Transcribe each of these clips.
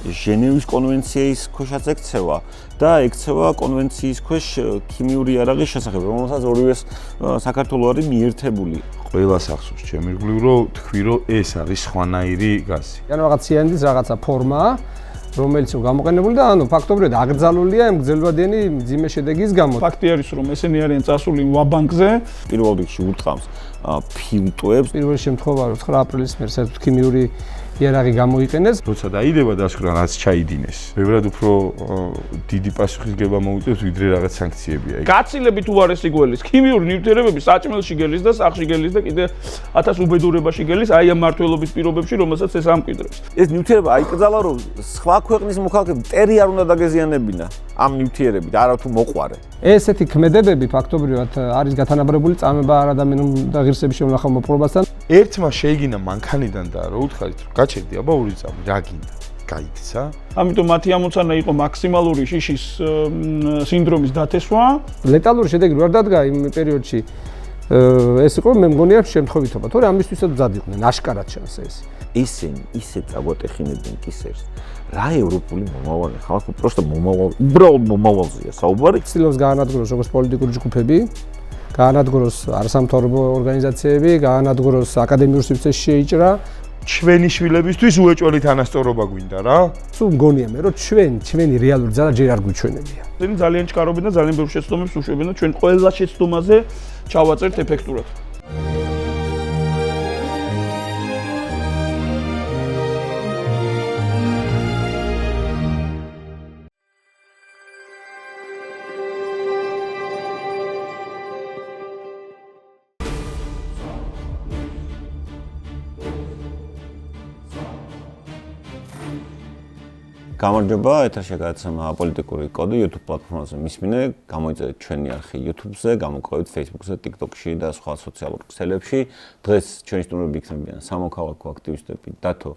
ჟენევის კონვენციის ქვეშაც ექცევა და ექცევა კონვენციის ქვეშ ქიმიური იარაღის შესახებ, რომელსაც ორივე საქართველო არის მიერთებული. ყველას ახსოვს ჩემი ირგვლივ რომ თქვი რომ ეს არის სხვანაირი გაზი. ანუ რაღაც ციანდის რაღაცა ფორმაა, რომელიც გამოყენებული და ანუ ფაქტობრივად აკრძალულია იმ გრძელვადიანი მძიმე შედეგის გამო. ფაქტი არის რომ ესენი არიან წასული ვაბანკზე. პირველ რიგში ურტყამს ფილტვებს. პირველ შემთხვევა რომ 9 აპრილის მერე საერთოდ ქიმიური იარაღი გამოიყენეს. როცა დაიდება დასკვრა რაც ჩაიდინეს. ბევრად უფრო დიდი პასუხისგება მოუწევს ვიდრე რაღაც სანქციებია. გაცილებით უარესი გველის ქიმიური ნივთიერებები საჭმელში გელის და სახში გელის და კიდე 1000 უბედურებაში გელის აი ამ მართლობის პირობებში რომელსაც ეს ამკვიდრებს. ეს ნივთიერება აიკრძალა რომ სხვა ქვეყნის მოქალაქეები მტერი არ უნდა დაგეზიანებინა ამ ნივთიერებით, არათუ მოყვარე. ესეთი ქმედებები ფაქტობრივად არის გათანაბრებული წამება არ ადამიანის და ღირსების შემონახავ მოპყრობასთან. ერთმა შეიგინა მანქანიდან და რა უთხარით რომ გაჩერდი აბა 2 წამი რა გინდა გაიქცა ამიტომ მათი ამოცანა იყო მაქსიმალური შიშის სინდრომის დათესვა. ლეტალური შედეგი არ დადგა იმ პერიოდში ეს იყო მე მგონია შემთხვევითობა თორე ამისთვისაც მზად იყვნენ აშკარად ჩანს ეს ისინი ისე წაგვატეხინებდნენ კისერს რა ევროპული მომავალი ხალხი просто მომავალ უბრალოდ მომავალზეა საუბარი ცდილობს გაანადგუროს როგორც პოლიტიკური ჯგუფები გაანადგუროს არასამთავრობო ორგანიზაციები გაანადგუროს აკადემიურ სივრცეში შეიჭრა ჩვენი შვილებისთვის უეჭველი თანასწორობა გვინდა რა სულ მგონია მე რომ ჩვენი რეალური ძალა ჯერ არ გვიჩვენებია ისინი ძალიან ჩქარობენ და ძალიან ბევრ შეცდომებს უშვებენ და ჩვენ ყველა შეცდომაზე ჩავაწერთ ეფექტურად გამარჯობა, ეთერში გადაცემა პოლიტიკური კოდი YouTube პლატფორმაზე მისმინე, გამოიწერეთ ჩვენი არხი YouTube-ზე, გამოყევით Facebook-ზე, TikTok-ში და სხვა სოციალურ ქსელებში. დღეს ჩვენი სტუმრები იქნებიან სამოქალაქო აქტივისტები დათო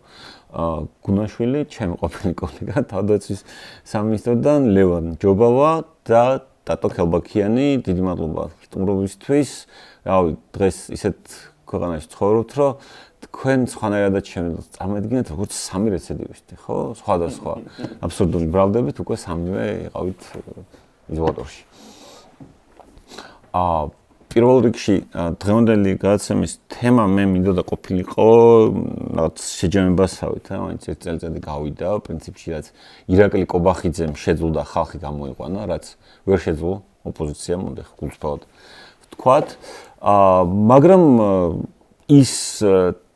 გუნაშვილი, ჩემი ყოფილი კოლეგა თავდაცვის სამინისტროდან ლევან ჯობავა და დატო ქელბაქიანი. დიდი მადლობა სტუმრობისთვის. რავი, დღეს ისეთ ქვეყანაში ცხოვრობთ, რომ თქვენ სხვანაირადაც წარმოედგინეთ როგორც სამი რეციდივისტი, ხო? სხვადასხვა აბსურდული ბრალდებით უკვე სამივე იყავით იზოლატორში. პირველ რიგში დღევანდელი გადაცემის თემა მე მინდოდა ყოფილიყო რაღაც შეჯამებასავით, მაინც ერთ წელიწადი გავიდა, პრინციპში რაც ირაკლი კობახიძემ შეძლო და ხალხი გამოიყვანა, რაც ვერ შეძლო ოპოზიციამ, უნდა გულწრფელად ვთქვათ. მაგრამ ის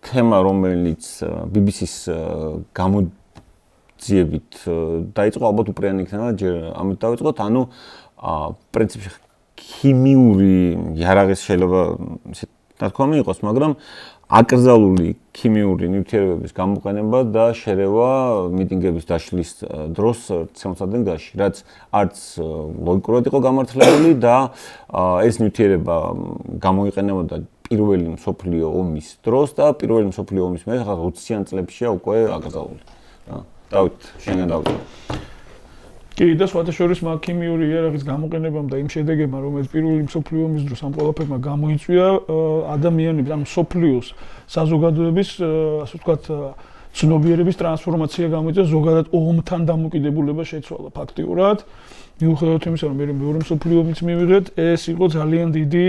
თემა რომელიც BBC-ს გამოძიებით დაიწყო ალბათ უპრიანი იქნება ჯერ ამით დავიწყოთ ანუ პრინციპში ქიმიური იარაღის შეიძლება ისე თქმა იყოს მაგრამ აკრძალული ქიმიური ნივთიერებების გამოყენება და შერევა მიტინგების დაშლის დროს ცემოსადენგაში რაც არც ლოგიკურად იყო გამართლებული და ეს ნივთიერება გამოიყენებოდა პირველი მსოფლიო ომის დროს და პირველი მსოფლიო ომის მერე 20-იან წლებშია უკვე აკრძალული. დავით, შენგან დავით. კი, და სხვათა შორის ქიმიური იარაღის გამოყენებამ და იმ შედეგებმა, რომელიც პირველი მსოფლიო ომის დროს ამ ყველაფერმა გამოიწვია, ადამიანების, ანუ მსოფლიოს საზოგადოების, ასე ვთქვათ, ცნობიერების ტრანსფორმაცია გამოიწვია, ზოგადად ომთან დამოკიდებულება შეცვალა ფაქტიურად. მიუხედავად იმისა, რომ მეორე მსოფლიო ომიც მივიღეთ, ეს იყო ძალიან დიდი,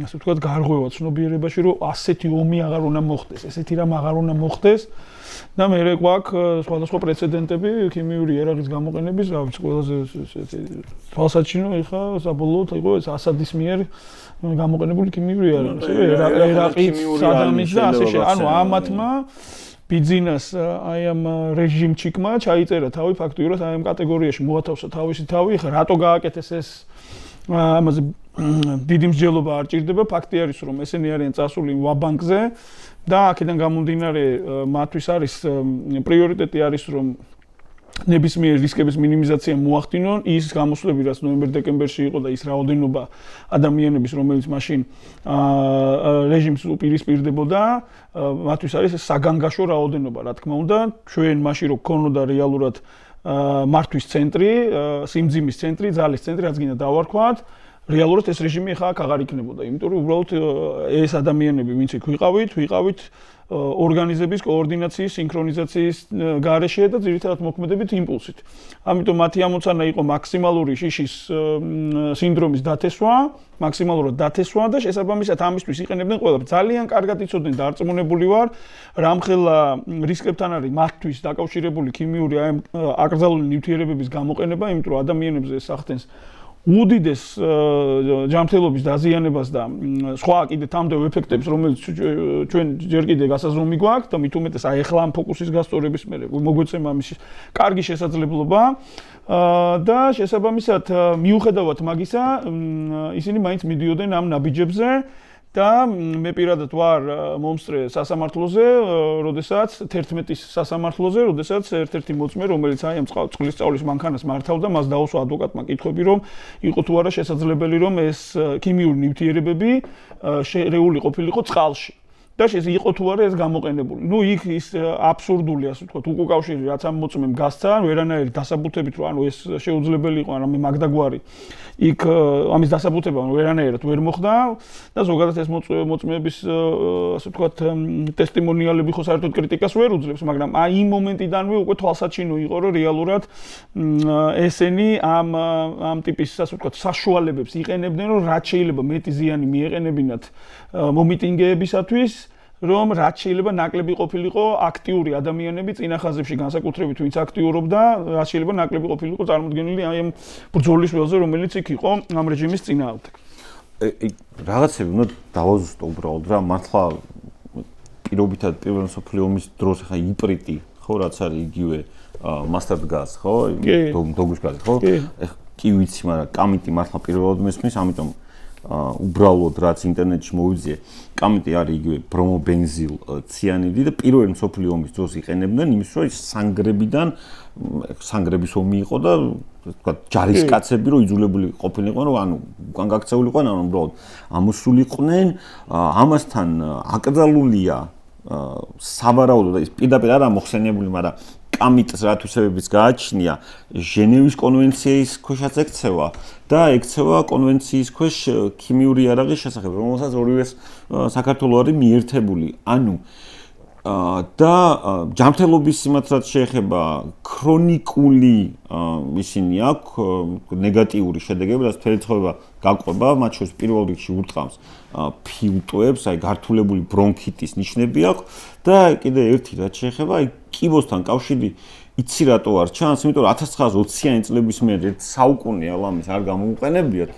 ასე ვთქვათ, გარღვევა ცნობიერებაში, რომ ასეთი ომი აღარ უნდა მოხდეს, ესეთი რამ აღარ უნდა მოხდეს და მერე გვაქვს სხვადასხვა პრეცედენტები ქიმიური იარაღის გამოყენების, რა ვიცი, ყველაზე თვალსაჩინო ეხა საბოლოოდ იყო ეს ასადის მიერ გამოყენებული ქიმიური იარაღი, ერაყის, სადამის და ასე შემდეგ. ანუ ამათმა ბიძინას აი ამ რეჟიმჩიკმა ჩაიწერა თავი ფაქტიურად აი ამ კატეგორიაში მოათავსა თავისი თავი. ეხლა რატო გააკეთეს ეს ამაზე დიდი მსჯელობა არ ჭირდება. ფაქტი არის რომ ესენი არიან წასული ვაბანკზე და აქედან გამომდინარე მათთვის არის პრიორიტეტი არის რომ ნებისმიერ რისკების მინიმიზაცია მოახდინონ ის გამოსვლები რაც ნოემბერ-დეკემბერში იყო და ის რაოდენობა ადამიანების რომელიც მაშინ რეჟიმს უპირისპირდებოდა მათთვის არის საგანგაშო რაოდენობა რა თქმა უნდა ჩვენ მაშინ რო გქონოდა რეალურად მართვის ცენტრი სიმძიმის ცენტრი ძალის ცენტრი რაც გინდა დავარქვათ რეალურად ეს რეჟიმი ხა აღარ იქნებოდა იმიტომ რომ უბრალოდ ეს ადამიანები ვინც იქ ვიყავით ორგანიზების კოორდინაციის, სინქრონიზაციის გარეშე და ძირითადად მოქმედებით იმპულსით. ამიტომ მათი ამოცანა იყო მაქსიმალური შიშის სინდრომის დათესვა, მაქსიმალურად დათესვა და შესაბამისად ამისთვის იყენებდნენ ყველაფერს. ძალიან კარგად იცოდნენ და არწმუნებული ვარ, რამხელა რისკებთან არის მათთვის დაკავშირებული ქიმიური აკრძალული ნივთიერებების გამოყენება, იმიტომ რომ ადამიანებზე სახდენს უდიდეს ჯანმრთელობის დაზიანებას და სხვა კიდე თამდევ ეფექტებს, რომელიც ჩვენ ჯერ კიდე გასაზომი გვაქვს და მით უმეტეს აი ახლა ამ ფოკუსის გასწორების მერე მოგვეცემა ამის კარგი შესაძლებლობა და შესაბამისად მიუხედავად მაგისა ისინი მაინც მიდიოდნენ ამ ნაბიჯებზე და მე პირადად ვარ მომსწრე სასამართლოზე, როდესაც 11-ის სასამართლოზე, როდესაც ერთ-ერთი მოწმე, რომელიც აი ამ წყლის სწავლის მანქანას მართავდა, მას დაუსვა ადვოკატმა კითხვები, რომ იყო თუ არა შესაძლებელი, რომ ეს ქიმიური ნივთიერებები შერეული ყოფილიყო წყალში. და იყო თუ არა ეს გამოყენებული. ნუ იქ ის აბსურდული, ასე ვთქვათ, უკავშირი, რაც ამ მოწმემ გასცა, ვერანაირი დასაბუთებით, რომ ანუ ეს შეუძლებელი იყო, რამე მაგდაგვარი. იქ ამის დასაბუთება ვერანაირად ვერ მოხდა და ზოგადად ეს მოწმეების, ასე ვთქვათ, ტესტიმონიალები ხო საერთოდ კრიტიკას ვერ უძლებს, მაგრამ აი იმ მომენტიდანვე უკვე თვალსაჩინო იყო, რომ რეალურად ესენი ამ ტიპის, ასე ვთქვათ, საშუალებებს იყენებდნენ, რომ რაც შეიძლება მეტი ზიანი მიეყენებინათ მომიტინგეებისათვის, რომ რაც შეიძლება ნაკლები ყოფილიყო აქტიური ადამიანები წინახაზებში განსაკუთრებით ვინც აქტიურობდა, რაც შეიძლება ნაკლები ყოფილიყო წარმოდგენილი აი ამ ბრძოლის ველზე, რომელიც იქ იყო ამ რეჟიმის წინააღმდეგ. რაღაცები უნდა დავაზუსტო უბრალოდ რა, მართლა პირობითად პირველ მსოფლიო ომის დროს ხა იპრიტი, ხო, რაც არის იგივე master gas, ხო? დოგვის გაზი, ხო? კი ვიცი, მაგრამ კამიტი მართლა პირველად მესმის, ამიტომ უბრალოდ რაც ინტერნეტში მოვიძიე, კამიტი არის იგივე ბრომობენზილ ციანიდი და პირველ მსოფლიო ომის დროს იყენებდნენ იმის რომ სანგრებიდან სანგრების ომი იყო და თქვა ჯარისკაცები რომ იძულებული ყოფილიყვნენ რომ ანუ უკან გაქცეულიყვნენ ანუ უბრალოდ ამოსულიყვნენ ამასთან აკრძალულია საბარაუდო და ის პირდაპირ არა მოხსენიებული, მაგრამ კამიტს რათვისებებიც გააჩნია ჟენევის კონვენციის ქვეშაც ექცევა და ექცევა კონვენციის ქვეშ ქიმიური იარაღის შესახებ, რომელსაც ორივეს საქართველოს არის მიერთებული. ანუ და ჯანმრთელობის სიმაც რაც შეეხება ქრონიკული ისინი აქვს ნეგატიური შედეგები, რაც მთელი ცხოვრება გაყვება, მათ შორის პირველ რიგში ურტყამს ფილტვებს, აი გართულებული ბრონქიტის ნიშნები აქვს და კიდე ერთი რაც შეეხება აი კიბოსთან კავშირი იცი რატო არ ჩანს, იმიტომ რომ 1920-იანი წლების მერე ერთ საუკუნე ალამის არ გამოუყენებიათ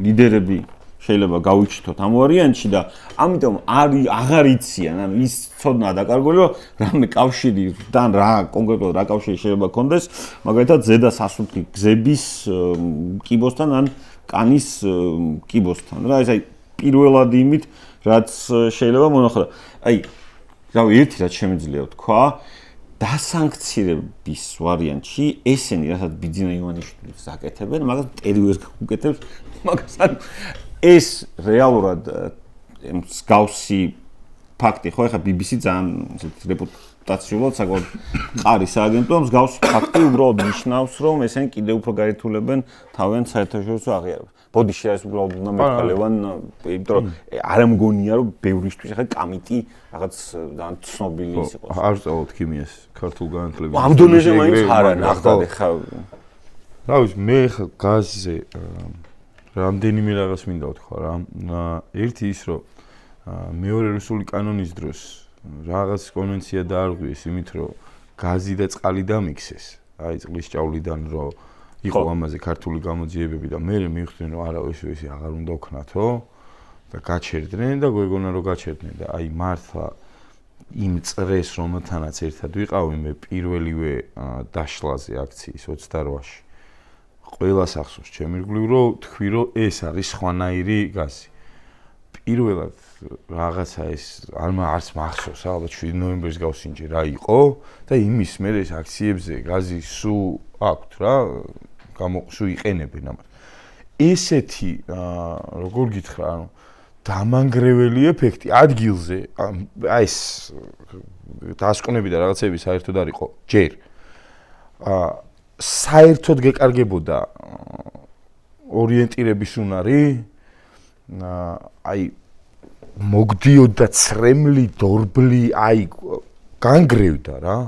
ლიდერები შეიძლება გავიჩითოთ ამ ვარიანტში და ამიტომ აღარ იციან, ანუ ის ცოდნა დაკარგული, რომ რამე კავშირიდან რა კონკრეტულად რა კავშირი შეიძლება კონდეს, მაგალითად ზედა სასუნთქი გზების კიბოსთან ან კანის კიბოსთან. რა ეს აი პირველად იმით, რაც შეიძლება მონახულო. აი რავი, ერთი რაც შემიძლია ვთქვა, დასანქცირების ვარიანტში ესენი რასაც ბიძინა ივანიშვილის აკეთებენ, მაგას ტერიوير უკეთებს, მაგას ეს რეალურად მსგავსი ფაქტი ხო ეხა BBC ძალიან რეპუტაციულად საკმაოდ მყარი სააგენტოა, მსგავსი ფაქტი უბრალოდ ნიშნავს, რომ ესენი კიდევ უფრო გაერთულებენ თავიანთ საერთაშორისო აღიარებას. ბოდიში ეს უბრალოდ უნდა მეკვალევან, იმიტომ რომ არ ამგონია რომ ბევრისთვის ეხა კამიტი რაღაც ძალიან ცნობილი ის იყო. არ სწავლობთ ქიმიას ქართულ განათლებაში. ამ დონეზე მაინც არა ნახდად ეხა. რა ვიცი, მე ეხა გაზზე რამდენიმე რაღაც მინდა ვთქვა რა. ერთი ის რომ მეორე რუსული კანონის დროს რაღაც კონვენცია დაარღვიეს იმით რომ გაზი და წყალი დამიქსეს. აი წყლის ჭავლიდან რომ იყო ამაზე ქართული გამოძიებები და მე მივხვდნენ რომ არა ესე აღარ უნდა ვქნათო და გაჩერდნენ და გვეგონა რომ გაჩერდნენ და აი მართლა იმ წრეს რომელთანაც ერთად ვიყავი მე პირველივე დაშლაზე აქციის 28-ში ყველას ახსოვს ჩემი ირგვლივ რომ თქვი რომ ეს არის სხვანაირი გაზი. პირველად რაღაცა ეს არც მახსოვს, ალბათ 7 ნოემბერს გავსინჯე რა იყო და იმის მერე ეს აქციებზე გაზი სულ აქვთ რა, სულ იყენებენ ამას. ესეთი როგორ გითხრა, ანუ დამანგრეველი ეფექტი ადგილზე, აი ეს დასკვნები და რაღაცები საერთოდ არ იყო ჯერ. საერთოდ გეკარგებოდა ორიენტირების უნარი, აი მოგდიოდა ცრემლი, დორბლი, აი განგრევდა რა.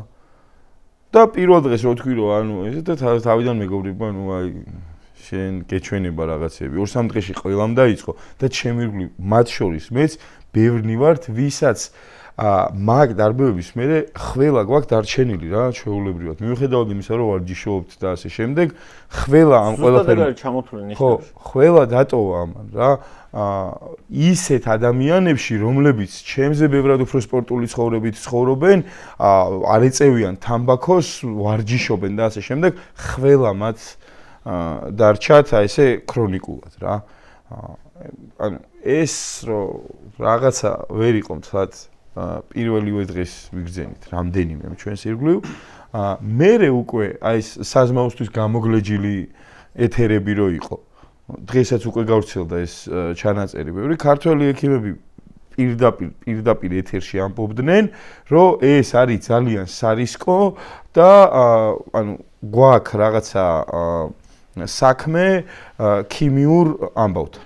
და პირველ დღეს რო თქვი რომ ანუ ესე და თავიდან მეგობრებმა ანუ აი შენ გეჩვენება რაღაცები 2-3 დღეში ყველამ დაიწყო და ჩემი ირგვლივ მათ შორის მეც ბევრნი ვართ ვისაც მაგ დარბევების მერე ხველა გვაქვს დარჩენილი რა ჩვეულებრივად მიუხედავად იმისა რომ ვარჯიშობთ და ასე შემდეგ ხველა ამ ყველაფერი ჩამოთვლილი ნიშნავს ხო ხველა დატოვა ამან რა ისეთ ადამიანებში რომლებიც ჩემზე ბევრად უფრო სპორტული ცხოვრებით ცხოვრობენ არ ეწევიან თამბაქოს ვარჯიშობენ და ასე შემდეგ ხველა მათ დარჩათ აი ესე ქრონიკულად რა ანუ ეს რომ რაღაცა ვერ იყო თქვათ პირველივე დღეს ვიგრძენით რამდენიმე ჩვენს ირგვლივ მერე უკვე აი ეს საზმაოსთვის გამოგლეჯილი ეთერები რო იყო დღესაც უკვე გავრცელდა ეს ჩანაწერი ბევრი ქართველი ექიმები პირდაპირ ეთერში ამბობდნენ რომ ეს არის ძალიან სარისკო და ანუ გვაქვს რაღაცა საქმე ქიმიურ ამბავთან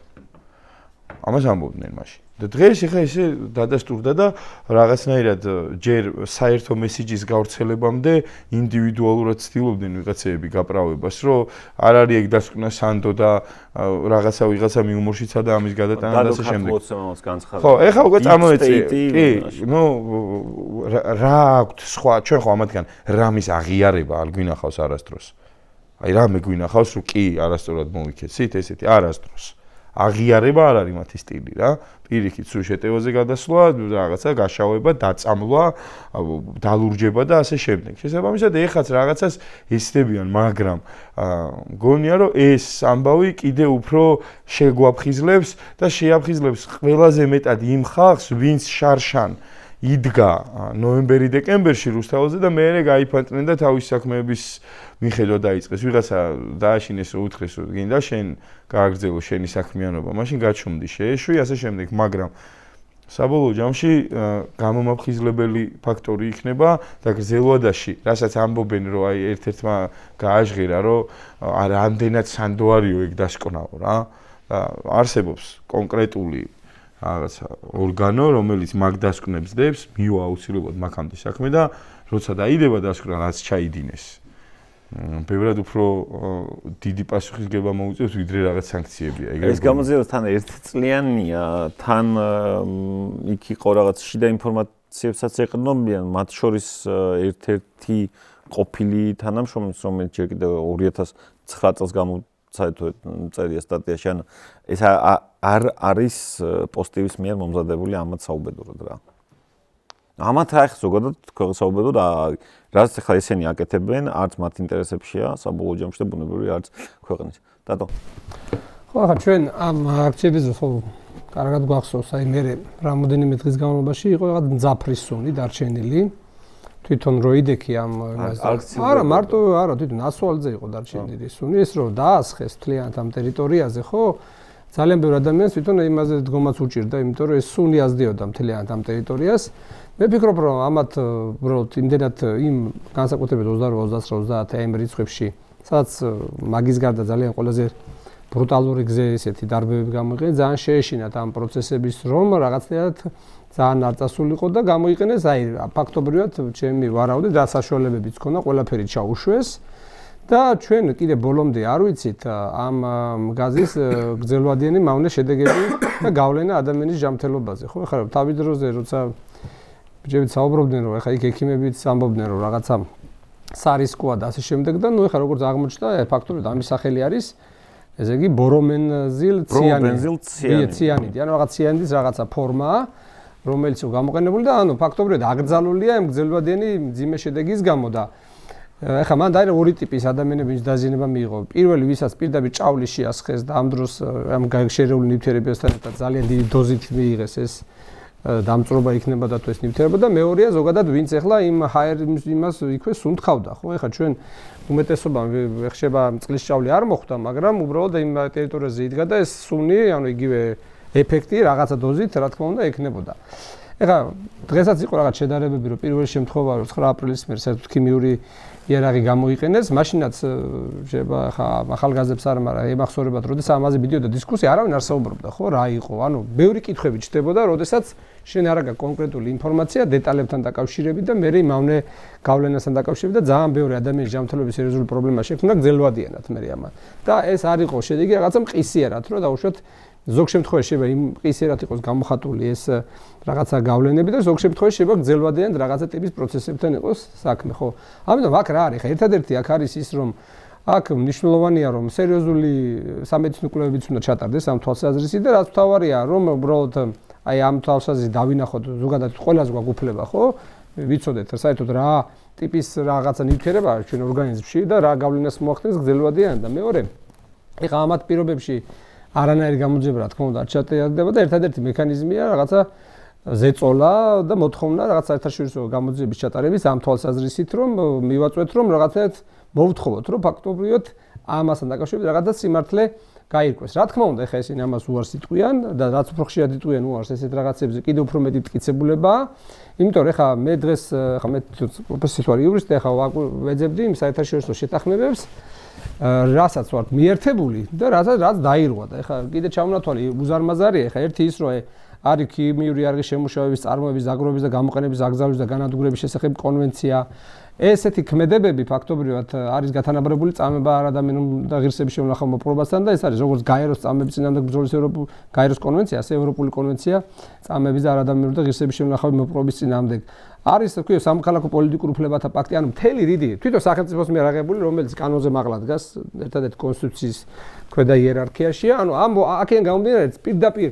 ამას ამბობდნენ მაშინ და დღეს ეხა ესე დადასტურდა და რაღაცნაირად ჯერ საერთო მესიჯის გავრცელებამდე ინდივიდუალურად ცდილობდნენ ვიღაცეები გაправებას რომ არ არის ეგ დასკვნა სანდო და რაღაცა მიუმორშიცა და ამის გადატანა და ასე შემდეგ ხო ეხა უკვე წამოეწი კი ნუ რა აქვთ სხვა ჩვენ ხო ამათგან რამის აღიარება არ გვინახავს არასდროს აი რა მეგვინახავს რომ კი არასდროს მოვიქეცით ესეთი არასდროს აღიარება არ არის მათი სტილი რა პირიქით სულ შეტევაზე გადასვლა რაღაცა გაშავება დაწამლა დალურჯება და ასე შემდეგ შესაბამისად ეხაც რაღაცას იცდებიან მაგრამ მგონია რომ ეს ამბავი კიდე უფრო შეგვაფხიზლებს და შეაფხიზლებს ყველაზე მეტად იმ ხალხს ვინც შარშან იდგა ნოემბერი-დეკემბერში რუსთაველზე და მეერე გაიფანტნენ და თავის საქმეების მიხედვა დაიწყეს. ვიღაცა დააშინეს რომ უთხრეს რომ გინდა შენ გააგრძელო შენი საქმიანობა, მაშინ გაჩუმდი შეეშვი, ასე შემდეგ, მაგრამ საბოლოო ჯამში გამომაფხიზლებელი ფაქტორი იქნება და გრძელვადაში, რასაც ამბობენ რომ აი ერთ-ერთმა გააჟღერა რომ ამდენად სანდო არისო ეგ დასკვნაო რა. და არსებობს კონკრეტული რაღაცა ორგანო, რომელიც მაგ დასკვნებს დებს, მივა აუცილებლად მაგამდე საქმე და როცა დაიდება დასკვნა, რაც ჩაიდინეს. ბევრად უფრო დიდი პასუხისგება მოუწევს, ვიდრე რაღაც სანქციებია. ეს გამოძიება თან ერთწლიანია, თან იქ იყო რაღაც შიდა ინფორმაციებსაც ეყრდნობიან, მათ შორის ერთ-ერთი ყოფილი თანამშრომლის, რომელიც ჯერ კიდევ 2009 წელს საერთოდ წერია სტატიაში, ანუ ეს არ არის პოზიტივის მიერ მომზადებული ამათ საუბედურად რა. ამათ ახლა ზოგადად ქვეყნის საუბედოდ რაც ახლა ესენი აკეთებენ, არც მათ ინტერესებშია საბოლოო ჯამში და ბუნებრივი არც ქვეყნის. დატო. ხო, ახლა ჩვენ ამ აქციების ხო კარგად გვახსოვს, აი მე რამოდენიმე დღის განმავლობაში იყო რაღაც მძაფრი სუნი დარჩენილი. თვითონ როიდექი ამ არა მარტო არა თვითონ ასვალზე იყო დარჩენილი სუნი ეს რომ დაასხეს თლიანად ამ ტერიტორიაზე ხო ძალიან ბევრი ადამიანს თვითონ იმაზე დგომაც უჭირდა იმიტომ რომ ეს სუნი აზდიოდა მთლიანად ამ ტერიტორიას მე ვფიქრობ რომ ამათ უბრალოდ იმდენად იმ განსაკუთრებით 28-29-30 ამ რიცხვებში სადაც მაგის გარდა ძალიან ყველაზე ბრუტალური გზე ესეთი დარბევები გამოიყენეს ძალიან შეეშინათ ამ პროცესების რომ რაღაცნაირად ძალიან არ წასულიყო და გამოიყენეს აი ფაქტობრივად ჩემი ვარაუდით და საშუალებებიც ქონა ყველაფერი ჩაუშვეს და ჩვენ კიდე ბოლომდე არ ვიცით ამ გაზის გრძელვადიანი მავნე შედეგები და გავლენა ადამიანის ჯანმრთელობაზე ხო ეხლა თავის დროზე როცა ბიჭები საუბრობდნენ რომ ეხლა იქ ექიმებიც ამბობდნენ რომ რაღაცა სარისკოა და ასე შემდეგ და ნუ ეხლა როგორც აღმოჩნდა ფაქტობრივად ამის სახელი არის ესე იგი ბორომენზილ ციანიდი ანუ რაღაც ციანიდის რაღაცა ფორმაა რომელიც გამოყენებული და ანუ ფაქტობრივად აკრძალულია ამ გრძელვადიანი მძიმე შედეგის გამო და ეხლა მან დაირა ორი ტიპის ადამიანების დაზიანება მიიღო. პირველი ვისაც პირდაპირ ჭავლი შეასხეს და ამ დროს ამ შერეული ნივთიერებებთან ერთად ძალიან დიდი დოზით მიიღეს ეს დამწრობა იქნება და თუ ეს ნივთიერება და მეორეა ზოგადად ვინც ეხლა იმ იმას იქვე სუნთქავდა ხო ეხლა ჩვენ უმეტესობა ხდება წყლის ჭავლი არ მოხვდა მაგრამ უბრალოდ იმ ტერიტორიაზე იდგა და ეს სუნი ანუ იგივე ეფექტი რაღაცა დოზით რა თქმა უნდა ექნებოდა. ეხლა დღესაც იყო რაღაც შედარებები, რომ პირველი შემთხვევა რომ 9 აპრილის მერე საერთოდ ქიმიური იარაღი გამოიყენეს, მაშინაც შეიძლება ხა ახალგაზრდებს არ მაგრამ ემახსოვრებათ, როდესაც ამაზე მიდიოდა დისკუსია, არავინ არ საუბრობდა, ხო, რა იყო? ანუ ბევრი კითხვები ჩნდებოდა, როდესაც შენ არ აქვს კონკრეტული ინფორმაცია დეტალებთან დაკავშირებით და მე იმავნე გავლენასთან დაკავშირებით და ძალიან ბევრი ადამიანის ჯანმრთელობის სერიოზული პრობლემა შექმნა გრძელვადიანად მე ამან. და ეს არ იყო შედეგი რაღაცა მყისიერად, რომ დაუშვათ ზოგ შემთხვევაში შეიძლება იმ მყისიერად იყოს გამოხატული ეს რაღაცა გავლენები და ზოგ შემთხვევაში შეიძლება გრძელვადიანად რაღაცა ტიპის პროცესებთან იყოს საქმე, ხო? ამიტომ აქ რა არის? ხა ერთადერთი აქ არის ის, რომ აქ მნიშვნელოვანია, რომ სერიოზული სამედიცინო კვლევებიც უნდა ჩატარდეს ამ თვალსაზრისით და რაც მთავარია, რომ უბრალოდ აი ამ თვალსაზრისით დავინახოთ ზოგადად ყველას გვაქვს უფლება, ხო? ვიცოდეთ საერთოდ რა ტიპის რაღაცა ნივთიერება ჩვენ ორგანიზმში და რა გავლენას მოახდენს გრძელვადიანად და მეორე ეხა ამათ პირობებში არანაირი გამოძიება რა თქმა უნდა არ ჩატარდება და ერთადერთი მექანიზმია რაღაცა ზეწოლა და მოთხოვნა რაღაც საერთაშორისო გამოძიების ჩატარების ამ თვალსაზრისით რომ მივაწვეთ რომ რაღაცეთ მოვთხოვოთ რომ ფაქტობრივად ამასთან დაკავშირებით რაღაცა სიმართლე გაირკვეს. რა თქმა უნდა ეხა ესენი ამას უარს იტყვიან და რაც უფრო ხშირად იტყვიან უარს ესეთ რაღაცებზე კიდევ უფრო მეტი მტკიცებულებაა. იმიტომ რომ ეხა მე დღეს ხა მე პროფესიით ვარ იურისტი ეხა ვეძებდი იმ საერთაშორისო შეთანხმებებს რასაც ვარ მიერთებული და რაც დაირღვა და ეხა კიდე ჩამონათვალი უზარმაზარია ეხა ერთი ის რომ არის ქიმიური იარაღის შემუშავების წარმოების დაგროვების და გამოყენების აკრძალვის და განადგურების შესახებ კონვენცია ესეთი ქმედებები ფაქტობრივად არის გათანაბრებული წამება არ ადამიანის და ღირსების შემონახავ მოპყრობასთან და ეს არის როგორც გაეროს წამების წინააღმდეგ ბრძოლის გაეროს კონვენცია, ასე ევროპული კონვენცია წამების და არ ადამიანის და ღირსების შემონახავ მოპყრობის წინააღმდეგ. არის თქვი სამოქალაქო პოლიტიკურ უფლებათა პაქტი, ანუ მთელი რიდი თვითონ სახელმწიფოს მიერ აღებული, რომელიც კანონზე მაღლა დგას ერთადერთი კონსტიტუციის ქვედა იერარქიაშია, ანუ ამ აქედან გამომდინარე პირდაპირ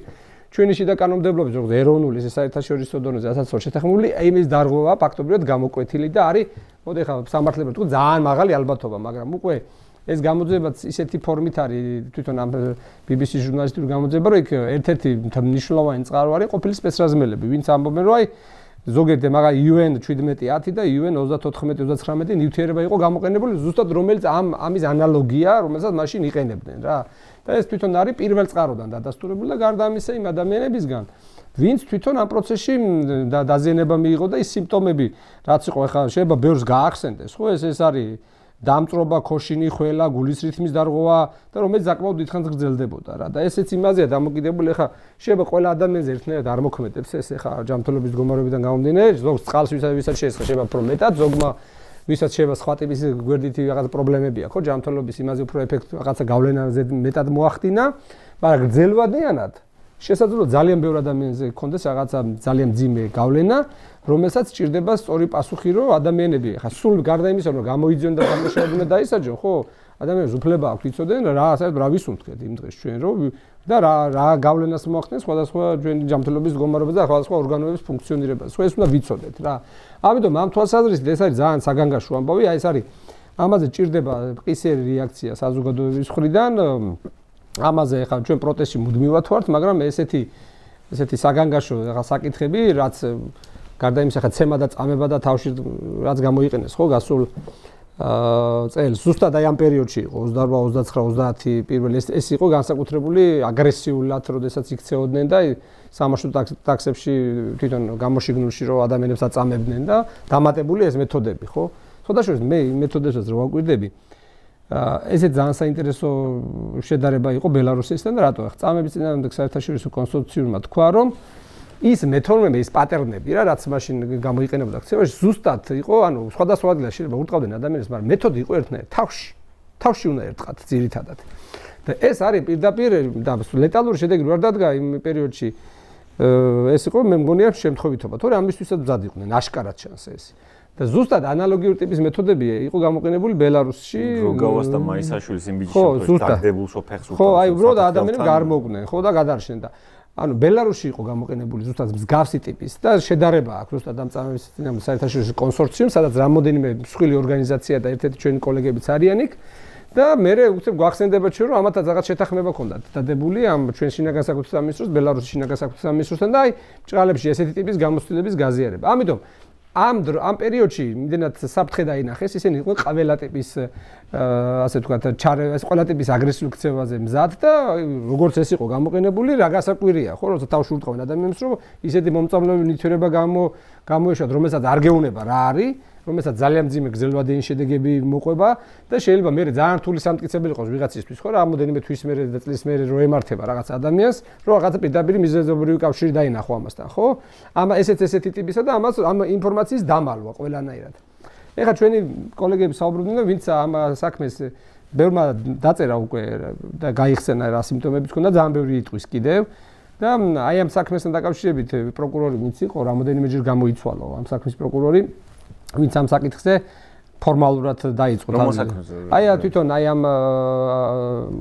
ჩვენი შიდა კანონმდებლობის როგორც ეროვნული საერთაშორისო დონეზე ასაცილო შეთანხმებული იმის დარღვევა ფაქტობრივად გამოკვეთილი და არის მოდი ხა სამართლებრივად თქვი ძალიან მაღალი ალბათობა, მაგრამ უკვე ეს გამოძიებაც ისეთი ფორმით არის თვითონ ამ BBC ჟურნალისტური გამოძიება, რომ იქ ერთ-ერთი მნიშვნელოვანი წყარო არის ყოფილი სპეცრაზმელები, ვინც ამბობენ, რომ აი ზოგიერთი მაგა UN 1710 და UN 34-39 ნივთიერება იყო გამოყენებული ზუსტად რომელიც ამის ანალოგია, რომელსაც მაშინ იყენებდნენ რა. და ეს თვითონ არის პირველ წყაროდან დადასტურებული და გარდა ამისა იმ ადამიანებისგან, ვინც თვითონ ამ პროცესში დაზიანება მიიღო და ის სიმპტომები, რაც იყო ახლა შეიძლება ბევრს გაახსენდეს, ხო ეს არის დამწრობა, ქოშინი, ხველა, გულის რითმის დარღვევა და რომელიც საკმაოდ დიდხანს გრძელდებოდა რა. და ესეც იმაზეა დამოკიდებული, ახლა შეიძლება ყველა ადამიანზე ერთნაირად არ მოქმედებს ეს ახლა ჯანმრთელობის მდგომარეობიდან გამომდინარე, ზოგს წყალს ვისაც შეიძლება უფრო მეტად, ზოგმა ვისაც შეიძლება სხვა ტიპის გვერდითი რაღაც პრობლემები აქვს, ხო, ჯანმრთელობის იმაზე უფრო ეფექტი რაღაცა გავლენაზე მეტად მოახდინა, მაგრამ გრძელვადიანად შესაძლოა ძალიან ბევრ ადამიანზე გქონდეს რაღაცა ძალიან მძიმე გავლენა, რომელსაც სჭირდება სწორი პასუხი, რომ ადამიანები ხა სულ გარდა იმისა, რომ გამოიძიონ და დამუშავებდნენ და ისაჯონ, ხო, ადამიანებს უფლება აქვს იცოდნენ რა საერთოდ რა ვისუნთქეთ იმ დღეს ჩვენ, რომ და რა გავლენას მოახდენს სხვადასხვა ჩვენი ჯანმრთელობის მდგომარეობაზე და სხვადასხვა ორგანოების ფუნქციონირებას. ხო, ეს უნდა ვიცოდეთ რა. ამიტომ ამ თვალსაზრისით ეს არის ძალიან საგანგაშო ამბავი, აი ეს არის ამაზე ჭირდება მყისიერი რეაქცია საზოგადოების მხრიდან. ამაზე ახლა ჩვენ პროტესტში მუდმივად ვართ, მაგრამ ესეთი საგანგაშო ახლა საკითხები, რაც გარდა იმისა, ხა ცემა და წამება და თავში რაც გამოიყენეს, ხო, გასულ წელს, ზუსტად აი ამ პერიოდში იყო 28, 29, 30 პირველი ეს იყო განსაკუთრებული აგრესიულად, როდესაც იქცეოდნენ და სამარშრუტო ტაქსებში თვითონ გამოშიგნულში რომ ადამიანებს აწამებდნენ და დამატებული ეს მეთოდები, ხო? სხვადასხვა მე იმ მეთოდებსაც რო ვაკვირდები, ესეც ძალიან საინტერესო შედარება იყო ბელარუსისთან და რატო? წამების წინააღმდეგ საერთაშორისო კონსორციუმმა თქვა, რომ ის მეთოდები, ის პატერნები რა, რაც მაშინ გამოიყენებოდა ქცევაში, ზუსტად იყო, ანუ სხვადასხვა ადგილას შეიძლება ურტყავდნენ ადამიანებს, მაგრამ მეთოდი იყო ერთნაირი, თავში უნდა ერტყათ ძირითადად. და ეს არის პირდაპირ და ლეტალური შედეგი არ დადგა იმ პერიოდში. ეს იყო მე მგონია შემთხვევითობა, თორე ამისთვისაც მზად იყვნენ, აშკარად ჩანს ეს. და ზუსტად ანალოგიური ტიპის მეთოდები იყო გამოყენებული ბელარუსში. როგავას და მაისაშვილის იმბიჯის შემთხვევაში დაგდებულ სოფეხს ხო, აი უბრალოდ ადამიანები გარმოგვდნენ, ხო და გადარჩნენ და ანუ ბელარუსში იყო გამოყენებული ზუსტად მსგავსი ტიპის და შედარება აქვს ზუსტად ამ წამების წინააღმდეგ საერთაშორისო კონსორციუმს, სადაც რამოდენიმე მსხვილი ორგანიზაცია და ერთ-ერთი ჩვენი კოლეგებიც არიან იქ და მე უცებ გვახსენდება ჩვენ რომ ამათაც რაღაც შეთანხმება ჰქონდათ დადებული ამ ჩვენ შინაგან საქმეთა მინისტროს, ბელარუსის შინაგან საქმეთა მინისტროსთან და აი ბრალებში ესეთი ტიპის გამოცდილების გაზიარება. ამიტომ ამ პერიოდში იმდენად საფრთხე დაინახეს, ისინი იყვნენ ყველა ტიპის ასე ვთქვათ, ყველა ტიპის აგრესიულ ქცევაზე მზად და როგორც ეს იყო გამოყენებული, რა გასაკვირია, ხო, როცა თავში ურტყავენ ადამიანებს, რომ ისეთი მომწამლებელი ნივთიერება გამოეშვათ, რომელსაც არ გეუბნება რა არის, რომელსაც ძალიან მძიმე გრძელვადიანი შედეგები მოყვება და შეიძლება მე ძალიან რთული სამტკიცებელი იყოს ვიღაცისთვის, ხო, რამოდენიმე თვის მერე და წლის მერე რო ემართება რაღაც ადამიანს, რომ რაღაცა პირდაპირ მიზეზობრივი კავშირი დაინახო ამასთან, ხო? ესეთი ტიპისა და ამ ინფორმაციის დამალვა ყველანაირად. ეხლა ჩვენი კოლეგები საუბრობდნენ, ვინც ამ საქმეს ბევრმა დაწერა უკვე და გაიხსენა რა სიმპტომებიც ჰქონდა, ძალიან ბევრი იტყვის კიდევ. და აი ამ საქმესთან დაკავშირებით პროკურორი ვინც იყო, რამოდენიმეჯერ გამოიცვალა ამ საქმის პროკურორი, ვინც ამ საკითხზე ფორმალურად დაიწყო თავი. აი თვითონ აი ამ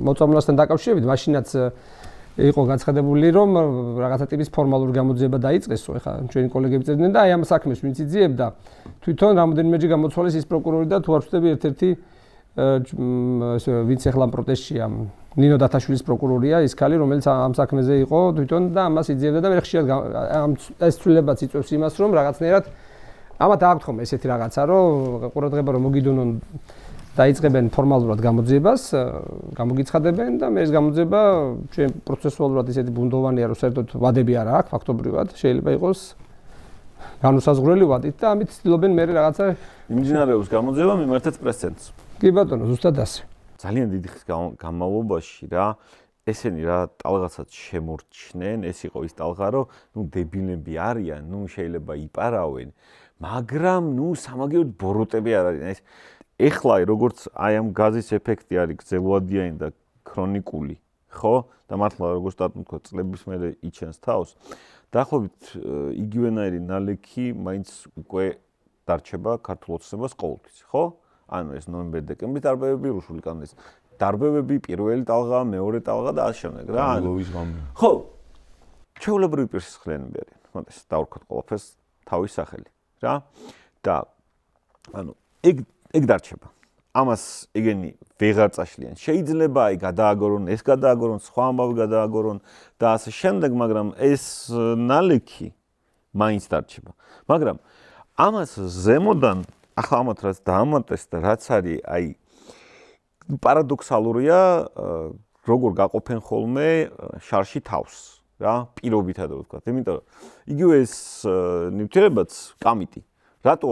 მოწამვლასთან დაკავშირებით მაშინაც იყო გაცხადებული, რომ რაღაცა ტიპის ფორმალური გამოძიება დაიწყესო, ეხლა ჩვენი კოლეგები წერდნენ და აი ამ საქმეს ვინც იძიებდა, თვითონ რამოდენიმეჯერ გამოცვალეს ის პროკურორი და თუ არ ვწდები ერთ-ერთი ვინც ეხლა პროტესტშია, ნინო დათაშვილის პროკურორია, ის ქალი, რომელიც ამ საქმეზე იყო თვითონ და ამას იძიებდა და მე ხშირად ეს ცვლილებაც იწვევს იმას, რომ რაღაცნაირად ამათ აქვთ ხომ ესეთი რაღაცა, რომ ყურადღება რომ მოგიდუნონ დაიწყებენ ფორმალურად გამოძიებას, გამოგიცხადებენ და მე ეს გამოძიება ჩვენ პროცესუალურად ისეთი ბუნდოვანია, რომ საერთოდ ვადები არ აქვს ფაქტობრივად, შეიძლება იყოს განუსაზღვრელი ვადით და ამით ცდილობენ მე რაღაცა იმჯნარეობს გამოძიება მიმართეთ პრესცენტს. კი ბატონო, ზუსტად ასე. ძალიან დიდი ხნის განმავლობაში რა ესენი რა ტალღაცაც შემორჩნენ, ეს იყო ის ტალღა, რომ ნუ დებილები არიან, ნუ შეიძლება იპარავენ, მაგრამ ნუ სამაგიეროდ ბოროტები არ არიან. ეს ეხლა როგორც აი ამ გაზის ეფექტი არის გრძელვადიანი და ქრონიკული, ხო? და მართლა როგორც დათმო წლების მერე იჩენს თავს. დაახლოებით იგივენაირი ნალექი მაინც უკვე დარჩება ქართულ ოცნებას ყოველთვის, ხო? ანუ ეს ნოემბერ-დეკემბრის დარბევები, რუსული კანონის დარბევები, პირველი ტალღა, მეორე ტალღა და ასე შემდეგ რა. ხო. ჩვეულებრივი პირსისხლიანები არიან. მოდი დავვრქოთ ყველაფერს თავის სახელი, რა. და ანუ ეგ დარჩება. ამას ეგენი ვეღარ წაშლიან. შეიძლება აი გადააგორონ, ეს გადააგორონ, სხვა ამბავი გადააგორონ და ასე შემდეგ, მაგრამ ეს ნალექი მაინც დარჩება. მაგრამ ამას ზემოდან ახლა ამათ რაც დაამატეს და რაც არის აი პარადოქსალურია როგორ გაყოფენ ხოლმე შარში თავს რა პირობითად რო ვთქვა. იმიტომ რომ იგივე ეს ნივთიერებაც კამიტი რატო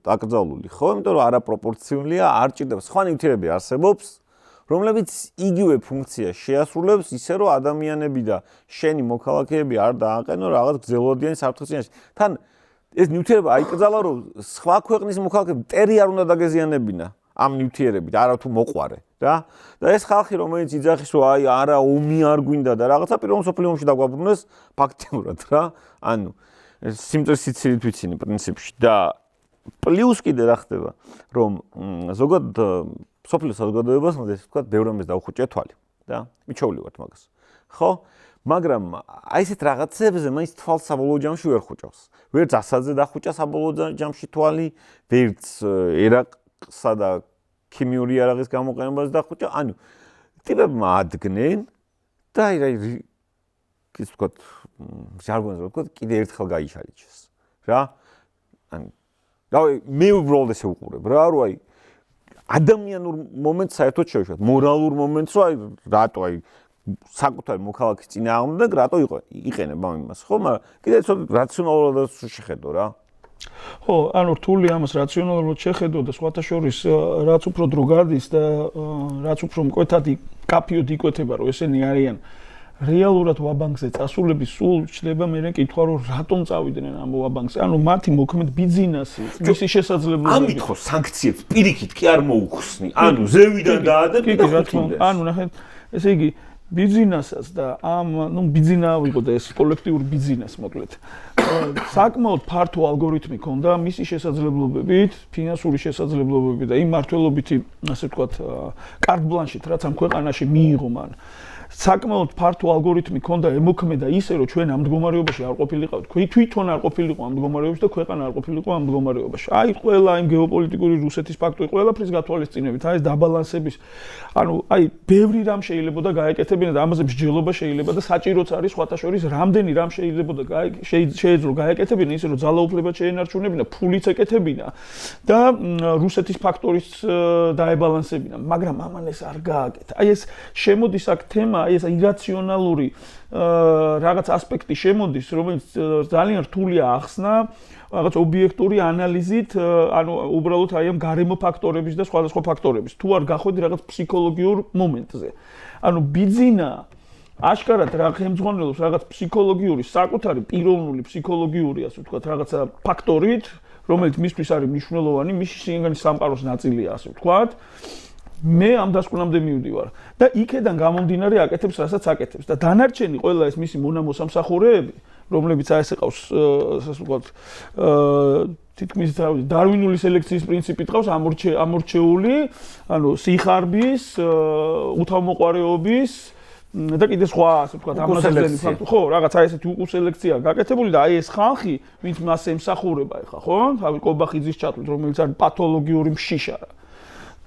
აკრძალული ხო? იმიტომ რომ არაპროპორციულია, არ ჭირდება სხვა ნივთიერები არსებობს, რომლებიც იგივე ფუნქციას შეასრულებს, ისე რომ ადამიანები და შენი მოქალაქეები არ დააყენონ რაღაც გრძელვადიანი საფრთხის წინაშე. თან ეს ნივთიერება აიკრძალა, რომ სხვა ქვეყნის მოქალაქეები მტერი არ უნდა დაგეზიანებინა ამ ნივთიერებით, არა თუ მოყვარე, რა. და ეს ხალხი, რომელიც იძახის, რომ აი არა ომი არ გვინდა და რაღაცა პირველ მსოფლიო ომში დაგვაბრუნეს ფაქტიურად, რა. ანუ სიმწრის სიცილით ვიცინი პრინციპში და პლუს კიდე რა ხდება, რომ ზოგადად მსოფლიო საზოგადოებას, ესე ვთქვათ, ბევრ ამას დაუხუჭია თვალი, და მიჩვეული ვართ მაგას. ხო? მაგრამ აი ესეთ რაღაცებზე მაინც თვალს საბოლოო ჯამში ვერ ხუჭავს. ვერც ასადზე დახუჭა საბოლოო ჯამში თვალი, ვერც ერაყსა და ქიმიური იარაღის გამოყენებას დახუჭა. ანუ ტიპებმა ადგენენ და აი ის ვთქვათ, ჟარგონზე ვთქვათ, კიდე ერთხელ გაიშალიჩეს. რა? ანუ მე უბრალოდ ესე უყურებ რა, რომ აი ადამიანურ მომენტს საერთოდ შევეშვათ, მორალურ მომენტს, რომ აი რატო აი საკუთარი მოქალაქის წინააღმდეგ რატო იყენებ ამ იმას, ხო? მაგრამ კიდე ცოტა რაციონალურად შეხედო რა. ხო, ანუ რთული ამას რაციონალურად შეხედო და სხვათა შორის რაც უფრო დრო გადის და რაც უფრო მკვეთად კაფიოდ იკვეთება, რომ ესენი არიან რეალურად ვაბანკზე წასულები სულ ჩდება მე კითხვა, რომ რატომ წავიდნენ ამ ვაბანკზე. ანუ მათი მოქმედ ბიზნესი, მისი შესაძლებლობები. ამით ხო სანქციებს პირიქით კი არ მოუხსნი. ანუ ზევიდან დაადებ და ხუთინდეს. ანუ ნახეთ, ესე იგი ბიზნესას და ამ ბიზნესა იყო და ეს კოლექტიური ბიზნესი მოკლედ. საკმაოდ ფართო ალგორითმი ქონდა მისი შესაძლებლობებით, ფინანსური შესაძლებლობებით და იმ მართლობითი, ასე ვთქვათ, კარტ ბლანშით, რაც ამ ქვეყანაში მიიღო მან. საკმაოდ ფართო ალგორითმი ქონდა ემოქმედა ისე, რომ ჩვენ ამ მდგომარეობაში არ ყოფილიყავთ. თვითონ არ ყოფილიყო ამ მდგომარეობაში და ქვეყანა არ ყოფილიყო ამ მდგომარეობაში. აი ყველა იმ გეოპოლიტიკური რუსეთის ფაქტორი ყველაფრის გათვალისწინებით, აი ეს დაბალანსების, ანუ აი ბევრი რამ შეიძლებოდა გაეკეთებინა გააკეთებინა და ამაზე მსჯელობა შეიძლება და საჭიროც არის სხვათა შორის რამდენი რამ შეიძლება შეეძლო გააკეთებინა ისე რომ ძალაუფლებად შეენარჩუნებინა, ფულიც ეკეთებინა და რუსეთის ფაქტორის დაებალანსებინა, მაგრამ ამან ეს არ გააკეთა. აი ეს შემოდის აქ თემა, აი ეს ირაციონალური რაღაც ასპექტი შემოდის, რომელიც ძალიან რთულია ახსნა რაღაც ობიექტური ანალიზით, ანუ უბრალოდ აი ამ გარემო ფაქტორების და სხვადასხვა ფაქტორების. თუ არ გახვედი რაღაც ფსიქოლოგიურ მომენტზე. ანუ ბიძინა აშკარად რა ხელმძღვანელობს რაღაც ფსიქოლოგიური, საკუთარი პიროვნული ფსიქოლოგიური, ასე ვთქვათ, რაღაცა ფაქტორით, რომელიც მისთვის არის მნიშვნელოვანი, მისი შინაგანი სამყაროს ნაწილია, ასე ვთქვათ. მე ამ დასკვნამდე მივდივარ და იქედან გამომდინარე აკეთებს, რასაც აკეთებს და დანარჩენი ყველა ეს მისი მონამოსამსახურეები, რომლებიც აი ეს ყავს, ასე ვთქვათ, თითქმის დარვინული სელექციის პრინციპით ყავს ამორჩეული, ანუ სიხარბის, უთავმოყვარეობის და კიდე სხვა, ასე ვთქვათ, ამასწლელი ფაქტი, ხო, რაღაცა ესეთი უკუსელექცია გაკეთებული და აი ეს ხალხი, ვინც მას ემსახურება ეხა, ხო? თავი კობახიძის ჩათვლით, რომელიც არის პათოლოგიური მშიშარა.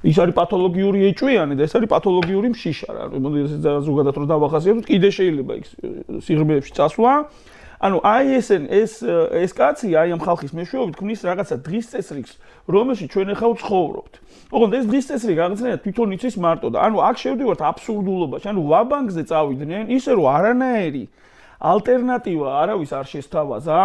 ის არის პათოლოგიური ეჭვიანი და ეს არის პათოლოგიური მშიშარა. მოდი ზოგადად რომ დავახასიათოთ, კიდე შეიძლება იქ სიღრმეებში წასვლა. ანუ აი ეს კაცი აი ამ ხალხის მეშვეობით ქმნის რაღაცა დღის წესრიგს, რომელშიც ჩვენ ახლა ვცხოვრობთ. ოღონდ ეს დღის წესრიგი რაღაცნაირად თვითონ იცის მარტო და ანუ აქ შევდივართ აბსურდულობაში. ანუ ვაბანკზე წავიდნენ, ისე რომ არანაირი ალტერნატივა არავის არ შესთავაზა.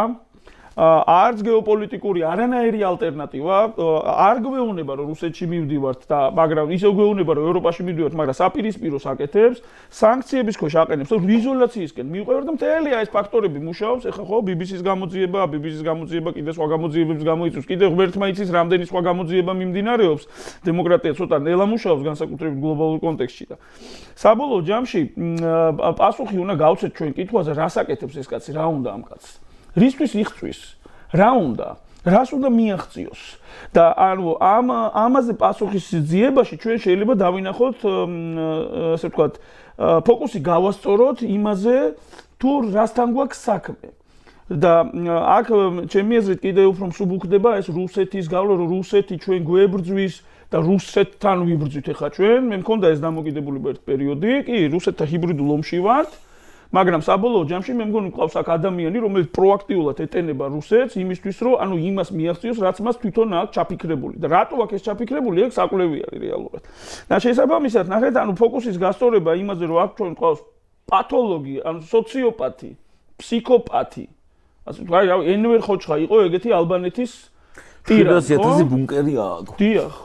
არც გეოპოლიტიკური არანაირი ალტერნატივა არ გვეუბნება რომ რუსეთში მივდივართ და მაგრამ ისე გვეუბნება რომ ევროპაში მივდივართ, მაგრამ საპირისპიროს აკეთებს, სანქციების ქვეშ აყენებს და იზოლაციისკენ მივყევარ და მთელი ეს ფაქტორები მუშაობს. ეხლა ხო BBC-ს გამოძიება, კიდე სხვა გამოძიებებს გამოიწვევს, კიდე ღმერთმა იცის რამდენი სხვა გამოძიება მიმდინარეობს. დემოკრატია ცოტა ნელა მუშაობს განსაკუთრებით გლობალურ კონტექსტში და საბოლოო ჯამში პასუხი უნდა გავცეთ ჩვენ კითხვაზე, რას აკეთებს ეს კაცი, რა უნდა ამ კაცს. რისთვის იღწვის? რა უნდა? რას უნდა მიაღწიოს? და ანუ ამაზე პასუხის ძიებაში ჩვენ შეიძლება დავინახოთ, ასე ვთქვათ, ფოკუსი გავასწოროთ იმაზე, თუ რასთან გვაქვს საქმე. და აქ ჩემი აზრით კიდევ უფრო მსუბუქდება ეს რუსეთის გავლა, რომ რუსეთი ჩვენ გვებრძვის და რუსეთთან ვიბრძვით ახლა ჩვენ. მე მქონდა ეს დამოკიდებულება ერთ პერიოდი, კი, რუსეთთან ჰიბრიდულ ომში ვართ. მაგრამ საბოლოო ჯამში მე მგონი ყავს აქ ადამიანი, რომელიც პროაქტიულად ეტენება რუსეთს იმისთვის, რომ ანუ იმას მიაღწიოს, რაც მას თვითონ აქვს ჩაფიქრებული. და რატო აქ ეს ჩაფიქრებული, ეგ საკვლევი არის რეალურად. და შესაბამისად, ნახეთ, ანუ ფოკუსის გასწორება იმაზე, რომ აქ ჩვენ ყავს პათოლოგი, ანუ სოციოპათი, ფსიქოპათი. ასე ვთქვათ, რავი, ენვერ ხოჩხა იყო ეგეთი ალბანეთის ტირანი. 1000 ბუნკერი აქვს. დიახ.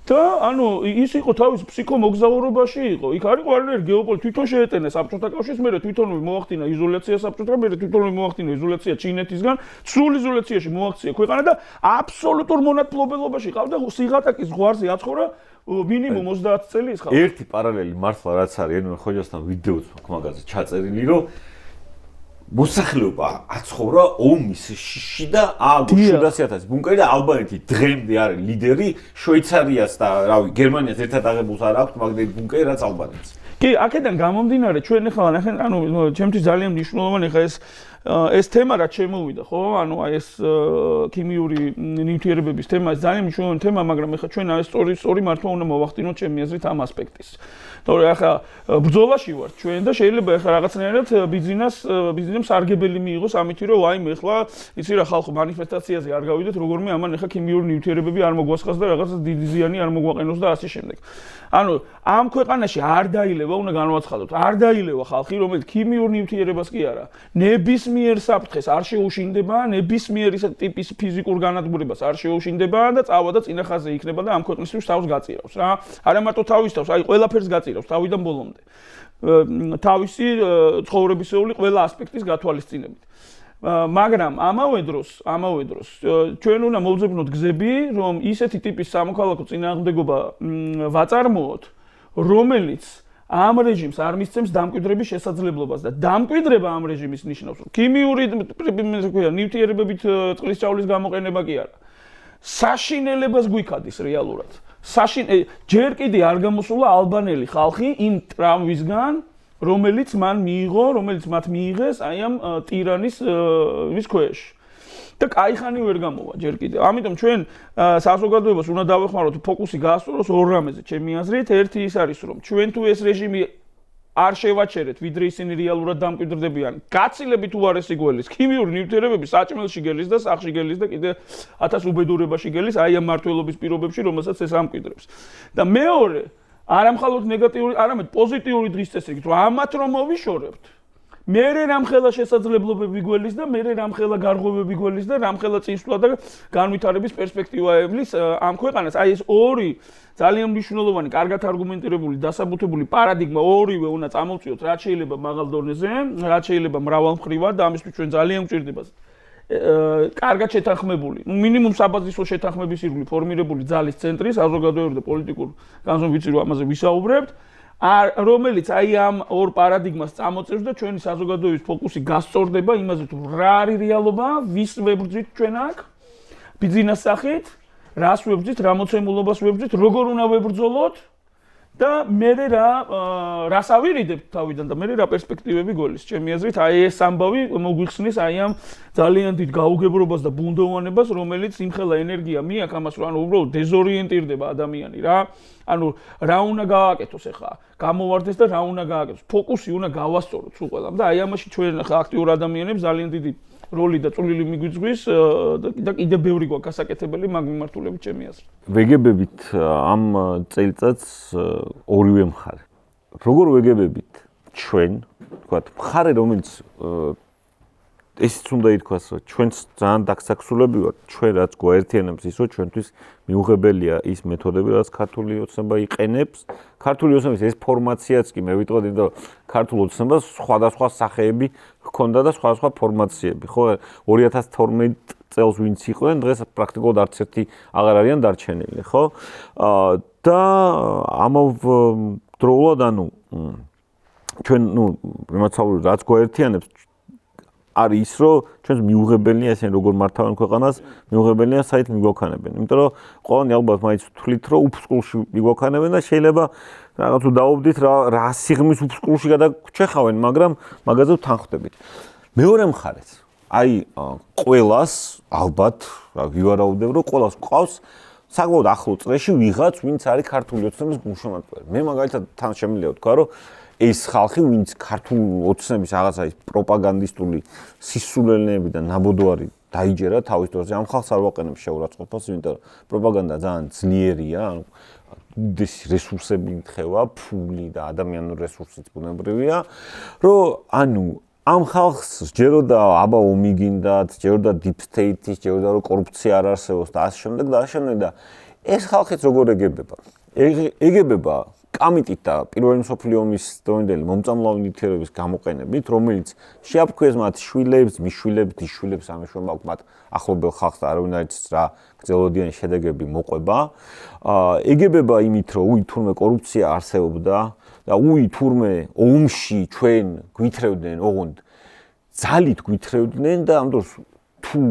და ანუ ის იყო თავის ფსიქომოგზაურობაში იყო. იქ არ იყო არანაირი გეოპოლიტიკა, თვითონ შეეტენა საბჭოთა კავშირს, მერე თვითონვე მოახდინა იზოლაცია საბჭოთა, მერე თვითონვე მოახდინა იზოლაცია ჩინეთისგან, სრულ იზოლაციაში მოაქცია ქვეყანა და აბსოლუტურ მონათმფლობელობაში ყავდა სიღატაკის ზღვარზე აცხოვრა მინიმუმ 30 წელი ის ხალხი. ერთი პარალელი მართლა რაც არის, ენვერ ხოჯასთან ვიდეოც მაქვს მაგაზე ჩაწერილი, რომ მოსახლეობა აცხოვრა ომის შიში და ააგო 700,000 ბუნკერი და ალბანეთი დღემდე არის ლიდერი შვეიცარიას და რავი გერმანიას ერთად აღებულს არ აქვს მაგდენი ბუნკერი რაც ალბანეთს. კი, აქედან გამომდინარე ჩვენ ახლა ნახეთ, ანუ ჩემთვის ძალიან მნიშვნელოვანი ხა ეს თემა რაც შემოვიდა, ხო? ანუ აი ეს ქიმიური ნივთიერებების თემა ძალიან მნიშვნელოვანი თემა, მაგრამ ახლა ჩვენ აი სწორი მართვა უნდა მოვახდინოთ ჩემი აზრით ამ ასპექტის. თორე ახლა ბრძოლაში ვართ ჩვენ და შეიძლება ახლა რაღაცნაირად ბიზნესს სარგებელი მიიღოს ამითი რომ აი მე ახლა იცი რა ხალხო მანიფესტაციაზე არ გავიდეთ როგორმე ამან ახლა ქიმიური ნივთიერებები არ მოგვასხას და რაღაცა დიდი ზიანი არ მოგვაყენოს და ასე შემდეგ. ანუ ამ ქვეყანაში არ დაილევა, უნდა განვაცხადოთ, არ დაილევა ხალხი, რომელიც ქიმიურ ნივთიერებას კი არა, ნებისმიერ საფრთხეს არ შეუშინდება, ნებისმიერ ისეთ ტიპის ფიზიკურ განადგურებას არ შეუშინდება და წავა და წინა ხაზზე იქნება და ამ ქვეყნისთვის თავს გაწირავს რა. არა მარტო თავის თავს, აი ყველაფერს გაწირავს თავიდან ბოლომდე. თავისი ცხოვრებისეული ყველა ასპექტის გათვალისწინებით. მაგრამ ამავე დროს ჩვენ უნდა მოვძებნოთ გზები, რომ ისეთი ტიპის სამოქალაქო წინააღმდეგობა ვაწარმოოთ, რომელიც ამ რეჟიმს არ მისცემს დამკვიდრების შესაძლებლობას და დამკვიდრება ამ რეჟიმის ნიშნავს, რომ ქიმიური ნივთიერებებით წყლის ჭავლის გამოყენება კი არა. საშინელებას გვიქადის რეალურად. ჯერ კიდე არ გამოსულა ალბანელი ხალხი იმ ტრამვისგან, რომელიც მათ მიიღეს აი ამ ტირანის ვის ქვეშ. და кайხანი ვერ გამოვა ჯერ კიდე. ამიტომ ჩვენ საზოგადოებას უნდა დავეხმაროთ ფოკუსი გაასწოროს ორ რამეზე, ჩემი აზრით. ერთი ის არის, რომ ჩვენ თუ ეს რეჟიმი არ შევაჩერეთ, ვიდრე ისინი რეალურად დამკვიდრდებიან. გაცილებით უარესი გველის, ქიმიური ნივთიერებები საჭმელში გელის და სახში გელის და კიდე 1000 უბედურებაში გელის აი ამ მართლობის პირობებში, რომელსაც ეს ამკვიდრებს. და მეორე, არა მხოლოდ ნეგატიური, არამედ პოზიტიური დღის წესრიგით, რომ ამათ რომ მოვიშორებთ. მერე რამხელა შესაძლებლობები გველის და მერე რამხელა გარღვევები გველის და რამხელა წინსვლა და განვითარების პერსპექტივა ევლის ამ ქვეყანას. აი ეს ორი ძალიან მნიშვნელოვანი, კარგად არგუმენტირებული, დასაბუთებული პარადიგმა ორივე უნდა წამოვწიოთ, რაც შეიძლება მაღალ დონეზე, რაც შეიძლება მრავალმხრივად და ამისთვის ჩვენ ძალიან გვჭირდება კარგად შეთანხმებული, მინიმუმ საბაზისო შეთანხმების ირგვლივ ფორმირებული ძალის ცენტრი, საზოგადოებრივ და პოლიტიკურ განზომილებას რომ ამაზე ვისაუბრებთ. რომელიც აი ამ ორ პარადიგმას წამოწევს და ჩვენი საზოგადოების ფოკუსი გასწორდება იმაზე თუ რა არის რეალობა, ვის ვებრძვით ჩვენ აქ, ბიზნეს სახით, რას ვებრძვით, რა მოცემულობას ვებრძვით, როგორ უნდა ვებრძოლოთ და მერე რას ავირიდებთ თავიდან და მერე რა პერსპექტივები გოლის. ჩემი აზრით, აი ეს ამბავი მოგვიხსნის აი ამ ძალიან დიდ გაუგებრობას და ბუნდოვანებას, რომელიც იმხელა ენერგია მიაქვს ამას, რომ ანუ უბრალოდ დეზორიენტირდება ადამიანი რა. ანუ რა უნდა გააკეთოს ახლა? გამოვარდეს და რა უნდა გააკეთოს? ფოკუსი უნდა გავასწოროთ სულ ყველამ და აი ამაში ჩვენ ახლა აქტიურ ადამიანებს ძალიან დიდი როლი და წვლილი მიგვიწვის და კიდევ ბევრი გვაქვს გასაკეთებელი მაგ მიმართულებით ჩემი აზრით. ვეგებებით ამ წელიწადს ორივე მხარე. როგორ ვეგებებით ჩვენ, თქვათ, მხარე რომელიც ესეც უნდა ითქვას, რომ ჩვენც ძალიან დაგსაქსულები ვართ, ჩვენ რაც გვაერთიანებს ის, რომ ჩვენთვის მიუღებელია ის მეთოდები, რაც ქართული ოცნება იყენებს. ქართული ოცნების ეს ფორმაციაც კი მე ვიტყოდი, რომ ქართულ ოცნებას სხვადასხვა სახეები ჰქონდა და სხვადასხვა ფორმაციები. ხო, 2012 წელს ვინც იყვნენ, დღეს პრაქტიკულად არც ერთი აღარ არიან დარჩენილი, ხო? და ამავდროულად, ანუ ჩვენ, მიმაცავლური რაც გვაერთიანებს არის ის, რომ ჩვენს მიუღებელია ესენი როგორ მართავენ ქვეყანას, მიუღებელია საით მიგვაქანებენ. იმიტომ რომ ყველანი ალბათ მაინც ვთვლით, რომ უფსკულში მიგვაქანებენ და შეიძლება რაღაც დაობდით რა სიღმის უფსკულში გადაგჩეხავენ, მაგრამ მაგაზე ვთანხმდებით. მეორე მხარეს, აი ყველას ალბათ ვივარაუდებ, რომ ყველას ყავს საკმაოდ ახლო წრეში ვიღაც, ვინც არის ქართული ოცნების გულშემატკივარი. მე მაგალითად თან შემიძლია ვთქვა, რომ ეს ხალხი, ვინც ქართულ ოცნების რაღაცა ის პროპაგანდისტული სისულელეები და ნაბოდვარი დაიჯერა თავის დროზე, ამ ხალხს არ ვაყენებ შეურაცხყოფას, იმიტომ რომ პროპაგანდა ძალიან ძლიერია, ანუ უდესი რესურსები თხევა, ფული და ადამიანური რესურსიც ბუნებრივია, რომ ანუ ამ ხალხს სჯეროდა აბა ომი გინდათ, სჯეროდა deep state-ის, სჯეროდა რომ კორუფცია არ არსებობს და ასე შემდეგ და ასე შემდეგ და ეს ხალხიც როგორ ეგებება? ეგებება კამიტით და პირველი მსოფლიო ომის დროინდელი მომწამლავი ნივთიერების გამოყენებით, რომელიც შეაფქვეს მათ შვილებს, მიშვილებს, დიშვილებს ამეშვება მათ ახლობელ ხალხს და არავინ არ იცის რა გრძელვადიანი შედეგები მოყვება. ეგებება იმით, რომ უი თურმე კორუფცია არსებობდა და უი თურმე ომში ჩვენ გვითრევდნენ, ოღონდ ძალით გვითრევდნენ და ამ დროს თუ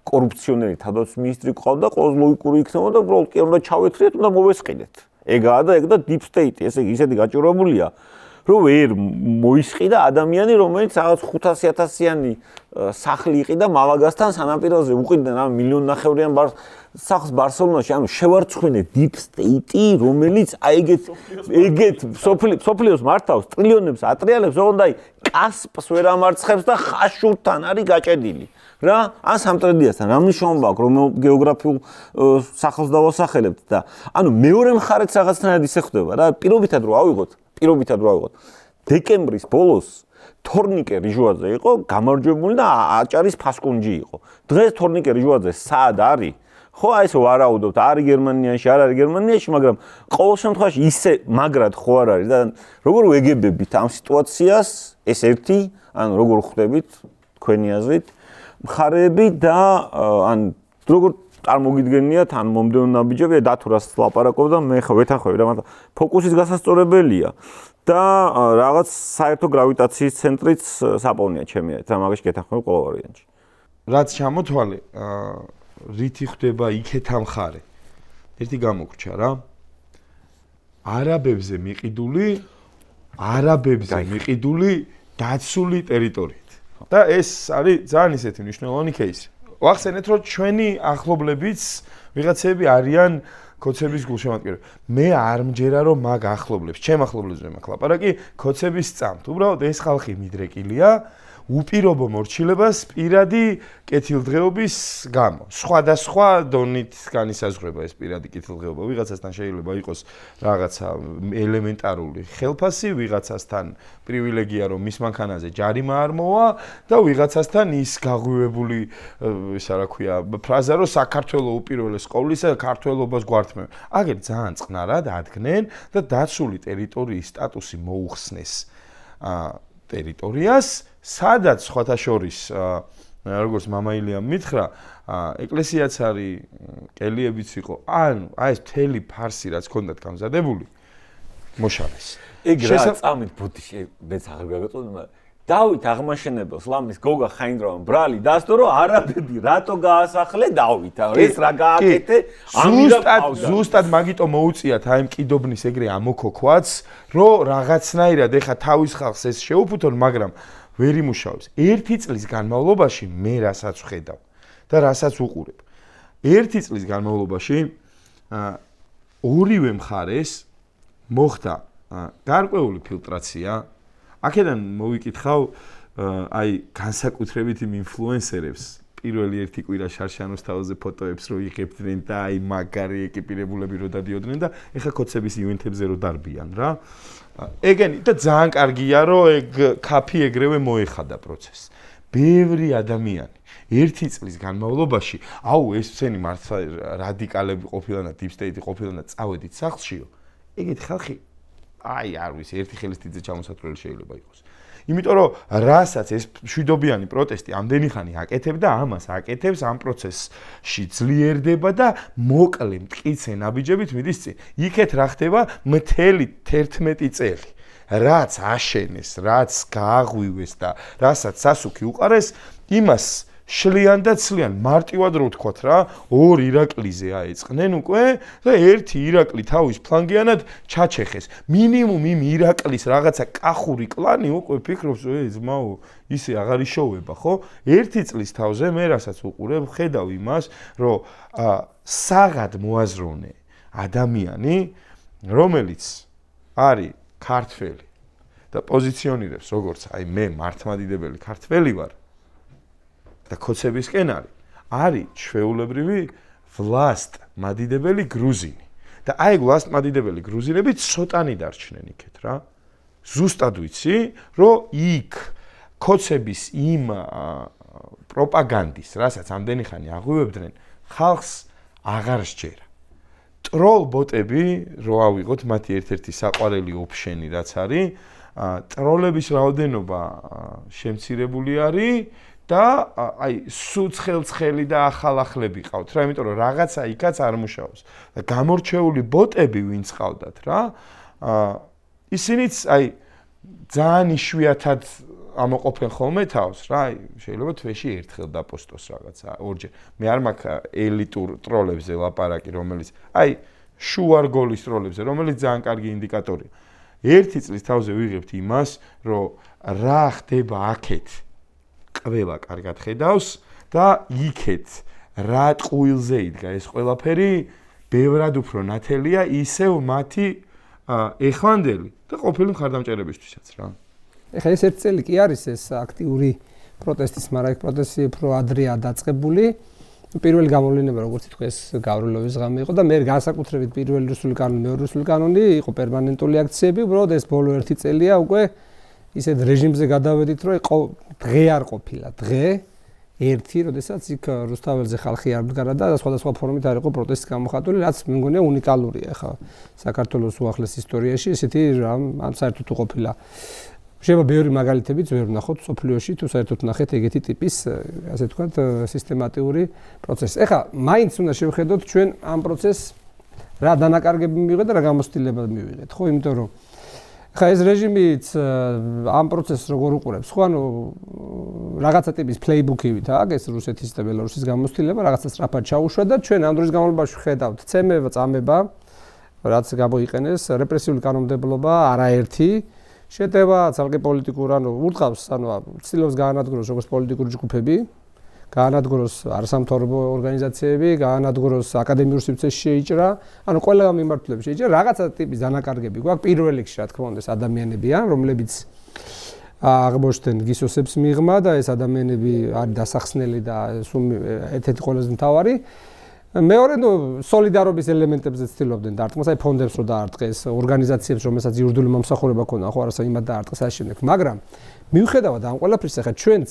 კორუფციონერი თავდაცვის მინისტრი ყავდა, ყოველ ლოგიკური იქნებოდა, უბრალოდ კი უნდა ჩავეთრიეთ, უნდა მოვესყიდეთ. ეგაა და ეგ და deep state, ესე იგი ისეთი გაჭირვებულია, რომ ვერ მოისყიდა ადამიანი, რომელიც რაღაც 500,000-იანი სახლი იყიდა მალაგასთან სანაპიროზე, უყიდნენ ამ 1,500,000-იან სახლს ბარსელონაში, ანუ შევარცხვინე deep state-ი, რომელიც აი ეგეთ სოფლიოს მართავს, ტრილიონებს ატრიალებს, ოღონდ აი კასპს ვერ ამარცხებს და ხაშურთან არის გაჭედილი. რა, ან სამტრედიასთან რა მნიშვნელობა აქვს, რომ გეოგრაფიულ სახლს დავასახელებთ და ანუ მეორე მხარეც რაღაცნაირად ისე ხდება რა, პირობითად რო ავიღოთ, დეკემბრის ბოლოს თორნიკე რიჟვაძე იყო გამარჯვებული და აჭარის ფასკუნჯი იყო. დღეს თორნიკე რიჟვაძე სად არის? ხო, აი ეს ვარაუდობთ, არის გერმანიაში, არ არის გერმანიაში, მაგრამ ყოველ შემთხვევაში ისე მაგრად ხო არ არის და როგორ ვეგებებით ამ სიტუაციას, ეს ერთი, ანუ როგორ ხვდებით თქვენი აზრით მხარეები და ან როგორ წარმოგიდგენიათ ან მომდევნო ნაბიჯები და თუ რას ლაპარაკობდა მე ხო ვეთანხმები რა მაგრამ ფოკუსის გასასწორებელია და რაღაც საერთო გრავიტაციის ცენტრიც საპოვნია ჩემი აზრით რა მაგაში გეთანხმები ყოველ ვარიანტში რაც ჩამოთვალე რითი ხდება იქეთ ამ მხარე ერთი გამოგვჭა რა არაბებზე მიყიდული დაცული ტერიტორიით და ეს არის ძალიან ისეთი მნიშვნელოვანი кейსი. ვახსენეთ, რომ ჩვენი ახლობლებიც ვიღაცები არიან კოცების გულშემატკივრება. მე არ მჯერა რომ მაგ ახლობლებს, ჩემ ახლობლებს მე მაქვს ლაპარაკი, კოცების წამთ. უბრალოდ ეს ხალხი მიდრეკილია უპირობო მორჩილებას პირადი კეთილდღეობის გამო. სხვადასხვა დონით განისაზღვრება ეს პირადი კეთილდღეობა. ვიღაცასთან შეიძლება იყოს რაღაცა ელემენტარული ხელფასი, ვიღაცასთან პრივილეგია რომ მის მანქანაზე ჯარიმა არ მოვა და ვიღაცასთან ის გაღვივებული ისა რა ქვია ფრაზა რომ საქართველოს უპირველეს ყოვლისა ქართველობას გვართმევ. აგერ ძალიან წყნარად ადგნენ და დაცული ტერიტორიის სტატუსი მოუხსნეს ტერიტორიას, სადაც სხვათა შორის როგორც მამა ილიამ მითხრა, ეკლესიაც არის, კელიებიც იყო, ანუ აი ეს მთელი ფარსი რაც ჰქონდათ გამზადებული, მოშალეს. ეგ რა წამით ბუდიში მეც აღარ გაგაწოდი, მაგრამ დავით აღმაშენებელს ლამის გოგა ხაინდრავან brali დასტო რომ არაბები რატო გაასახლე დავით ეს რა გააკეთე ზუსტად მაგიტო მოუწიათ აი მკიდობნის ეგრე ამოქოქვაც რომ რაღაცნაირად ეხა თავის ხალხს ეს შეუფუთონ მაგრამ ვერ იმუშავებს ერთი წლის განმავლობაში მე რასაც ვხედავ და რასაც უყურებ ერთი წლის განმავლობაში ორივე მხარეს მოხდა გარკვეული ფილტრაცია აქედან მოვიკითხავ აი განსაკუთრებით იმ ინფლუენსერებს პირველი ერთი კვირა შარშანოს თავზე ფოტოებს რო იღებდნენ და აი მაგარი ეკიპირებულები რო დადიოდნენ და ეხა კოცების ივენთებზე რო დარბიან რა ეგენი და ძალიან კარგია რომ ეგ კაფი ეგრევე მოეხადა პროცესს ბევრი ადამიანი ერთი წლის განმავლობაში აუ ეს ცენი მართლა რადიკალები ყოფილან და deep state ყოფილან და წავედით სახლშიო ეგეთი ხალხი აი არ ვიცი ერთი ხელისთიძე ჩამოსათვლელი შეიძლება იყოს. იმიტომ რომ რასაც ეს მშვიდობიანი პროტესტი ამდენი ხანი აკეთებდა, ამას აკეთებს ამ პროცესში ძლიერდება და მოკლე მტკიცე ნაბიჯებით მიდის წინ. იქეთ რა ხდება მთელი 11 წელი. რაც აშენეს, რაც გააღვივეს და რასაც სასუქი უყარეს, იმას შლიან და ცლიან მარტივად რო ვთქვათ რა ორ ირაკლიზე აეწყნენ უკვე და ერთი ირაკლი თავის ფლანგიანად ჩაჩეხეს მინიმუმ იმ ირაკლის რაღაცა კახური კლანი უკვე ფიქრობს ძმაო ისე აღარ იშოვება ხო ერთი წლის თავზე მე რასაც უყურებ ხედავ იმას რომ საღად მოაზროვნე ადამიანი რომელიც არის ქართველი და პოზიციონირებს როგორც აი მე მართლმადიდებელი ქართველი ვარ და კოცებისკენ არის ჩვეულებრივი ვლასტ მადიდებელი გრუზინი და აი ვლასტ მადიდებელი გრუზინები ცოტანი დარჩნენ იქეთ რა ზუსტად ვიცი რომ იქ კოცების იმ პროპაგანდის რასაც ამდენი ხანი აღვივებდნენ ხალხს აღარ სჯერა ტროლ ბოტები რო ავიღოთ მათი ერთ-ერთი საყვარელი ოფშენი რაც არის ტროლების რაოდენობა შემცირებული არის და აი სუცხელცხელი და ახალახლები ყავთ რა იმიტომ რომ რაღაცა იქაც არ მუშაობს და გამორჩეული ბოტები ვინც ყავდათ რა ისინიც აი ძალიან იშვიათად ამოყოფენ ხოლმე თავს რა შეიძლება თვეში ერთხელ დაპოსტოს რაღაცა ორჯერ მე არ მაქვს ელიტურ ტროლებზე ლაპარაკი რომელიც აი შუარგოლის ტროლებზე რომელიც ძალიან კარგი ინდიკატორია ერთი წლის თავზე ვიღებთ იმას რომ რა ხდება აქეთ ყველა კარგად ხედავს და იქეთ რა ტყუილზე იდგა ეს ყველაფერი ბევრად უფრო ნათელია ისევ მათი ეხლანდელი და ყოფილი მხარდამჭერებისთვისაც რა. ეხლა ეს ერთ წელი კი არის ეს აქტიური პროტესტის, მაგრამ ეს პროტესტი უფრო ადრეა დაწყებული. პირველი გამოვლინება როგორც თქვი ეს გავრილოვის ღამე იყო და მე განსაკუთრებით პირველი რუსული კანონი, მეორე რუსული კანონი იყო პერმანენტული აქციები, უბრალოდ ეს ბოლო ერთი წელია უკვე ისეთ რეჟიმზე გადავედით, რომ დღე არ ყოფილა, დღე ერთი, როდესაც იქ რუსთაველზე ხალხი არ მდგარა და სხვადასხვა ფორმით არ იყო პროტესტი გამოხატული, რაც მე მგონია უნიკალურია ხა საქართველოს უახლეს ისტორიაში, ესეთი რამ საერთოდ უყოფილა. შეიძლება ბევრი მაგალითებიც ვერ ვნახოთ სოფლიოში, თუ საერთოდ ნახეთ ეგეთი ტიპის, ასე ვთქვათ, სისტემატიური პროცესი. ეხლა მაინც უნდა შევხედოთ ჩვენ ამ პროცესს რა დანაკარგები მივიღეთ და რა გამოცდილება მივიღეთ, ხო, იმიტომ რომ ხა ეს რეჟიმიც ამ პროცესს როგორ უყურებს, ხო, ანუ რაღაცა ტიპის პლეიბუქივით აქვს რუსეთის და ბელარუსის გამოცდილება, რაღაცა სწრაფად ჩაუშვა და ჩვენ ამ დროის განმავლობაში ხედავთ წემება, წამება, რაც გამოიყენეს რეპრესიული კანონმდებლობა არაერთი შეტევა, ცალკე პოლიტიკურ, ანუ ურტყავს, ანუ ცდილობს გაანადგუროს როგორც პოლიტიკური ჯგუფები, გაანადგუროს არასამთავრობო ორგანიზაციები, გაანადგუროს აკადემიურ სივრცეში შეიჭრა, ანუ ყველა მიმართულებით შეიჭრა, რაღაცა ტიპის დანაკარგები გვაქვს პირველ რიგში, რა თქმა უნდა, ეს ადამიანებია, რომლებიც აღმოჩნდნენ გისოსებს მიღმა და ეს ადამიანები არის დასახსნელი და ერთ-ერთი ყველაზე მთავარი. მეორე, სოლიდარობის ელემენტებზე ცდილობდნენ დაარტყმას, აი ფონდებს რო დაარტყეს, ორგანიზაციებს, რომელსაც იურიდიული მომსახურება ქონდა, ხო არასა იმად დაარტყეს ასე შემდეგ. მაგრამ მიუხედავად ამ ყველაფრისა, ხა ჩვენც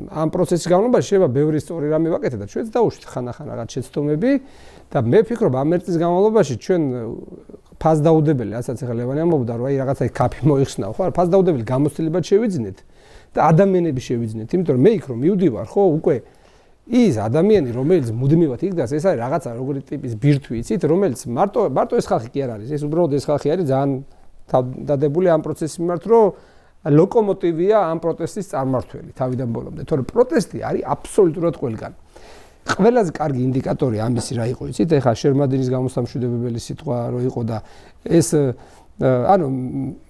ამ პროცესის განმავლობაში შეიძლება ბევრი ისტორია რამე ვაკეთეთ და ჩვენც დაუშვით ხანახან რაღაც შეცდომები და მე ვფიქრობ ამ ერთ წლის განმავლობაში ჩვენ ფასდაუდებელი, რასაც ახლა ლევანი ამბობდა, რომ აი რაღაცა კაფე მოიხსნაო, ხო, ფასდაუდებელი გამოცდილებად შევიძინეთ და ადამიანები შევიძინეთ, იმიტომ რომ მე იქ რომ მივდივარ, ხო, უკვე ის ადამიანი, რომელიც მუდმივად იქ დგას, ეს არის რაღაცა როგორი ტიპის ბირთვი, იცით, რომელიც მარტო ეს ხალხი კი არ არის, ეს უბრალოდ ეს ხალხი არის ძალიან დადებული ამ პროცესის მიმართ, რომ ლოკომოტივია ამ პროტესტის წარმმართველი თავიდან ბოლომდე, თორემ პროტესტი არის აბსოლუტურად ყველგან. ყველაზე კარგი ინდიკატორი ამისი რა იყო, იცით, ეხლა შერმადინის გამოსამშვიდებელი სიტყვა რო იყო და ეს ანუ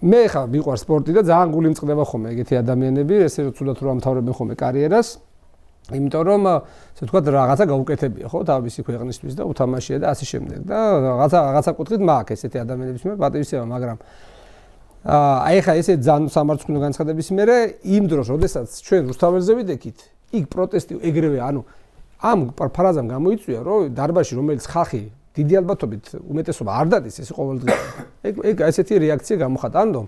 მე ხა მიყვარს სპორტი და ძალიან გული მწყდება ხოლმე ეგეთი ადამიანები, ესე რომ თუნდაც რომ ამთავრებენ ხოლმე კარიერას, იმიტომ რომ ასე ვთქვათ რაღაცა გაუკეთებია, ხო, თავისი ქვეყნისთვის და უთამაშია და ასე შემდეგ და რაღაცა კუთხით მაქვს ესეთი ადამიანების მიერ პატივისცემა, მაგრამ აი ხა ესე ძალიან სამარცხვინო განცხადების მერე იმ დროს, როდესაც ჩვენ რუსთაველზე ვიდექით, იქ პროტესტი ეგრევე, ანუ ამ ფრაზამ გამოიწვია, რომ დარბაზში რომელიც ხალხი დიდი ალბათობით უმეტესობა არ დადის, ეს ყოველდღიურად. ეგ ესეთი რეაქცია გამოხატა, ანუ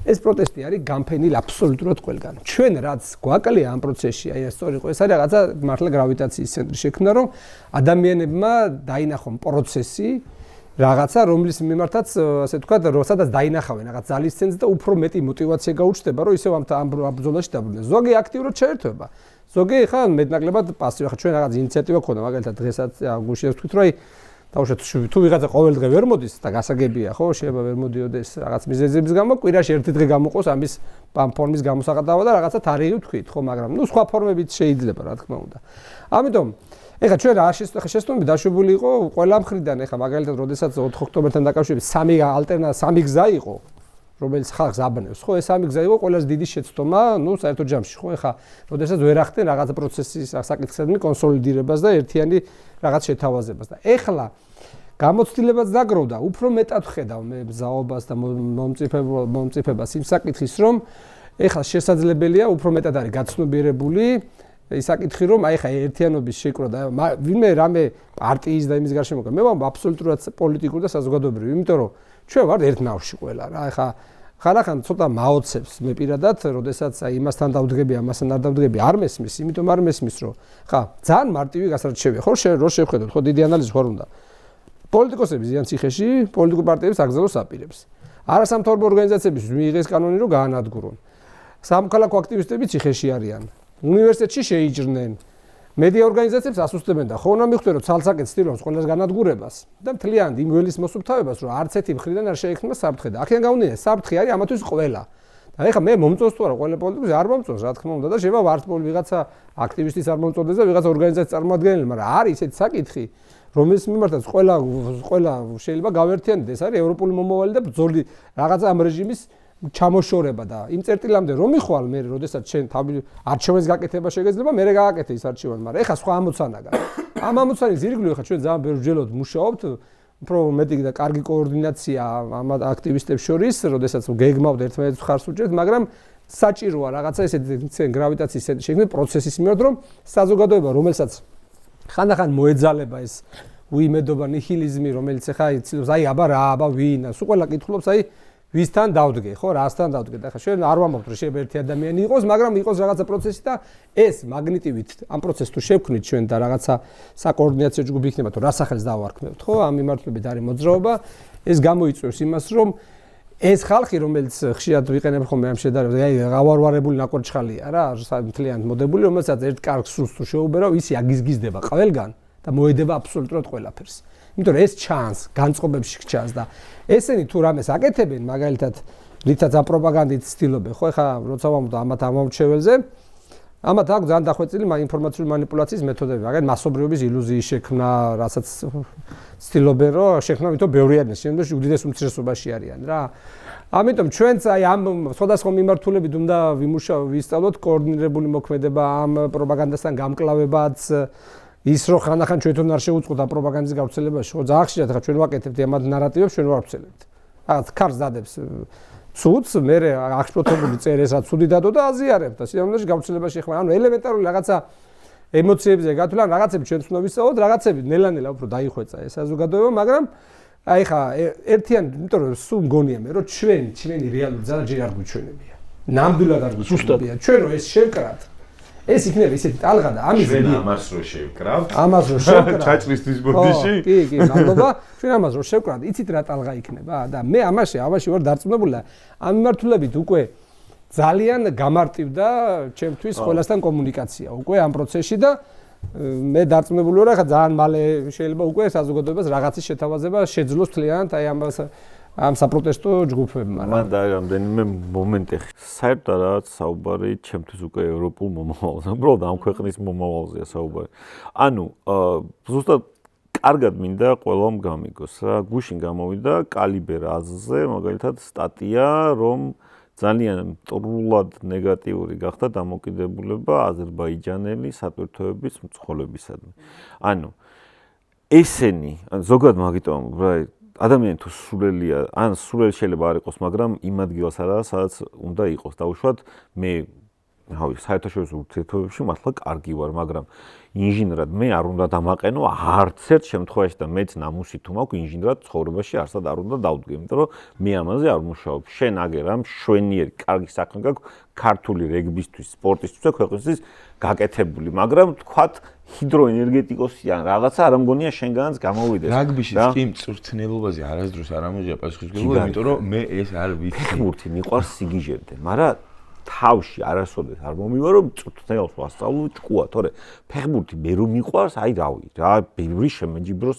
ეს პროტესტი არის გამფენილი აბსოლუტურად ყველგან. ჩვენ რაც გვაკლია ამ პროცესში, აი ეს სწორი იყო, ეს არის რაღაცა მართლა გრავიტაციის ცენტრი შექმნა, რომ ადამიანებმა დაინახონ პროცესი რაღაცა, რომლის მიმართაც, ასე ვთქვათ, სადაც დაინახავენ რაღაც ძალის ცენტრს და უფრო მეტი мотиваცია გაუჩნდება, რომ ისევ ამ ბრძოლაში დაბრუნდნენ. ზოგი აქტიურად შეერთვება. ზოგი ხა მეტნაკლებად პასივი, ხა ჩვენ რაღაც ინიციატივა ქონდა, მაგალითად დღესაც გუშინ ვთქვით, რომ აი დაუშვათ თუ ვიღაცა ყოველდღე ვერ მოდის და გასაგებია, ხო, შეიძლება ვერ მოდიოდეს რაღაც მიზეზების გამო, კვირაში ერთი დღე გამოყოს ამის ფორმის გამოსაყდავა და რაღაცა თარიღი ვთქვით, ხო, მაგრამ სხვა ფორმებით შეიძლება, რა თქმა უნდა. ამიტომ ეხლა ჩვენ რა შეცდომები დაშვებული იყო ყველა მხრიდან, ეხლა მაგალითად, როდესაც 4 ოქტომბერთან დაკავშირებით სამი გზა იყო, რომელიც ხალხს აბნევს, ხო, ეს სამი გზა იყო ყველაზე დიდი შეცდომა, საერთო ჯამში, ხო, ეხლა როდესაც ვერ ახდენ რაღაც პროცესის საკითხსადმი კონსოლიდირებას და ერთიანი რაღაც შეთავაზებას და ეხლა გამოცდილებაც დაგროვდა, უფრო მეტად ხედავ მე მზაობას და მომწიფებას იმ საკითხის, რომ ეხლა შესაძლებელია უფრო მეტად არის გაცნობიერებული ის საკითხი, რომ აი ხა ერთიანობის შეკრა და ვინმე რამე პარტიის და იმის გარშემო მე ვამბობ აბსოლუტურად პოლიტიკური და საზოგადოებრივი, იმიტომ რომ ჩვენ ვართ ერთ ნავში ყველა რა, ეხა ხალხან ცოტა მაოცებს მე პირადად, როდესაც აი იმასთან დავდგები, ამასთან არ დავდგები, არ მესმის, იმიტომ არ მესმის, რომ ხა ძალიან მარტივი გასარჩევია, ხო, რო შევხედოთ, ხო, დიდი ანალიზი ხარ უნდა. პოლიტიკოსები ზიან ციხეში, პოლიტიკურ პარტიებს აგზავნოს აპირებს. არასამთავრობო ორგანიზაციების მიიღეს კანონი, რომ გაანადგურონ. სამოქალაქო აქტივისტები ციხეში არიან. უნივერსიტეტში შეიჭრნენ. მედია ორგანიზაციებს ასუსტებენ და ხო უნდა მიხვდე, რომ ცალსაკეთ ცდილობს ყველას განადგურებას და მთლიანად იმ გველის მოსუფთავებას, რომ არც ერთი მხრიდან არ შეექმნა საფრთხე და აქედან გამომდინარე, საფრთხე არის ამათვის ყველა. და ეხლა მე მომწონს თუ არა ყველა პოლიტიკოსი არ მომწონს, რა თქმა უნდა და შეიძლება ვართ ვიღაცა აქტივისტის არ მომწონდეს და ვიღაცა ორგანიზაციის წარმოადგენელი, მაგრამ არის ესეთი საკითხი, რომელიც მიმართაც ყველა შეიძლება გავერთიანდეს, არის ევროპული მომავალი და ბრძოლი რაღაცა ამ რეჟიმის ჩამოშორება და იმ წერტილამდე რომ მიხვალ მე, როდესაც შენ თავი არჩევნის გაკეთება შეგეძლება, მე გააკეთე ის არჩევანი, მაგრამ ეხლა სხვა ამოცანა გაქვს. ამ ამოცანის ირგვლივ ეხლა ჩვენ ძალიან ბევრ ჯელოდ მუშაობთ, უფრო მეტი და კარგი კოორდინაცია ამ აქტივისტებს შორის, როდესაც გეგმავთ ერთმანეთს ხარს უჭერთ, მაგრამ საჭიროა რაღაცა ესეთი გრავიტაციის ცენტრი შექმნას პროცესის მიმართ, რომ საზოგადოება, რომელსაც ხანდახან მოეძალება ეს უიმედობა, ნიჰილიზმი, რომელიც ეხლა იცილებს, აი აბა რა, აბა ვინ, სულ ყველა კითხულობს, აი ვისთან დავდგე, ხო, რასთან დავდგე და ხა ჩვენ არ ვამბობთ, რომ შეიძლება ერთი ადამიანი იყოს, მაგრამ იყოს რაღაცა პროცესი და ეს მაგნიტივით ამ პროცესს თუ შევქმნით ჩვენ და რაღაცა საკოორდინაციო ჯგუფი იქნება, თუ რა სახელს დავარქმევთ, ხო, ამ მიმართულებით არის მოძრაობა, ეს გამოიწვევს იმას, რომ ეს ხალხი, რომელიც ხშირად ვიყენებ ხოლმე ამ შედარებას, აი გავარვარებული ნაკურჩხალია რა, მთლიანად მოდებული, რომელსაც ერთ კარგ სულს თუ შეუბერავ, ისი აგიზგიზდება ყველგან და მოედება აბსოლუტურად ყველაფერს. იმიტომ რომ ეს ჩანს, განწყობებში ჩანს და ესენი თუ რამეს აკეთებენ, მაგალითად, რითაც ამ პროპაგანდით ცდილობენ, ხო, ეხლა როცა ვამბობ ამათ ამომრჩეველზე, ამათ აქვს ძალიან დახვეწილი ინფორმაციული манипуляციის მეთოდები, მაგალითად, მასობრიობის ილუზიის შექმნა, რასაც ცდილობენ, რომ შექმნა, ვითომ ბევრი არის, შემდგომში უდიდეს უმცირესობაში არიან რა. ამიტომ ჩვენც აი ამ სხვადასხვა მიმართულებით უნდა ვისწავლოთ კოორდინირებული მოქმედება ამ პროპაგანდასთან გამკლავებაც ის რომ ხანახან ჩვენ თვითონ არ შევუწყოთ ამ პროპაგანდის გავრცელებაში ხო ძალიან ხშირად ხა ჩვენ ვაკეთებთ ამ ნარატივებს ჩვენ ვარცელებთ რაღაც ქარს დადებს ცუდს მე აღშფოთებული წერეს რა ცუდი დადო და აზიარებ და სიამოვნებაში გავრცელებაში ხმა ანუ ელემენტარული რაღაცა ემოციებზე გათვლა რაღაცები ჩვენც უნდა ვისწავლოთ რაღაცები ნელა-ნელა უფრო დაიხვეწა ეს საზოგადოება მაგრამ აი ხა ერთიანი იმიტომ რომ სულ მგონია მე რომ ჩვენი რეალური ძალა ჯერ არ გვიჩვენებია ნამდვილად არ გვიჩვენებია ჩვენ რომ ეს შევკრათ ეს იქნება ისეთი ტალღა და ამის ჩვენ ამას რო შევკრავთ ამას რო შევკრავთ ჩაჭრისთვის ბოდიში კი მადლობა ჩვენ ამას რო შევკრავთ იცით რა ტალღა იქნება და მე ამაში ვარ დარწმუნებული და ამ მიმართულებით უკვე ძალიან გამარტივდა ჩემთვის ყველასთან კომუნიკაცია უკვე ამ პროცესში და მე დარწმუნებული ვარ ხა ძალიან მალე შეიძლება უკვე საზოგადოებას რაღაცის შეთავაზება შეძლოს თლიანად აი ამ საპროტესტო ჯგუფებმა რა. მან და რამდენიმე მომენტი საერთოდ რაღაც საუბარი ჩემთვის უკვე ევროპულ მომავალზე, უბრალოდ ამ ქვეყნის მომავალზეა საუბარი. ანუ ზუსტად კარგად მინდა ყველამ გამიგოს რა, გუშინ გამოვიდა კალიბერ აზზე, მაგალითად სტატია, რომ ძალიან მტრულად ნეგატიური გახდა დამოკიდებულება აზერბაიჯანელი სატვირთოების მცხოვრებისადმი. ანუ ესენი ზოგადად მაგიტომ რა ადამიანი თუ სულელია, ან სულელი შეიძლება არ იყოს, მაგრამ იმ ადგილას არა, სადაც უნდა იყოს. დაუშვათ მე საერთაშორისო ურთიერთობებში მართლა კარგი ვარ, მაგრამ ინჟინრად მე არ უნდა დამაყენო არც ერთ შემთხვევაში და მეც ნამუსი თუ მაქვს ინჟინრად ცხოვრებაში არსად არ უნდა დავდგე, იმიტომ რომ მე ამაზე არ მუშაობ. შენ აგერ ამ შვენიერი კარგი საქმე გაქვს ქართული რეგბისთვის, სპორტისთვის და ქვეყნისთვის გაკეთებული, მაგრამ თქვათ ჰიდროენერგეტიკოსი ან რაღაცა არ მგონია შენგანაც გამოვიდეს. რაგბიში კი მწვრთნელობაზე არასდროს არ ამოჟია პასუხისმგებლობა, იმიტომ რომ მე ეს არ ვიცი. ფეხბურთი მიყვარს სიგიჟემდე, მაგრამ თავში არასოდეს არ მომივა რომ მწვრთნელს ვასწავლო ჭკუა, თორე ფეხბურთი მე რომ მიყვარს, აი რავი, რა ბევრი შემეჯიბროს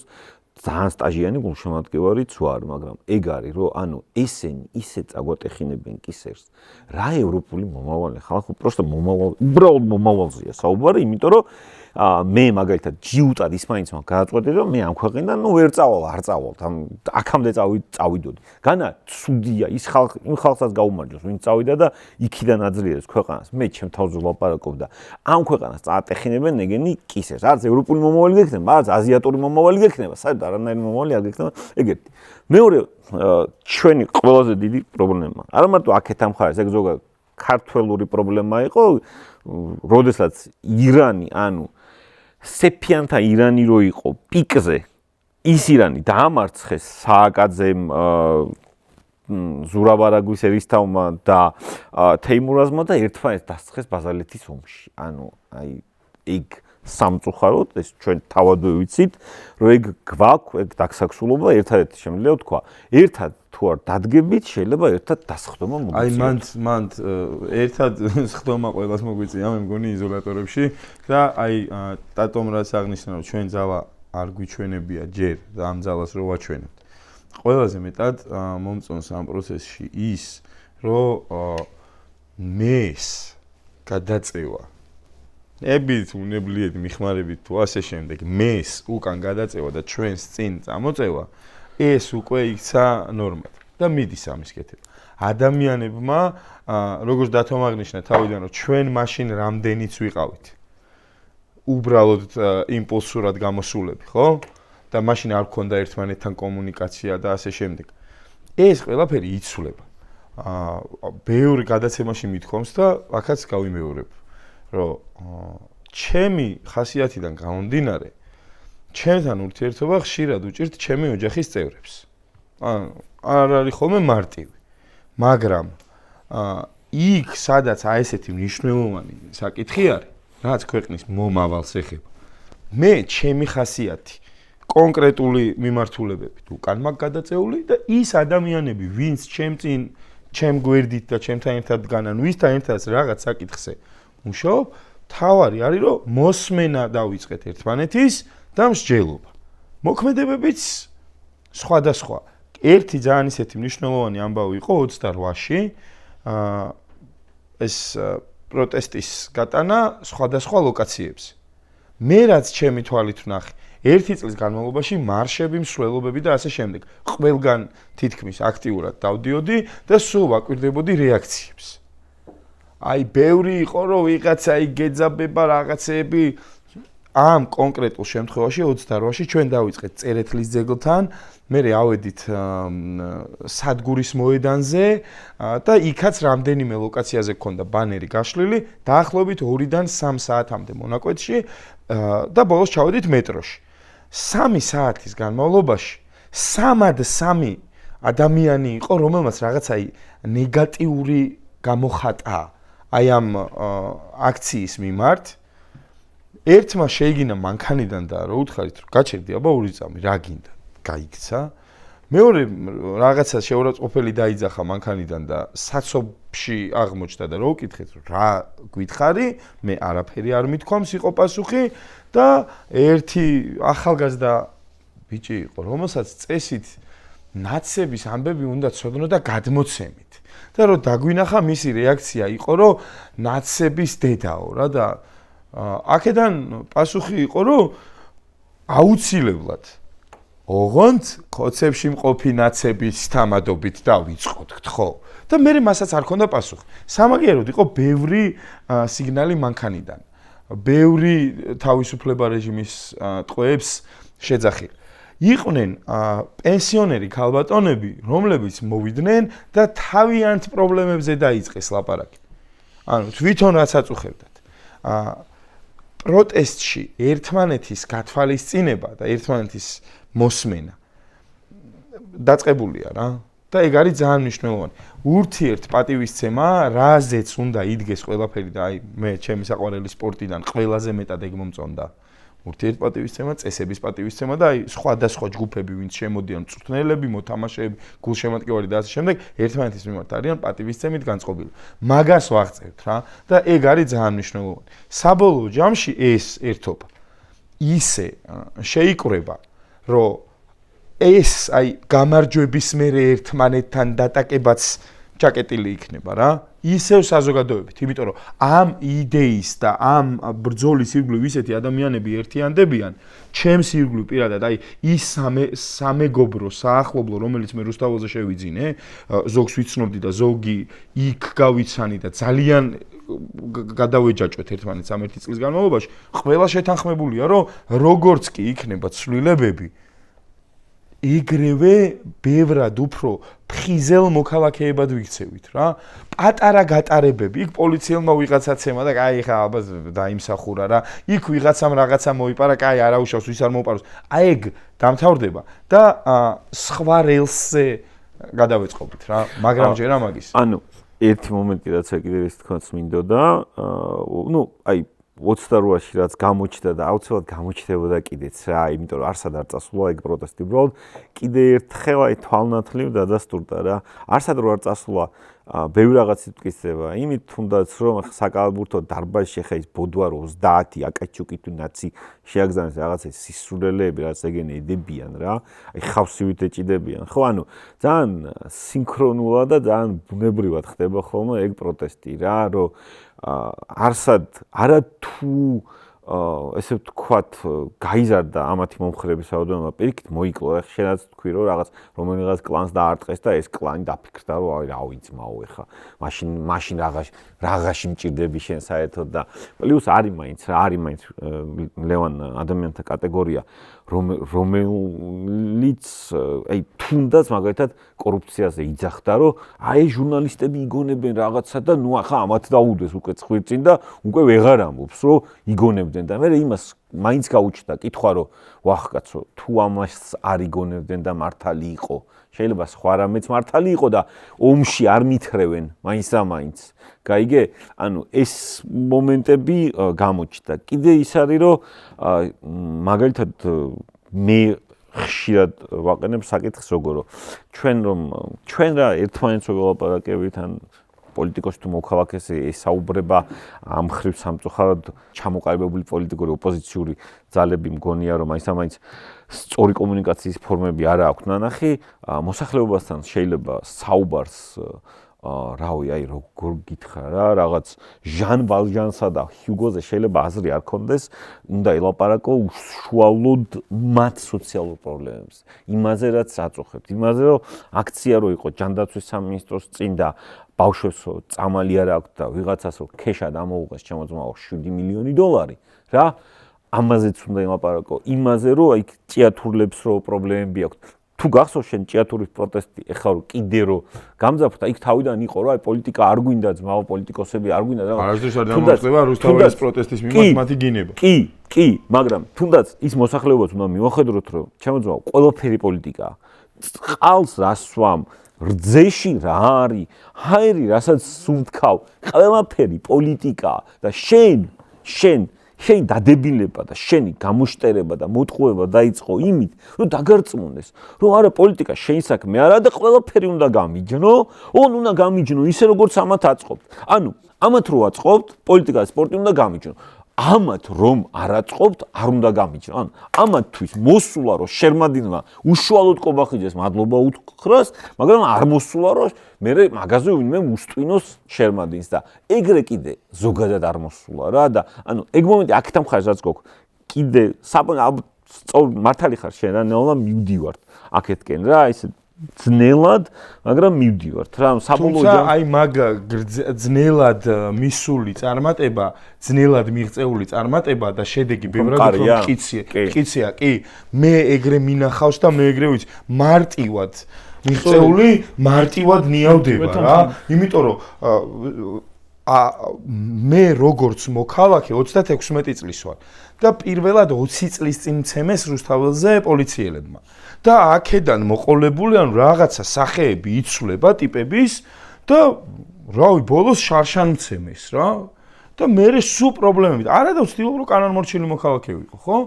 ძალიან სტაჟიანი გულშემატკივარიც ვარ, მაგრამ ეგ არის რომ ანუ ესენი ისე წაგვატეხინებენ კისერს. რა ევროპული მომავალი ხალხო, პროსტო მომავალ, უბრალოდ მომავალზეა საუბარი, იმიტომ რომ მე მაგალითად ჯიუტად ის მაინც მაგ გადაწყვეტე რომ მე ამ ქვეყნიდან ვერ წავალ, არ წავალ, აქამდე წავიდოდი. განა ცუდია ის ხალხი, იმ ხალხსაც გაუმარჯოს, ვინც წავიდა და იქიდან აძლიერებს ქვეყანას. მე ჩემ თავზე ვლაპარაკობ და ამ ქვეყანას წაატეხინებენ ეგენი კისერს. არც ევროპული მომავალი გექნება, არც აზიატური მომავალი გექნება, საერთოდ არანაირი მომავალი არ გექნება, ეგეთი. მეორე ჩვენი ყველაზე დიდი პრობლემა. არა მარტო აქეთ ამ ხარეს, ეგ ზოგადად ქართველური პრობლემა იყო, როდესაც ირანი, ანუ სეფიანთა ირანი რო იყო პიკზე, ის ირანი დაამარცხეს სააკაძემ, ზურაბარაგვის ერისთავმა და თეიმურაზმა და ერთმანეთს დასცხეს ბაზალეთის ომში. ანუ აი ეგ სამწუხაროდ ეს ჩვენ თავადვე ვიცით, რომ ეგ გვაქვს, ეგ დაგსაქსულობა ერთადერთი შემიძლია თქვა. ერთად თუ არ დადგებით, შეიძლება ერთად დასხდომა მოგვიწია. აი მანდ ერთად სხდომა ყველას მოგვიწია, მე მგონი იზოლატორებში და აი ტატომ რაც აღნიშნა, რომ ჩვენ ძალა არ გვიჩვენებია ჯერ და ამ ძალას რო ვაჩვენებთ. ყველაზე მეტად მომწონს ამ პროცესში ის, რომ მეს გადაწევა ებით უნებლიეთ მიხმარებით თუ ასე შემდეგ მეს უკან გადაწევა და ჩვენს წინ წამოწევა ეს უკვე იქცა ნორმად და მიდის ამის კეთება. ადამიანებმა როგორც დათომ აღნიშნა თავიდან რომ ჩვენ მაშინ რამდენიც ვიყავით უბრალოდ იმპულსურად გამოსულები, ხო? და მაშინ არ გქონდა ერთმანეთთან კომუნიკაცია და ასე შემდეგ. ეს ყველაფერი იცვლება. ბევრი გადაცემაში მithkoms და აქაც გავიმეორებ, რომ ჩემი ხასიათიდან გამომდინარე, ჩემთან ურთიერთობა ხშირად უჭირთ ჩემი ოჯახის წევრებს. ანუ არ არის ხოლმე მარტივი. მაგრამ იქ სადაც აი ესეთი მნიშვნელოვანი საკითხი არის, რაც ქვეყნის მომავალს ეხება. მე ჩემი ხასიათი კონკრეტული მიმართულებებით უკან მაქვს გადაწეული და ის ადამიანები, ვინც ჩემ გვერდით და ჩემთან ერთად დგანან, ვისთან ერთადაც რაღაც საკითხზე მუშაობ, თავარი არის რომ მოსმენა დავიწყეთ ერთმანეთის და მსჯელობა. მოქმედებებიც სხვადასხვა. ერთი ძალიან ისეთი მნიშვნელოვანი ამბავი იყო 28-ში ეს პროტესტის გატანა სხვადასხვა ლოკაციებზე. მე რაც ჩემი თვალით ვნახე, 1 წლის განმავლობაში მარშები, მსვლელობები და ასე შემდეგ. ყველგან თითქმის აქტიურად დავდიოდი და სულ ვაკვირდებოდი რეაქციებს. აი, ბევრი იყო, რომ ვიღაცა იგეძაბება რაღაცეები ამ კონკრეტულ შემთხვევაში 28-ში ჩვენ დავიწყეთ წერეთლის ძეგლთან, მერე ავედით სადგურის მოედანზე და იქაც რამდენიმე ლოკაციაზე გქონდა ბანერი გაშლილი, დაახლოებით 2-დან 3 საათამდე მონაკვეთში და ბოლოს ჩავედით მეტროში. 3 საათის განმავლობაში 3 ადამიანი იყო, რომელმაც რაღაცა ნეგატიური გამოხატა აი ამ აქციის მიმართ. ერთმა შეიგინა მანქანიდან და რო უთხარით, რომ გაჩერდი აბა 2 წამი, რა გინდა? გაიქცა. მეორე რაღაცა შეურაცხყოფელი დაიძახა მანქანიდან და საცობში აღმოჩნდა და რო უკითხეთ, რომ რა გითხარი, მე არაფერი არ მithქვამს იყო პასუხი და ერთი ახალგაზრდა ბიჭი იყო, რომელსაც წესით ნაცების ამბები უნდა ცოდნო და გადმოცემით. და რო დაგვინახა მისი რეაქცია იყო, რომ ნაცების დედაო რა და აქედან პასუხი იყო, რომ აუცილებლად ოღონდ კოცებში მყოფი ნაცების თამადობით დავიწყოთ, ხო? და მე მასაც არ ქონდა პასუხი. სამაგიეროდ იყო ბევრი სიგნალი მანქანიდან. ბევრი თავისუფლება რეჟიმის ტყვეებს შეძახილი. იყვნენ პენსიონერი ქალბატონები, რომლებიც მოვიდნენ და თავიანთ პრობლემებზე დაიწყეს ლაპარაკი. ანუ თვითონ რაც აწუხებდათ. პროტესტში ერთმანეთის გათვალისწინება და ერთმანეთის მოსმენა დაწყებულია რა და ეგ არის ძალიან მნიშვნელოვანი. ურთიერთ პატივისცემა, რაზეც უნდა იდგეს ყველაფერი და აი მე ჩემი საყვარელი სპორტიდან ყველაზე მეტად ეგ მომწონდა. ურთიერთ პატივისცემა, წესების პატივისცემა და აი სხვადასხვა ჯგუფები, ვინც შემოდიან, მწვრთნელები, მოთამაშეები, გულშემატკივარი და ასე შემდეგ, ერთმანეთის მიმართ არიან პატივისცემით განწყობილი. მაგას ვაღწევთ რა და ეგ არის ძალიან მნიშვნელოვანი. საბოლოო ჯამში ეს ერთობა ისე შეიკრება, რომ ეს აი გამარჯვების მერე ერთმანეთთან დატაკებაც ჩაკეტილი იქნება რა. ისევ საზოგადოებით, იმიტომ რომ ამ იდეის და ამ ბრძოლის ირგვლივ ისეთი ადამიანები ერთიანდებიან, ჩემს ირგვლივ პირადად, აი ის სამეგობრო, საახლობლო, რომელიც მე რუსთაველზე შევიძინე, ზოგს ვიცნობდი და ზოგი იქ გავიცანი და ძალიან გადავეჯაჭვეთ ერთმანეთს ამ 1 წლის განმავლობაში, ყველა შეთანხმებულია, რომ როგორც კი იქნება ცვლილებები, ეგრევე ბევრად უფრო ფხიზელ მოქალაქეებად ვიქცევით რა. პატარა გატარებები, იქ პოლიციელმა ვიღაცაც ემა და აი ხა აბა დაიმსახურა რა. იქ ვიღაცამ რაღაცა მოიპარა, კაი არ აუშავს, ვის არ მოუპაროს. აი ეგ დამთავრდება და სხვა რელსზე გადავეწყობით რა. მაგრამ ჯერა მაგის. ანუ ერთი მომენტი რაც კიდევ ის თქვაც მინდოდა, ნუ აი 28-ში რაც გამოჩნდა და აუცილებლად გამოჩნდებოდა კიდეც რა, იმიტომ რომ არსად არ წასულა ეგ პროტესტი, უბრალოდ კიდე ერთხელ აი თვალნათლივ დადასტურდა რა. არსად რო არ წასულა ბევრი რაღაც იტკისება, იმით თუნდაც რომ საკალათბურთო დარბაზში ხა ის ბოდვა 30 აკაჩუკი თუ ნაცი შეაგზავნეს რაღაცა სისრულელეები, რაც ეგენი ედებიან რა. აი ხავსივით ეჭიდებიან. ხო, ანუ ძალიან სინქრონულად და ძალიან ბუნებრივად ხდება ხოლმე ეგ პროტესტი რა, რომ არსად არა თუ ესე ვთქვათ გაიზარდა ამათი მომხრეების რაოდენობა, პირიქით მოიკლო, ეხლა შენაც თქვი რომ რაღაც რომელიღაც კლანს დაარტყეს და ეს კლანი დაფიქრდა რომ აი რა ვიცმაო ეხლა მაშინ რაღაცში მჭირდები შენ საერთოდ და პლუს არის მაინც ლევან ადამიანთა კატეგორია რომელიც აი თუნდაც მაგალითად კორუფციაზე იძახდა რომ აი ჟურნალისტები იგონებენ რაღაცა და ნუ ახლა ამათ დაუდეს უკვე ხვირწინ და უკვე ვეღარ ამბობს რომ იგონებდნენ და მე იმას მაინც გაუჩნდა კითხვა რომ ვახ კაცო თუ ამას არ იგონებდნენ და მართალი იყო შეიძლება სხვა რამეც მართალი იყო და ომში არ მithრევენ მაინც და მაინც გაიგე ანუ ეს მომენტები გამოჩნდა კიდე ის არის რომ მაგალითად მე ხშირად ვაყენებ საკითხს როგორ ჩვენ რა ერთმანეთს ველაპარაკებით ან პოლიტიკოსი თუ მოქალაქეს ესაუბრება ამ ხრივ სამწუხაროდ ჩამოყალიბებული პოლიტიკური ოპოზიციური ძალები მგონია რომ მაინც სწორი კომუნიკაციის ფორმები არა აქვს ნანახი მოსახლეობასთან შეიძლება საუბარს რავი, აი როგორ გითხრა რა, რაღაც ჟან ვალჟანსა და ჰიუგოზე შეიძლება აზრი არ ქონდეს, უნდა ელაპარაკო უშუალოდ მათ სოციალურ პრობლემებზე. იმაზე რაც აწუხებთ, იმაზე რომ აქცია რო იყო ჯანდაცვის სამინისტროს წინ და ბავშვებს წამალი არ აქვს და ვიღაცას რო ქეშად ამოუღეს ჩემოძმაო 7 მილიონი დოლარი, რა? ამაზეც უნდა ელაპარაკო, იმაზე რომ აი ჭიათურლებს რო პრობლემები აქვს. თუ გახსოვს შენ ჭიათურის პროტესტი, ეხლა რო კიდე რო გამძაფრდა, იქ თავიდან იყო რა, აი პოლიტიკა არ გვინდა, ძმაო პოლიტიკოსები არ გვინდა და არასდროს არ დამოწევა რუსთაველის პროტესტის მიმართ მათი გინება. კი, მაგრამ თუნდაც ის მოსახლეობაც უნდა მივახედროთ, რომ ჩემოძმაო ყველაფერი პოლიტიკაა. ყალს რასვამ, რძეში რა არის, ჰაერი რასაც სუნთქავ, ყველაფერი პოლიტიკაა და შენ დადებილება და შენი გამოშტერება და მოტყუება დაიწყო იმით, რომ დაგარწმუნდეს, რომ არა პოლიტიკა შენი საქმე არა და ყველაფერი უნდა გამიჯნო, უნდა გამიჯნო ისე როგორც ამათ აწყობთ. ანუ ამათ რო აწყობთ, პოლიტიკა და სპორტი უნდა გამიჯნო. ამათ რომ არ აწყობთ, არ უნდა გამიჯნო. ანუ ამათთვის მოსულა რომ შერმადინმა უშუალოდ ყობახიძეს მადლობა უთხრას, მაგრამ არ მოსულა რომ მე მაგაზე ვინმე უსტვინოს შერმადინს და ეგრე კიდე ზოგადად არ მოსულა რა და ანუ ეგ მომენტი აქეთ მხარეს რაც გქონდა კიდე მართალი ხარ შენ რა ნელა მივდივართ აქეთკენ რა ისე ძნელად, მაგრამ მივდივართ რა საბოლოო აი მაგ ძნელად მისული წარმატება, ძნელად მიღწეული წარმატება და შედეგი ბევრად უფრო მყიცია, კი, მე ეგრე მინახავს და მე ეგრე ვიცი, მარტივად მიღწეული, მარტივად ნიავდება რა, იმიტომ რომ მე როგორც მოქალაქე 36 წლის ვარ და პირველად 20 წლის წინ მცემეს რუსთაველზე პოლიციელებმა. და აქედან მოყოლებული ანუ რაღაცა სახეები იცვლება ტიპების და რავი ბოლოს შარშან მცემეს რა და მე სულ პრობლემები არა და ვცდილობ რომ კანონმორჩილი მოქალაქე ვიყო ხო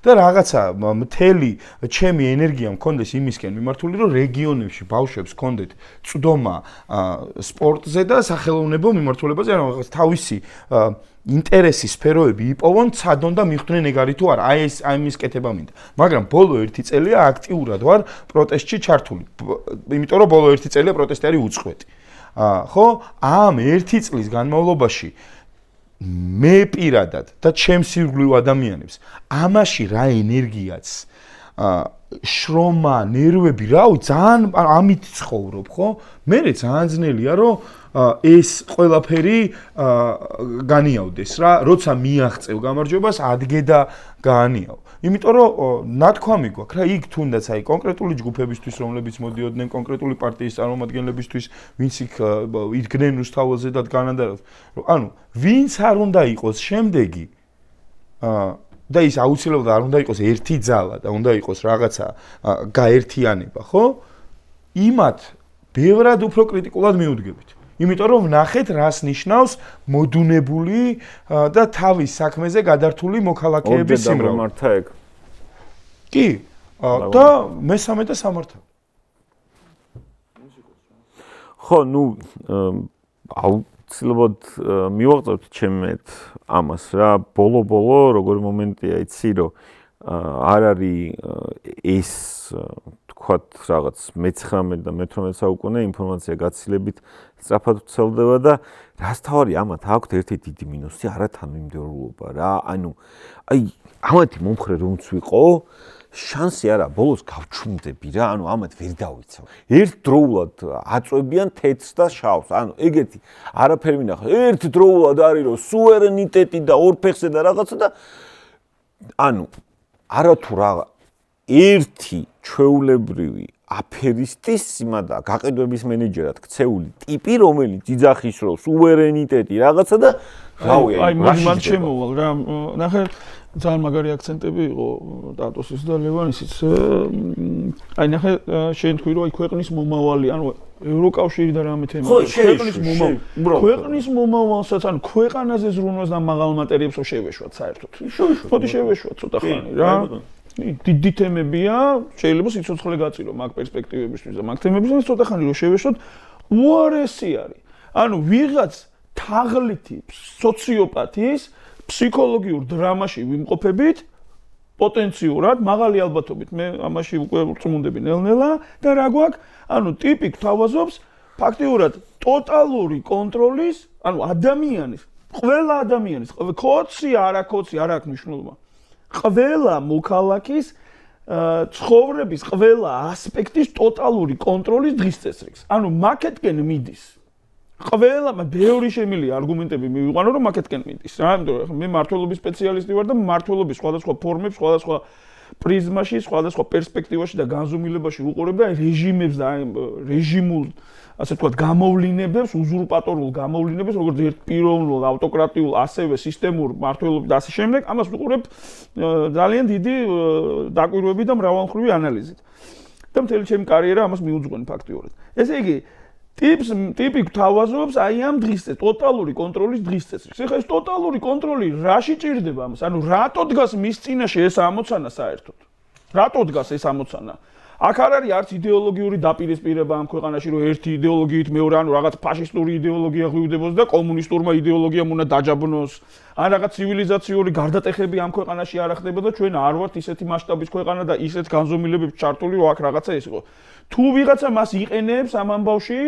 და რაღაცა მთელი ჩემი ენერგია მქონდეს იმისკენ მიმართული რომ რეგიონებში ბავშვებს ჰქონდეთ წვდომა სპორტზე და სახელოვნებო მიმართულებაზე ანუ რაღაც თავისი ინტერესის სფეროები იპოვონ ცადონ და მიხვდნენ ეგარი თუ არა აი ამის კეთება მინდა მაგრამ ბოლო 1 წელია აქტიურად ვარ პროტესტში ჩართული იმიტომ რომ ბოლო 1 წელია პროტესტი არის უწყვეტი ხო ამ 1 წლის განმავლობაში მე პირადად და ჩემს ირგვლივ ადამიანებს ამაში რა ენერგიაც შრომა ნერვები რავი ძალიან ამით ცხოვრობ ხო მე ძალიან ძნელია რომ ეს ყველაფერი განიავდეს რა როცა მიაღწევ გამარჯვებას ადგე და გაანიავ იმიტომ რომ ნათქვამი გვაქვს რა იქ თუნდაც აი კონკრეტული ჯგუფებისთვის რომლებიც მოდიოდნენ კონკრეტული პარტიის წარმომადგენლებისთვის ვინც იქ იდგნენ რუსთაველზე და განანდარებს ანუ ვინც არ უნდა იყოს შემდეგი და ის აუცილებლად არ უნდა იყოს ერთი ძალა და უნდა იყოს რაღაცა გაერთიანება ხო იმათ ბევრად უფრო კრიტიკულად მიუდგებით იმიტომ რომ ნახეთ რას ნიშნავს მოდუნებული და თავის საქმეზე გადართული მოქალაქეების სიმრავლე. მომართა ეგ. კი. და მესამე და სამართავ. ხო, ნუ აუცილებლად მივაღწევთ ჩემეთ ამას რა, ბოლო-ბოლო როგორი მომენტია იცი რომ არ არის ეს თქვათ რაღაც მე-19 და მე-18 საუკუნე ინფორმაცია გაცილებით სწრაფად ვრცელდება და რას თავარი ამათ აქვთ ერთი დიდი მინუსი არათანმიმდევრულობა რა ანუ აი ამათი მომხრე რომც ვიყო შანსი არა ბოლოს გავჩუმდები რა ანუ ამათ ვერ დავიცავ ერთდროულად აწვევიან თეთრს და შავს ანუ ეგეთი არაფერი მინახავს ერთდროულად არის რომ სუვერენიტეტი და ორ ფეხზე და რაღაცა და ანუ არათუ რაღა ერთი ჩვეულებრივი აფერისტის სიმადა გაყიდვების მენეჯერად ქცეული ტიპი რომელიც იძახის რომ სუვერენიტეტი რაღაცა და რავი აი მან შემოვალ რა ნახე ძალიან მაგარი აქცენტები იყო ტატოსის და ლევანისის აი ნახე შენ თქვი რომ აი ქვეყნის მომავალი ანუ ევროკავშირი და რამე თემა ქვეყნის მომავალსაც ანუ ქვეყანაზე ზრუნვას და მაღალ მატერიებს რო შევეშვათ საერთოდ მოდი შევეშვათ ცოტა ხანი რა დიდი თემებია, შეიძლება სიცოცხლე გაწირო მაგ პერსპექტივებისთვის და მაგ თემებისთვის ცოტა ხანი რომ შევეშვათ, უარესი არის. ანუ ვიღაც თაღლითი სოციოპათის ფსიქოლოგიურ დრამაში ვიმყოფებით პოტენციურად მაღალი ალბათობით მე ამაში უკვე წმუნდები ნელ-ნელა და რა გვაქვს? ანუ ტიპი გვთავაზობს ფაქტიურად ტოტალური კონტროლის, ანუ ადამიანის, ყველა ადამიანის, კოცი არ აქვს მნიშვნელობა. ყველა მოქალაქის ცხოვრების ყველა ასპექტის ტოტალური კონტროლის დღის წესრიგს. ანუ მაკეთკენ მიდის. ყველა ბევრი შემილია არგუმენტები მივიყვანო რომ მაკეთკენ მიდის. რა, იმიტომ რომ მე მართლობის სპეციალისტი ვარ და მართლობის სხვადასხვა ფორმებს, სხვადასხვა პრიზმაში, სხვადასხვა პერსპექტივაში და განზომილებაში ვუყურებ და რეჟიმებს და რეჟიმულ ასე ვთქვათ, გამოვლინებებს, უზურპატორულ გამოვლინებებს, როგორც ერთპიროვნულ, ავტოკრატიულ, ასევე სისტემურ მმართველობით და ასე შემდეგ, ამას ვუყურებ ძალიან დიდი დაკვირვებით და მრავალმხრივი ანალიზით. და მთელი ჩემი კარიერა ამას მიუძღვენი ფაქტიურად. ესე იგი, ტიპი გვთავაზობს აი ამ დღის წესრიგს, ტოტალური კონტროლის დღის წესრიგს. ეხლა ეს ტოტალური კონტროლი რაში ჭირდება ამას? ანუ რატო დგას მის წინაშე ეს ამოცანა საერთოდ? რატო დგას ეს ამოცანა? აქ არ არის არც იდეოლოგიური დაპირისპირება ამ ქვეყანაში, რომ ერთი იდეოლოგიით მეორე, ანუ რაღაც ფაშისტური იდეოლოგია ღვივდებოს და კომუნისტურმა იდეოლოგიამ უნდა დაჯაბნოს. ან რაღაც ცივილიზაციური გარდატეხები ამ ქვეყანაში არ ხდება და ჩვენ არ ვართ ისეთი მასშტაბის ქვეყანა და ისეთ განზომილებებს ჩართული, რომ აქ რაღაცა ეს იყო. თუ ვიღაცა მას იყენებს ამ ამბავში,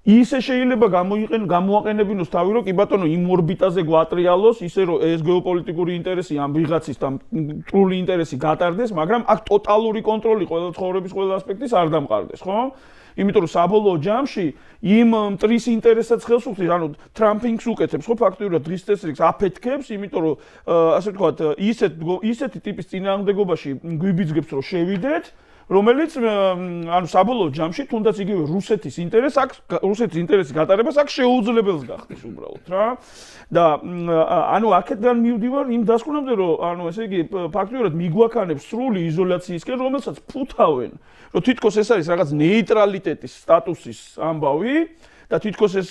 ისე შეიძლება გამოაყენებინოს თავი, რომ კი ბატონო იმ ორბიტაზე გვატრიალოს, ისე რომ ეს გეოპოლიტიკური ინტერესი ამ ვიღაცის და მტრული ინტერესი გატარდეს, მაგრამ აქ ტოტალური კონტროლი ყველა ცხოვრების ყველა ასპექტის არ დამყარდეს, ხო? იმიტომ რომ საბოლოო ჯამში იმ მტრის ინტერესსაც ხელს უხდის, ანუ ტრამპინგს უკეთებს, ხო, ფაქტიურად დღის წესრიგს აფეთქებს, იმიტომ რომ ასე ვთქვათ, ისეთი ტიპის წინააღმდეგობაში გვიბიძგებს, რომ შევიდეთ, რომელიც ანუ საბოლოო ჯამში თუნდაც იგივე რუსეთის ინტერესი გატარებას აქ შეუძლებელს გახდეს უბრალოდ რა და ანუ აქედან მივდივარ იმ დასკვნამდე რომ ანუ ესე იგი ფაქტიურად მიგვაქანებს სრული იზოლაციისკენ რომელსაც ფუთავენ რომ თითქოს ეს არის რაღაც ნეიტრალიტეტის სტატუსის ამბავი და თითქოს ეს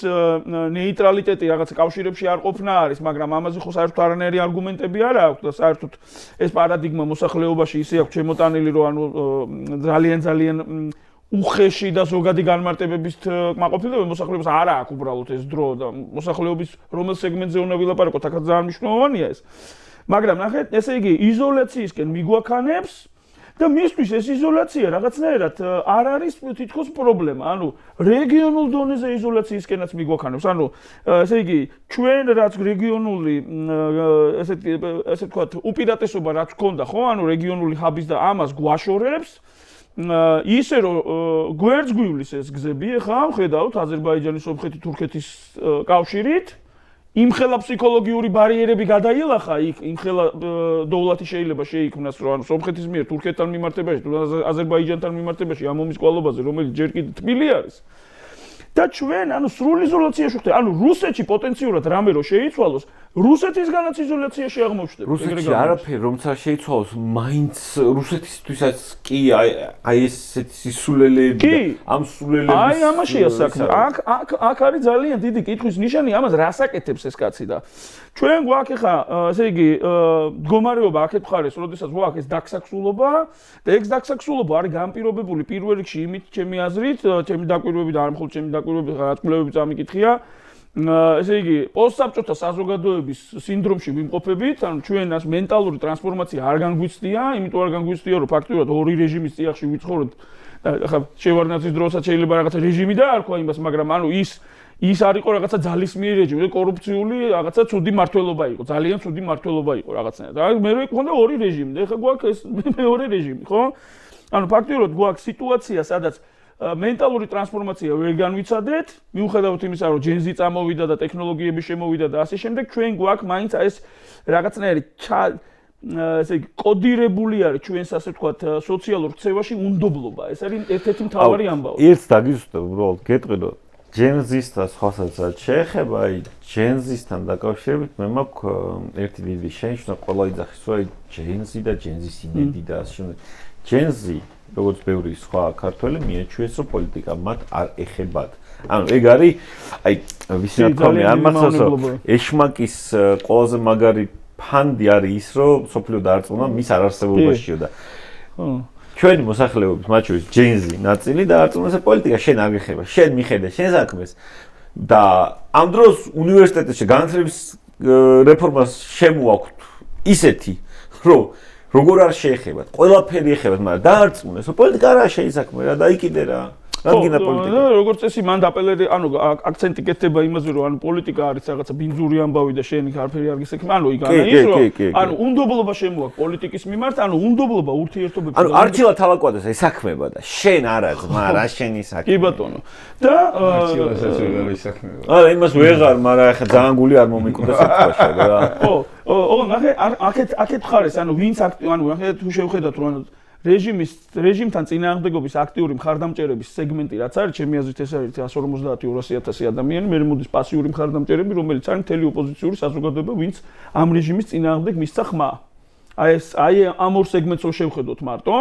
ნეიტრალიტეტი რაღაც კავშირებში არ ყოფნა არის, მაგრამ ამაზე ხო საერთოდ არანაირი არგუმენტები არ აქვს და საერთოდ ეს პარადიგმა მოსახლეობაში ისე აქვს შემოტანილი, რომ ანუ ძალიან უხეში და ზოგადი განმარტებების კმაყოფილება მოსახლეობას არ აქვს უბრალოდ ეს დრო და მოსახლეობის რომელ სეგმენტზე უნდა ვილაპარაკოთ, აქაც ძალიან მნიშვნელოვანია ეს. მაგრამ ნახეთ, ესე იგი იზოლაციისკენ მიგვაქანებს და მისთვის ეს იზოლაცია რაღაცნაირად არ არის თითქოს პრობლემა. ანუ რეგიონულ დონეზე იზოლაციისკენაც მიგვაქანებს. ანუ ესე იგი ჩვენ რაც რეგიონული ესე ვთქვათ უპირატესობა რაც გქონდა, ხო? ანუ რეგიონული ჰაბის და ამას გვაშორებს ისე რომ გვერდსგვივლის ეს გზები, ხა, ხედავთ აზერბაიჯანის, სომხეთის, თურქეთის კავშირით იმხელა ფსიქოლოგიური ბარიერები გადაილახა იქ იმხელა დოვლათი შეიძლება შეიქმნას რომ ანუ სომხეთის მიერ თურქეთთან მიმართებაში თუ აზერბაიჯანთან მიმართებაში ამ ომის კვალობაზე რომელიც ჯერ კიდევ თბილი არის და ჩვენ ანუ სრულ იზოლაციაში ვხდეთ ანუ რუსეთში პოტენციურად რამე რო შეიცვალოს რუსეთისგანაც იზოლაციაში აღმოჩნდება რუსეთში არაფერი რომც არ შეიცვალოს მაინც რუსეთისთვისაც კი აი ესეთი სისულელეები ამ სულელების აი ამაშია საქმე აქ არის ძალიან დიდი კითხვის ნიშანი ამას რას აკეთებს ეს კაცი და ჩვენ გვაქვს ხა ესე იგი მდგომარეობა აქეთ მხარეს როდესაც გვაქვს ეს დაქსაქსულობა და ეს დაქსაქსულობა არის განპირობებული პირველ რიგში იმით ჩემი აზრით ჩემი დაკვირვებით და არ მხოლოდ ჩემი დაკვირვებით რა თქმულებებით ამიკითხია ესე იგი პოსტსაბჭოთა საზოგადოების სინდრომში ვიმყოფებით, ანუ ჩვენ ას მენტალური ტრანსფორმაცია არ განგვიცდია, იმიტომ არ განგვიცდია, რომ ფაქტობრივად ორი რეჟიმის წიაღში ვიცხოვრობთ. ახლა შევარდნაძის დროსაც შეიძლება რაღაცა რეჟიმი დაარქვა იმას, მაგრამ ანუ ის არ იყო რაღაცა ძალისმიერი რეჟიმი, კორუფციული რაღაცა ცუდი მმართველობა იყო, ძალიან ცუდი მმართველობა იყო რაღაცნაირად. და მე მქონდა ორი რეჟიმი, და ახლა გვაქვს ეს მეორე რეჟიმი, ხო? ანუ ფაქტობრივად გვაქვს სიტუაცია, სადაც მენტალური ტრანსფორმაცია ვერ განვიცადეთ, მიუხედავად იმისა, რომ ჯენზი წამოვიდა და ტექნოლოგიები შემოვიდა და ასე შემდეგ, ჩვენ გვაქვს მაინც ეს რაღაცნაირი ესე იგი კოდირებული არის ჩვენს ასე ვთქვათ სოციალურ ქცევაში უნდობლობა. ეს არის ერთ-ერთი მთავარი ამბავი. ერთს დაგიზუსტებ, უბრალოდ გეტყვიდო, ჯენზის და სხვასაც შეეხება, აი ჯენზისთან დაკავშირებით მე მაქვს ერთი დიდი შენიშვნა ყველა იძახის, რომ აი ჯენზი და ჯენზის იმედი და ასე შემდეგ. ჯენზი როგორც ბევრი სხვა ქართველი მიაჩვენეს რომ პოლიტიკა მათ არ ეხებათ. ანუ ეგ არის აი ვისინათ თქონია არ მახსოვს რომ ეშმაკის ყველაზე მაგარი ფანდი არის ის რომ სოფლიო დაარწმუნა მის არარსებობაშიო და ჩვენი მოსახლეობის მათ შორის ჯენზი ნაწილი დაარწმუნეს რომ პოლიტიკა შენ არ გეხება. შენ მიხედე შენ საქმეს და ამ დროს უნივერსიტეტში განათლების რეფორმას შემოაქვთ ისეთი რომ როგორ არ შეეხებათ, ყველაფერი ეხებათ, მაგრამ დაარწმუნეს, რომ პოლიტიკა არა შეისაქმე რა, დაიკიდე რა. რადგან პოლიტიკა? როგორც წესი მან დაპელერი, აქცენტი კეთდება იმაზე, რომ პოლიტიკა არის რაღაცა ბინძური ამბავი და შენი არაფერი არ გისექმე. იგანა ის რომ უნდობლობა შემოაქვს პოლიტიკის მიმართ, უნდობლობა ურთიერთობებში. არჩილად თავაკვალდეს ეს საქმება და შენ არა ძმა, რა შენი საქმე. კი ბატონო. და არჩილასაც ვერ არის საქმეა. იმას ვეღარ, მაგრამ ახლა ძალიან გული არ მომიკვდა საკუთაშა რა. ნახე, აქეთ ხარეს, ვინც ნახე თუ შევხედათ რომ რეჟიმთან წინააღმდეგობის აქტიური მხარდამჭერების სეგმენტი რაც არის, ჩემი აზრით ეს არის 150-200,000 ადამიანი, მე მომდის პასიური მხარდამჭერები, რომელიც არის მთელი ოპოზიციური საზოგადოება, ვინც ამ რეჟიმის წინააღმდეგ მისცა ხმა. აი ამ ორ სეგმენტს რო შევხედოთ მარტო,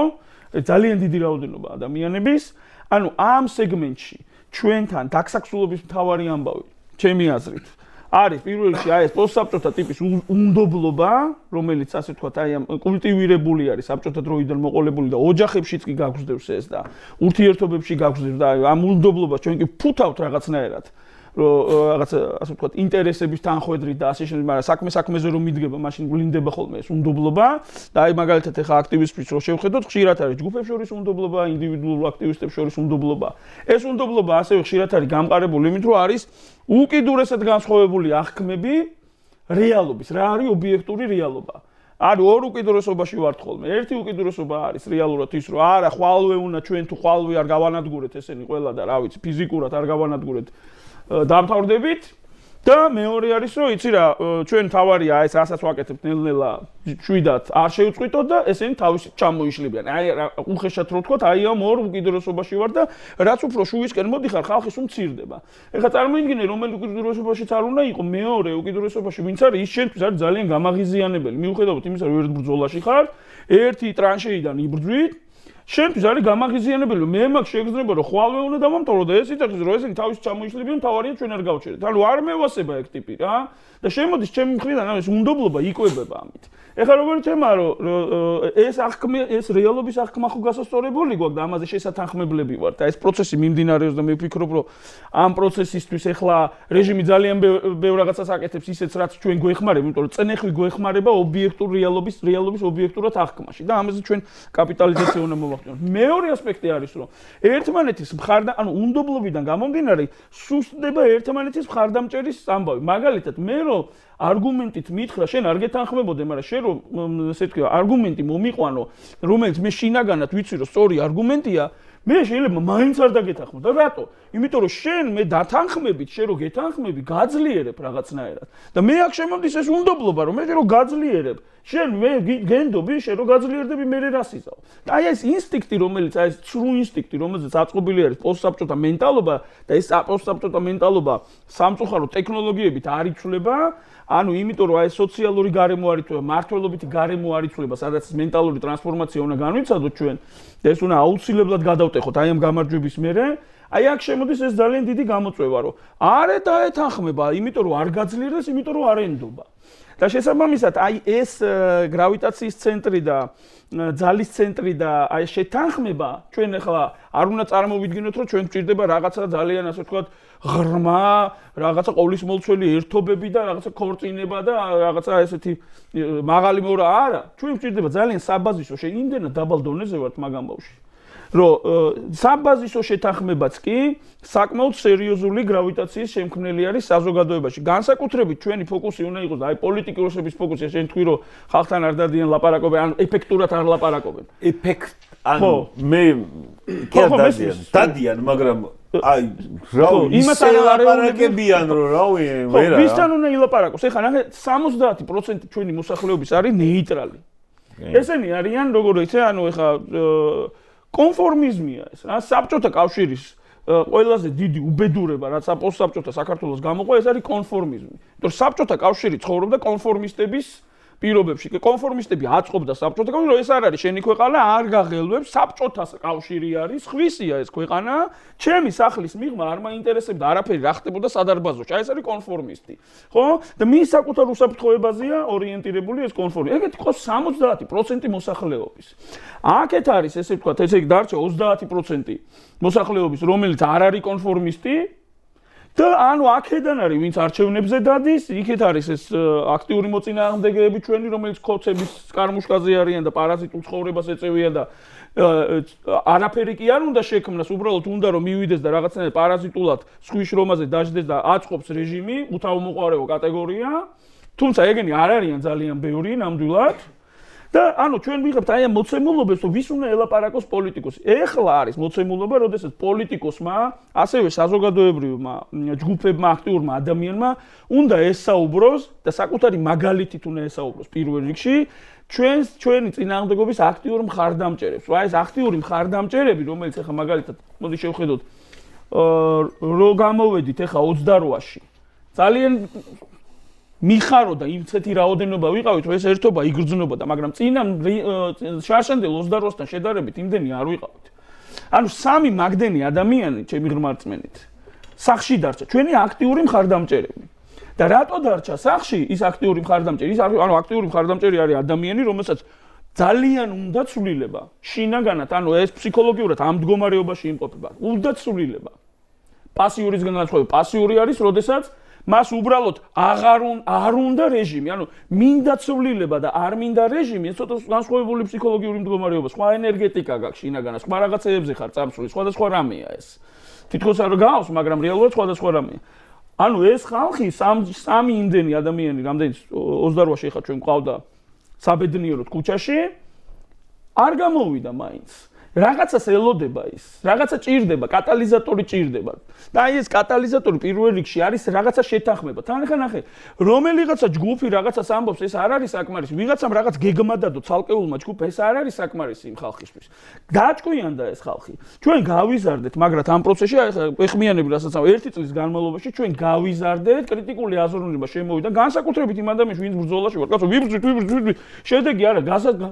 ძალიან დიდი რაოდენობა ადამიანების, ამ სეგმენტში ჩვენთან დაქსაქსულობის მთავარი ამბავი, ჩემი აზრით არის პირველ რიგში ეს პოსტსაბჭოთა ტიპის უნდობლობა, რომელიც ასე ვთქვათ, ამ კულტივირებული არის საბჭოთა დროიდან მოყოლებული და ოჯახებშიც კი გაგრძელს ეს და ურთიერთობებში გაგრძელს და ამ უნდობლობას ჩვენ კი ფუთავთ რაღაცნაირად. რაღაც ასე ვთქვათ, ინტერესების თანხვედრით და ასე შემდეგ, მაგრამ საქმეზე რომ მიდგება, მაშინ ვლინდება ხოლმე ეს უნდობლობა და აი მაგალითად ახლა აქტივისტებს რო შევხედოთ, ხშირად არის ჯგუფებს შორის უნდობლობა, ინდივიდუალურ აქტივისტებს შორის უნდობლობა. ეს უნდობლობა ასევე ხშირად არის გამყარებული იმით, რომ არის უკიდურესად განსხვავებული აღქმები რეალობის. რა არის ობიექტური რეალობა? არის ორ უკიდურესობაში ვართ ხოლმე. ერთი უკიდურესობა არის რეალურად ის, რომ არა, ხვალვე უნდა ჩვენ თუ ხვალვე არ გავანადგურეთ ესენი ყველა და რა ვიცი, ფიზიკურად არ გავანადგურეთ დამთავრდებით და მეორე არის რომ იცი რა ჩვენ თავარია ეს რასაც ვაკეთებთ ნელ-ნელა შვიდად არ შევწყვიტოთ და ესენი თავისით ჩამოიშლებიან. აი უხეშად რო ვთქვათ, აი ამ ორ უკიდურესობაში ვარ და რაც უფრო შუისკენ მოდიხარ, ხალხის უმცირდება. ეხლა წარმოიდგინე რომელი უკიდურესობაშიც არ უნდა იყო მეორე უკიდურესობაში ვინც არის ის შენთვის არის ძალიან გამაღიზიანებელი. მიუხედავად იმისა რომ ერთ ბრძოლაში ხარ, ერთი ტრანშეიდან იბრძვით შენთვის არის გამაღიზიანებელი, მე მაქვს შეგრძნება რომ ხვალვე უნდა დავამთავრო და ეს იწახის რომ ესენი თავის ჩამოიშლებიან, თავარია ჩვენ არ გავჩერდეთ. არ მევასება ეგ ტიპი რა და შემოდის ჩემი მხრიდან ეს უნდობლობა იკვებება ამით. ეხლა როგორი თემაა რომ ეს რეალობის აღქმა ხო გასასწორებელი გვაქვს და ამაზე შესათანხმებლები ვართ. და ეს პროცესი მიმდინარეობს და მე ვფიქრობ რომ ამ პროცესისთვის ეხლა რეჟიმი ძალიან ბევრ რაღაცას აკეთებს ისეც რაც ჩვენ გვეხმარება, იმიტომ რომ წნეხვი გვეხმარება ობიექტურ რეალობის ობიექტურად აღქმაში და ამაზე ჩვენ კაპიტალიზაცია უნდა მოვახდინოთ. მეორე ასპექტი არის რომ ერთმანეთის უნდობლობიდან გამომდინარე სუსტდება ერთმანეთის მხარდამჭერის ამბავი. მაგალითად მე რომ არგუმენტით მითხრა, შენ არ გეთანხმებოდე, მაგრამ შენ რომ ესე ვთქვა, არგუმენტი მომიყვანო, რომელიც მე შინაგანად ვიცი რომ სწორი არგუმენტია, მე შეიძლება მაინც არ დაგეთანხმო. და რატო? იმიტომ რომ შენ მე დათანხმებით, შენ რო გეთანხმები, გაძლიერებ რაღაცნაირად. და მე აქ შემოდის ეს უნდობლობა, რომ მე რო გაძლიერებ, შენ მე გენდობი, შენ რო გაძლიერდები, მე რას იზავ. და აი ეს ინსტინქტი, რომელიც აი ეს ცრუ ინსტინქტი, რომელზეც აწყობილი არის პოსტსაბჭოთა მენტალობა და ეს პოსტსაბჭოთა მენტალობა სამწუხარო ტექნოლოგიებით არ იცვლება, იმიტომ რომ აი სოციალური გარემო არ იცვლება, მართლობითი გარემო არ იცვლება, სადაც მენტალური ტრანსფორმაცია უნდა განვიცადოთ ჩვენ და ეს უნდა აუცილებლად გადავტეხოთ აი ამ გამარჯვების მერე. აი აქ შემოდის ეს ძალიან დიდი გამოწვევა, რომ არ დაეთანხმება, იმიტომ რომ არ გაძლიერდეს, იმიტომ რომ არ ენდობა. და შესაბამისად, აი ეს გრავიტაციის ცენტრი და ძალის ცენტრი და აი შეთანხმება ჩვენ ახლა არ უნდა წარმოვიდგინოთ, რომ ჩვენ გვჭირდება რაღაცა ძალიან ასე ვთქვათ ღრმა, რაღაცა ყოვლისმოლცველი ერთობები და რაღაცა ქორწინება და რაღაცა ესეთი მაღალი მორა არა. ჩვენ გვჭირდება ძალიან საბაზისო, იმდენად დაბალ დონეზე ვართ მაგ ამბავში. რომ საბაზისო შეთანხმებაც კი საკმაოდ სერიოზული გრავიტაციის შემქმნელი არის საზოგადოებაში. განსაკუთრებით ჩვენი ფოკუსი უნდა იყოს და აი პოლიტიკოსების фокуსი, შენ თქვი რომ ხალხთან არ დადიან ლაპარაკობენ, ან ეფექტურად არ ლაპარაკობენ. მე დადიან, მაგრამ აი იმას არ ლაპარაკებიან რომ რავი ვერა. ვისთან უნდა ილაპარაკოს? ეხლა ნახე 70% ჩვენი მოსახლეობის არის ნეიტრალი. ესენი არიან როგორ იცი, ეხლა კონფორმიზმია ეს რა საბჭოთა კავშირის ყველაზე დიდი უბედურება რაც პოსტსაბჭოთა საქართველოს გამოყვა ეს არის კონფორმიზმი. იმიტომ რომ საბჭოთა კავშირი ცხოვრობდა კონფორმისტების პირობებში. კონფორმისტები აწყობდა საბჭოთა კავშირს, რომ ეს არ არის შენი ქვეყანა, არ გაღელვებს, საბჭოთა კავშირი არის, ხვისია ეს ქვეყანა, ჩემი სახლის მიღმა არ მაინტერესებდა არაფერი რა ხდებოდა სადარბაზოში. აი ეს არის კონფორმისტი. ხო? და მის საკუთარ უსაფრთხოებაზეა ორიენტირებული ეს კონფორმიზმი. ეგეთი ყავს 70% მოსახლეობის. აქეთ არის ესე ვთქვათ, ესე იგი დარჩა 30% მოსახლეობის, რომელიც არ არის კონფორმისტი. და ანუ აქედან არის ვინც არჩევნებზე დადის, იქეთ არის ეს აქტიური მოწინააღმდეგეები ჩვენი, რომელიც ქოცების კარმუშკაზე არიან და პარაზიტულ ცხოვრებას ეწევიან და არაფერი კი არ უნდა შექმნას, უბრალოდ უნდა რომ მივიდეს და რაღაცნაირად პარაზიტულად სხვის რომაზე დაждდეს და აწყობს რეჟიმი, უთავმოყარეო კატეგორია. თუმცა ეგენი არ არიან ძალიან ბევრი ნამდვილად. და ანუ ჩვენ ვიღებთ აი ამ მოცემულობებს, რომ ვის უნდა ელაპარაკოს პოლიტიკოსი. ეხლა არის მოცემულობა, როდესაც პოლიტიკოსმა, ასევე საზოგადოებრივმა ჯგუფებმა, აქტიურმა ადამიანმა უნდა ესაუბროს და საკუთარი მაგალითით უნდა ესაუბროს პირველ რიგში ჩვენი წინააღმდეგობის აქტიურ მხარდამჭერებს. რა ეს აქტიური მხარდამჭერები, რომელიც ეხლა მაგალითად მოდი შევხედოთ, რო გამოვედით ეხლა 28-ში. ძალიან მიხარო და იმცეთი რაოდენობა ვიყავით, რომ ეს ერთობა იგრძნობოდა, მაგრამ წინა შარშანდელ 28-დან შედარებით იმდენი არ ვიყავით. ანუ სამი მაგდენი ადამიანი, ჩემი ღრმა რწმენით, სახში დარჩა, ჩვენი აქტიური მხარდამჭერები. და რატო დარჩა სახში ის აქტიური მხარდამჭერი? ის ანუ აქტიური მხარდამჭერი არის ადამიანი, რომელსაც ძალიან უნდა ცვლილება. შინაგანად, ანუ ეს ფსიქოლოგიურად ამ მდგომარეობაში იმყოფება. უნდა ცვლილება. პასიურისგან განსხვავებით, პასიური არის, როდესაც მას უბრალოდ არ უნდა რეჟიმი, ანუ მინდა ცვლილება და არ მინდა რეჟიმი, ეს ცოტა განსხვავებული ფსიქოლოგიური მდგომარეობა, სხვა ენერგეტიკა გაქვს შინაგანად, სხვა რაღაცეებზე ხარ წამსული, სხვადასხვა რამეა ეს. თითქოს არ გავს, მაგრამ რეალურად სხვადასხვა რამეა. ანუ ეს ხალხი სამი იმდენი ადამიანი, რამდენიც 28-ში ხარ ჩვენ ყავდა საბედნიეროდ ქუჩაში, არ გამოვიდა მაინც. რაღაცას ელოდება ის, რაღაცა ჭირდება, კატალიზატორი ჭირდება. და აი ეს კატალიზატორი პირველ რიგში არის რაღაცა შეთანხმება. თან ახლა ნახე, რომელიღაცა ჯგუფი რაღაცას ამბობს, ეს არ არის საკმარისი. ვიღაცამ რაღაც გეგმა დადო ცალკეულმა ჯგუფმა, ეს არ არის საკმარისი იმ ხალხისთვის. დაჭკვიანდა ეს ხალხი. ჩვენ გავიზარდეთ, მაგრამ ამ პროცესში ეხმიანები, რასაც ერთი წლის განმავლობაში ჩვენ გავიზარდეთ, კრიტიკული აზროვნება შემოვიდა, განსაკუთრებით იმ ადამიანს, ვინც ბრძოლაში ვარ. კაცო, ვიბრძვით, შედეგი არა,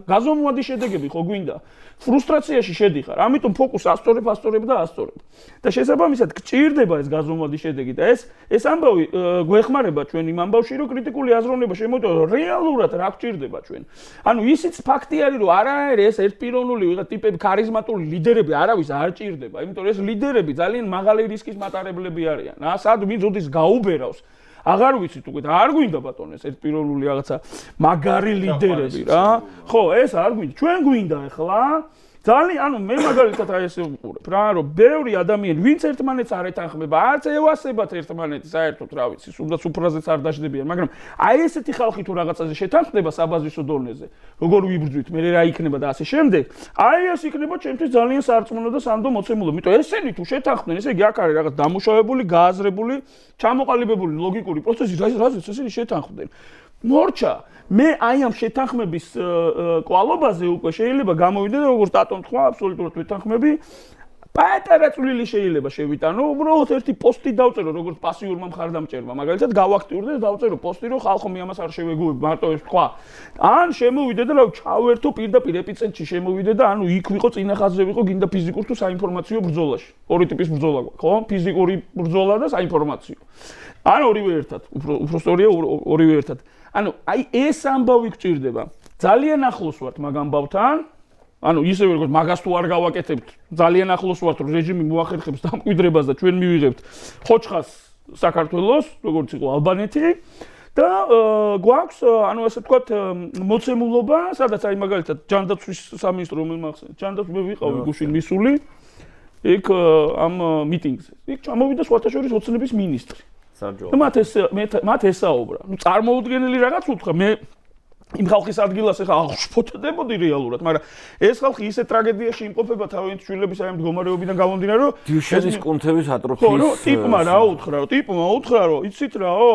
გაზომვადი შედეგები ხო გვინდა. ფრუსტრაციაში შედიხარ. ამიტომ ფოკუს ასწორებ და ასწორებ. და შესაბამისად გჭირდება ეს გაზომვადი შედეგი და ეს ამბავი გვეხმარება ჩვენ იმ ამბავში, რომ კრიტიკული აზროვნება შემოვიდა, რომ რეალურად რა გჭირდება ჩვენ. ანუ ისიც ფაქტი არის, რომ არაერთ ეს ერთპიროვნული ვიღა ტიპები, ქარიზმატული ლიდერები არავის არ ჭირდება, იმიტომ რომ ეს ლიდერები ძალიან მაღალი რისკის მატარებლები არიან. სად ვინც ოდის გაუბერავს აღარ ვიცით უკვე და არ გვინდა ბატონო ეს ერთპიროვნული რაღაცა მაგარი ლიდერები რა. ხო, ეს არ გვინდა. ჩვენ გვინდა ახლა ძალიან, ანუ მე მაგალითად აი ესე ვუყურებ რა, რომ ბევრი ადამიანი, ვინც ერთმანეთს არ ეთანხმება, არც ევასებათ ერთმანეთი საერთოდ, რა ვიცი, სულაც უფრაზეც არ დაждდებიან, მაგრამ აი ესეთი ხალხი თუ რაღაცაზე შეთანხმდება საბაზისო დონეზე, როგორ ვიბრძვით, მე რა იქნება და ასე შემდეგ, აი ეს იქნება ჩემთვის ძალიან სარწმუნო და სანდო მოცემულობა. იმიტომ ესენი თუ შეთანხმდნენ, ესე იგი აქ არის რაღაც დამუშავებული, გააზრებული, ჩამოყალიბებული ლოგიკური პროცესი, რაზეც ესენი შეთანხმდნენ. მორჩა, მე აი ამ შეთანხმების კვალობაზე უკვე შეიძლება გამოვიდე და როგორც ტატომ თქვა, აბსოლუტურად ვეთანხმები. პატარა წვლილი შეიძლება შევიტანო, უბრალოდ ერთი პოსტი დავწერო, როგორც პასიურმა მხარდამჭერმა. მაგალითად, გავაქტიურდე და დავწერო პოსტი, რომ ხალხო მე ამას არ შევეგუებ, მარტო ეს თქვა. ან შემოვიდე და რა ჩავერთო პირდაპირ ეპიცენტრში შემოვიდე და ანუ იქ ვიყო წინა ხაზზე ვიყო, გინდა ფიზიკურ თუ საინფორმაციო ბრძოლაში. ორი ტიპის ბრძოლა გვაქვს, ხო? ფიზიკური ბრძოლა და საინფორმაციო. ან ორივე ერთად, უფრო სწორია ორივე ერთად. ანუ აი ეს ამბავი გჭირდება. ძალიან ახლოს ვართ მაგ ამბავთან. ანუ ისევე როგორც მაგას თუ არ გავაკეთებთ, ძალიან ახლოს ვართ, რომ რეჟიმი მოახერხებს დამკვიდრებას და ჩვენ მივიღებთ ხოჭხას საქართველოს, როგორც იყო ალბანეთი. და გვაქვს, ანუ ასე ვთქვათ, მოცემულობა, სადაც აი მაგალითად ჯანდაცვის სამინისტრო რომელმა ახსენეთ, ჯანდაცვა მე ვიყავი გუშინ მისული იქ ამ მიტინგზე. იქ ჩამოვიდა სხვათა შორის ოცნების მინისტრი. და მათ ესაუბრა. ნუ წარმოუდგენელი რაღაც უთხრა, მე იმ ხალხის ადგილას ახლა აღშფოთდებოდი რეალურად, მაგრამ ეს ხალხი ისე ტრაგედიაში იმყოფება თავიანთი შვილების აი მდგომარეობიდან გამომდინარე, რომ დიუშენის კუნთების ატროფიის. ხო, ტიპმა რა უთხრა, რომ იცით რაო,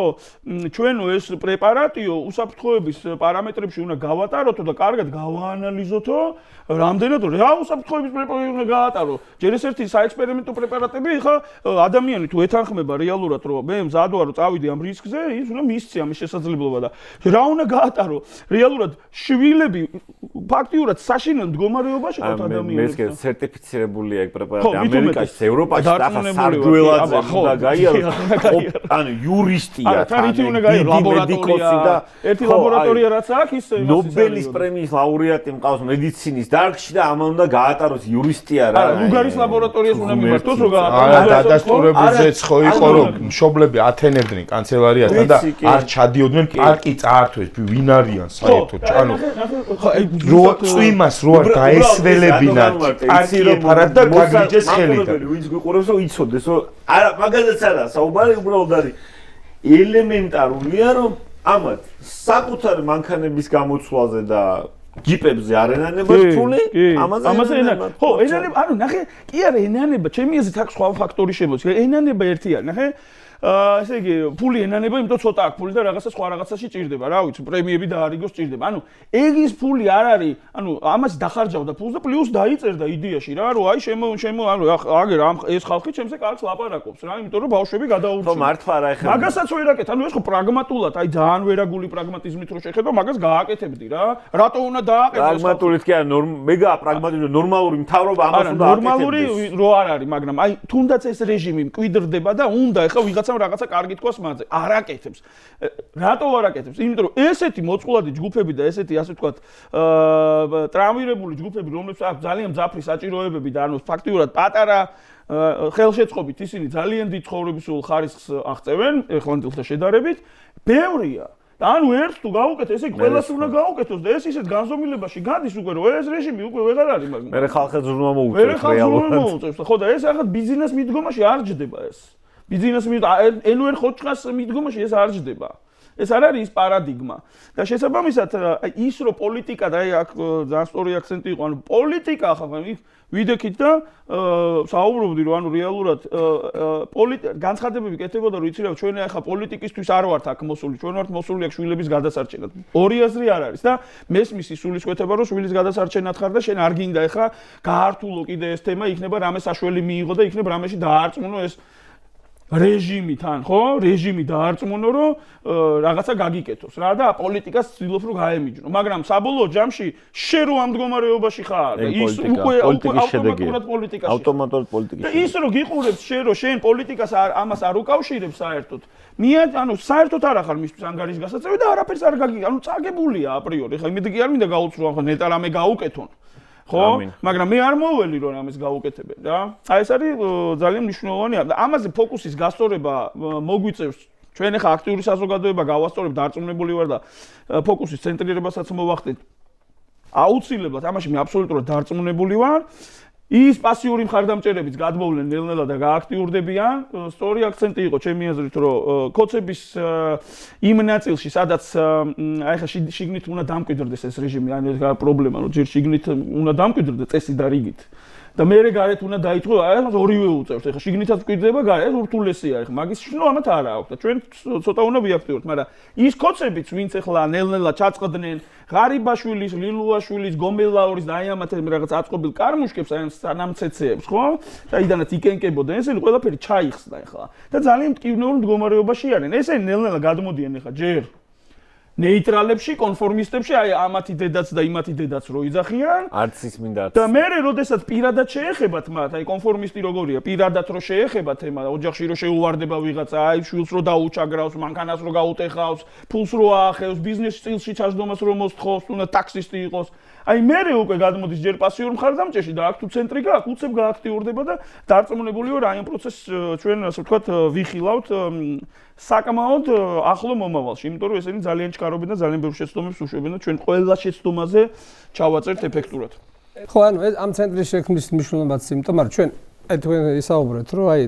ჩვენო ეს პრეპარატიო უსაფრთხოების პარამეტრებში უნდა გავატაროთო და კარგად გავაანალიზოთო, რამდენად რა უსაფრთხოების პრეპარატი უნდა გაატარო. ჯერ ეს ერთი საექსპერიმენტო პრეპარატები, ხა ადამიანი თუ ეთანხმება რეალურად, რომ მე მზად ვარ, რომ წავიდე ამ რისკზე, ის უნდა მისცე ამის შესაძლებლობა და რა უნდა გაატარო. რეალურად შვილები ფაქტიურად საშინელ მდგომარეობაში ყავთ ადამიანებს. მე სერტიფიცირებული ეგ პრეპარატი ამერიკაში, ევროპაში და ახლა სარგველაძე უნდა გაიაროს. ანუ იურისტია, თარითი უნდა გაიაროს ლაბორატორია და ერთი ლაბორატორია რაც აქვს ის ნობელის პრემიის ლაურეატი მყავს მედიცინის დარგში და ამან უნდა გაატაროს იურისტია რა. ლუგარის ლაბორატორიას უნდა მიმართოს რომ გაატაროს. დადასტურებულზეც ხო იყო რომ მშობლები ათენებდნენ კანცელარიასთან და არ ჩადიოდნენ პარკი წაართვეს ვინ არიან საერთოდ ანუ რო წვიმას რო არ დაესველებინათ პარკი ეფარათ და გაგიჯეს ხელიდან ვინც გვიყურებს რომ იცოდეს რომ არა მაგალითად არა საუბარი უბრალოდ არის ელემენტარულია რომ ამათ საკუთარ მანქანების გამოცვლაზე და ჯიპებზე არ ენანებათ ფული ამაზე ენანება ხო ენანება ანუ ნახე კი არა ენანება ჩემი აზრით აქ სხვა ფაქტორი შემოდის ენანება ერთი არის ნახე ესე იგი ფული ენანება იმიტომ ცოტა აქვს ფული და რაღაცა სხვა რაღაცაში ჭირდება რა ვიცი პრემიები დაარიგოს ჭირდება ანუ ეგის ფული არ არის ანუ ამას დახარჯავდა ფულს და პლუს დაიწერდა იდეაში რა რომ აი შემო ანუ აგერ ამ ეს ხალხი ჩემზე კარგს ლაპარაკობს რა იმიტომ რომ ბავშვები გადაურჩენ ხო მართლა რა ეხლა მაგასაც ვერ აკეთებ ანუ ეს ხო პრაგმატულად აი ძალიან ვერაგული პრაგმატიზმით რო შეხედო მაგას გააკეთებდი რა რატო უნდა დააკეთო პრაგმატულით კი არა მეგა პრაგმატული ნორმალური მთავრობა ამას უნდა აკეთებდეს ნორმალური რო არ არის მაგრამ აი თუნდაც ეს რეჟიმი მკვიდრდება და უნდა ეხლა ვიღაცა რაღაცა კარგი თქვას მაზე არ აკეთებს რატო არ აკეთებს იმიტომ რომ ესეთი მოწყვლადი ჯგუფები და ესეთი ასე ვთქვათ ტრამვირებული ჯგუფები რომლებსაც აქვს ძალიან მძაფრი საჭიროებები და ანუ ფაქტიურად პატარა ხელშეწყობით ისინი ძალიან დიდ ცხოვრებისულ ხარისხს აღწევენ ეხლანდელთან შედარებით ბევრია და ანუ ერთ თუ გაუკეთე ესე ყველას უნდა გაუკეთოს და ეს ისეთ განზომილებაში გადის უკვე რომ ეს რეჟიმი უკვე ვეღარ არის მაგრამ მე ხალხი ზრუნვა მოუწევს რეალურად ხო და ეს ახლა ბიზნეს მიდგომაში არ ჯდება ეს ბიზნეს ენუერ ხოჭყას მიდგომაში ეს არ ჯდება ეს არ არის ის პარადიგმა და შესაბამისად ის რომ პოლიტიკა და აი აქ ძალიან სწორი აქცენტი იყო ანუ პოლიტიკა ახლა ვიდექით და საუბრობდი რომ ანუ რეალურად განცხადებები კეთებოდა რომ იცი რა ჩვენ ახლა პოლიტიკისთვის არ ვართ აქ მოსული ჩვენ ვართ მოსული აქ შვილების გადასარჩენად ორი აზრი არ არის და მესმის ის სულისკვეთება რომ შვილის გადასარჩენად ხარ და შენ არ გინდა ახლა გაართულო კიდე ეს თემა იქნება რამე საშველი მიიღო და იქნება რამეში დაარწმუნო ეს რეჟიმი თან ხო რეჟიმი დაარწმუნო რომ რაღაცა გაგიკეთოს რა და პოლიტიკას ცდილობ რომ გაემიჯნო მაგრამ საბოლოო ჯამში შენ რო ამ მდგომარეობაში ხარ და ის უკვე ავტომატურად პოლიტიკის და ის რო გიყურებს შენ რო შენ პოლიტიკას ამას არ უკავშირებს საერთოდ ანუ საერთოდ არ ახარ მისთვის ანგარიშ გასაწევი და არაფერს არ გაგი ანუ წაგებულია აპრიორი ხა იმედი კი არ მინდა გაუცრო ახლა ნეტა რამე გაუკეთონ ხო მაგრამ მე არ მოველი რომ ამას გაუკეთებენ რა აი ეს არის ძალიან მნიშვნელოვანია და ამაზე ფოკუსის გასწორება მოგვიწევს ჩვენ ახლა აქტიური საზოგადოება გავასწორებ დარწმუნებული ვარ და ფოკუსის ცენტრირებასაც მოვახდით აუცილებლად ამაში მე აბსოლუტურად დარწმუნებული ვარ ის პასიური მხარდამჭერებიც გადმოვლენ ნელ-ნელა და გააქტიურდებიან. სწორი აქცენტი იყო ჩემი აზრით, რომ კოცების იმ ნაწილში, სადაც აი ხა შიგნით უნდა დამკვიდრდეს ეს რეჟიმი, ანუ ეს პრობლემა, რომ ჯერ შიგნით უნდა დამკვიდრდეს წესი და რიგით. და მე გარეთ უნდა დაიწყო, აი ეს ორივე უწევს. ეხლა შიგნითაც მკვიდრდება, გარეთ ეს ურთულესია. ეხლა მაგის მნიშვნელობამათ არა აქვს და ჩვენ ცოტა უნდა ვიაქტიუროთ, მაგრამ ის კოცებიც, ვინც ეხლა ნელ-ნელა ჩაწყდნენ ღარიბაშვილის, ლილუაშვილის, გომელაურის და აი ამათ რაღაც აწყობილ კარმუშკებს, აი სანამცეცეებს, ხო? და იდანაც იკენკებოდნენ, ესენი ყველაფერი ჩაიხსნა ეხლა. და ძალიან მტკივნეულ მდგომარეობაში არიან. ესენი ნელ-ნელა გადმოდიან ეხლა ჯერ ნეიტრალებში, კონფორმისტებში, აი ამათი დედაც და იმათი დედაც რო იძახიან. არც ის მინდა. და მე როდესაც პირადად შეეხებათ მათ, აი კონფორმისტი როგორია, პირადად რო შეეხებათ ემა, ოჯახში რო შეუვარდება ვიღაცა, აი შვილს რო დაუჩაგრავს, მანქანას რო გაუტეხავს, ფულს რო აახევს, ბიზნესის წილში ჩაჯდომას რო მოსთხოვს, უნდა ტაქსისტი იყოს. აი მე უკვე გადმოდის ჯერ პასიურ მხარდამჭერში და აქ თუ ცენტრი გაქვს, უცებ გააქტიურდება და დარწმუნებული ვარ, აი ამ პროცესს ჩვენ ასე ვთქვათ ვიხილავთ საკმაოდ ახლო მომავალში, იმიტომ რომ ესენი ძალიან ჩქარობენ და ძალიან ბევრ შეცდომებს უშვებენ და ჩვენ ყველა შეცდომაზე ჩავაწერთ ეფექტურად. ხო, ანუ ეს ამ ცენტრის შექმნის მნიშვნელობაც იმიტომ, რომ ჩვენ თქვენ ისაუბრეთ, რომ აი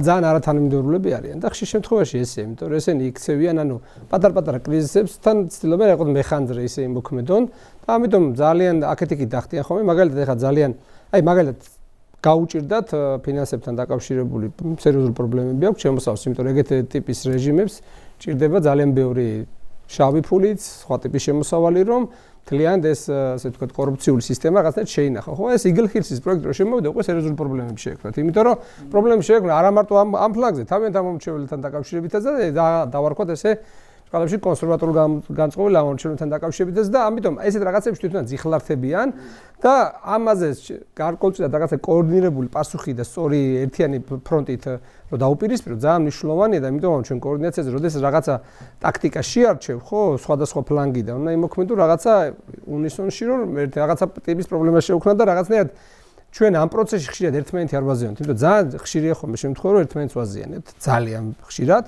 ძალიან არათანმიმდევრულები არიან და ხშირ შემთხვევაში ესეა, იმიტომ რომ ესენი იქცევიან, ანუ პატარ-პატარა კრიზისებსთან ცდილობენ აიყოთ მეხანძრე ისე იმოქმედონ და ამიტომ ძალიან აქეთ-იქით დახტიან ხოლმე, მაგალითად ეხლა ძალიან აი მაგალითად გაუჭირდათ ფინანსებთან დაკავშირებული სერიოზული პრობლემები აქვს შემოსავს, იმიტომ რომ ეგეთი ტიპის რეჟიმებს ჭირდება ძალიან ბევრი შავი ფულიც, სხვა ტიპის შემოსავალი, რომ მთლიანად ეს ასე ვთქვათ კორუფციული სისტემა რაღაცნაირად შეინახა. ხო, ეს იგილხილსის პროექტი რო შემოვიდა, უკვე სერიოზული პრობლემები შეექმნათ. იმიტომ რომ პრობლემები შეექმნა არა მარტო ამ ფლანგზე, თავიანთ ამ მომრჩეველთან დაკავშირებითაც და დავარქვათ ესე წყალებში კონსერვატორულ განწყობილ ლამორჩენებთან დაკავშირებითაც და ამიტომ ესეთ რაღაცებს თვითონ იხლარდებიან და ამაზე გარკვეულწილად რაღაცა კოორდინირებული პასუხი და სწორი ერთიანი ფრონტით რომ დაუპირისპირო ძალიან მნიშვნელოვანია და ამიტომ ჩვენ კოორდინაციაზე როდესაც რაღაცა ტაქტიკა შეარჩევ ხო სხვადასხვა ფლანგიდან უნდა იმოქმედო რაღაცა უნისონში რომ რაღაცა ტიპის პრობლემა შეუქმნა და რაღაცნაირად ჩვენ ამ პროცესში ხშირად ერთმანეთი არ ვაზიანებთ, იმიტომ ძალიან ხშირია ხოლმე შემთხვევა რომ ერთმანეთს ვაზიანებთ, ძალიან ხშირად.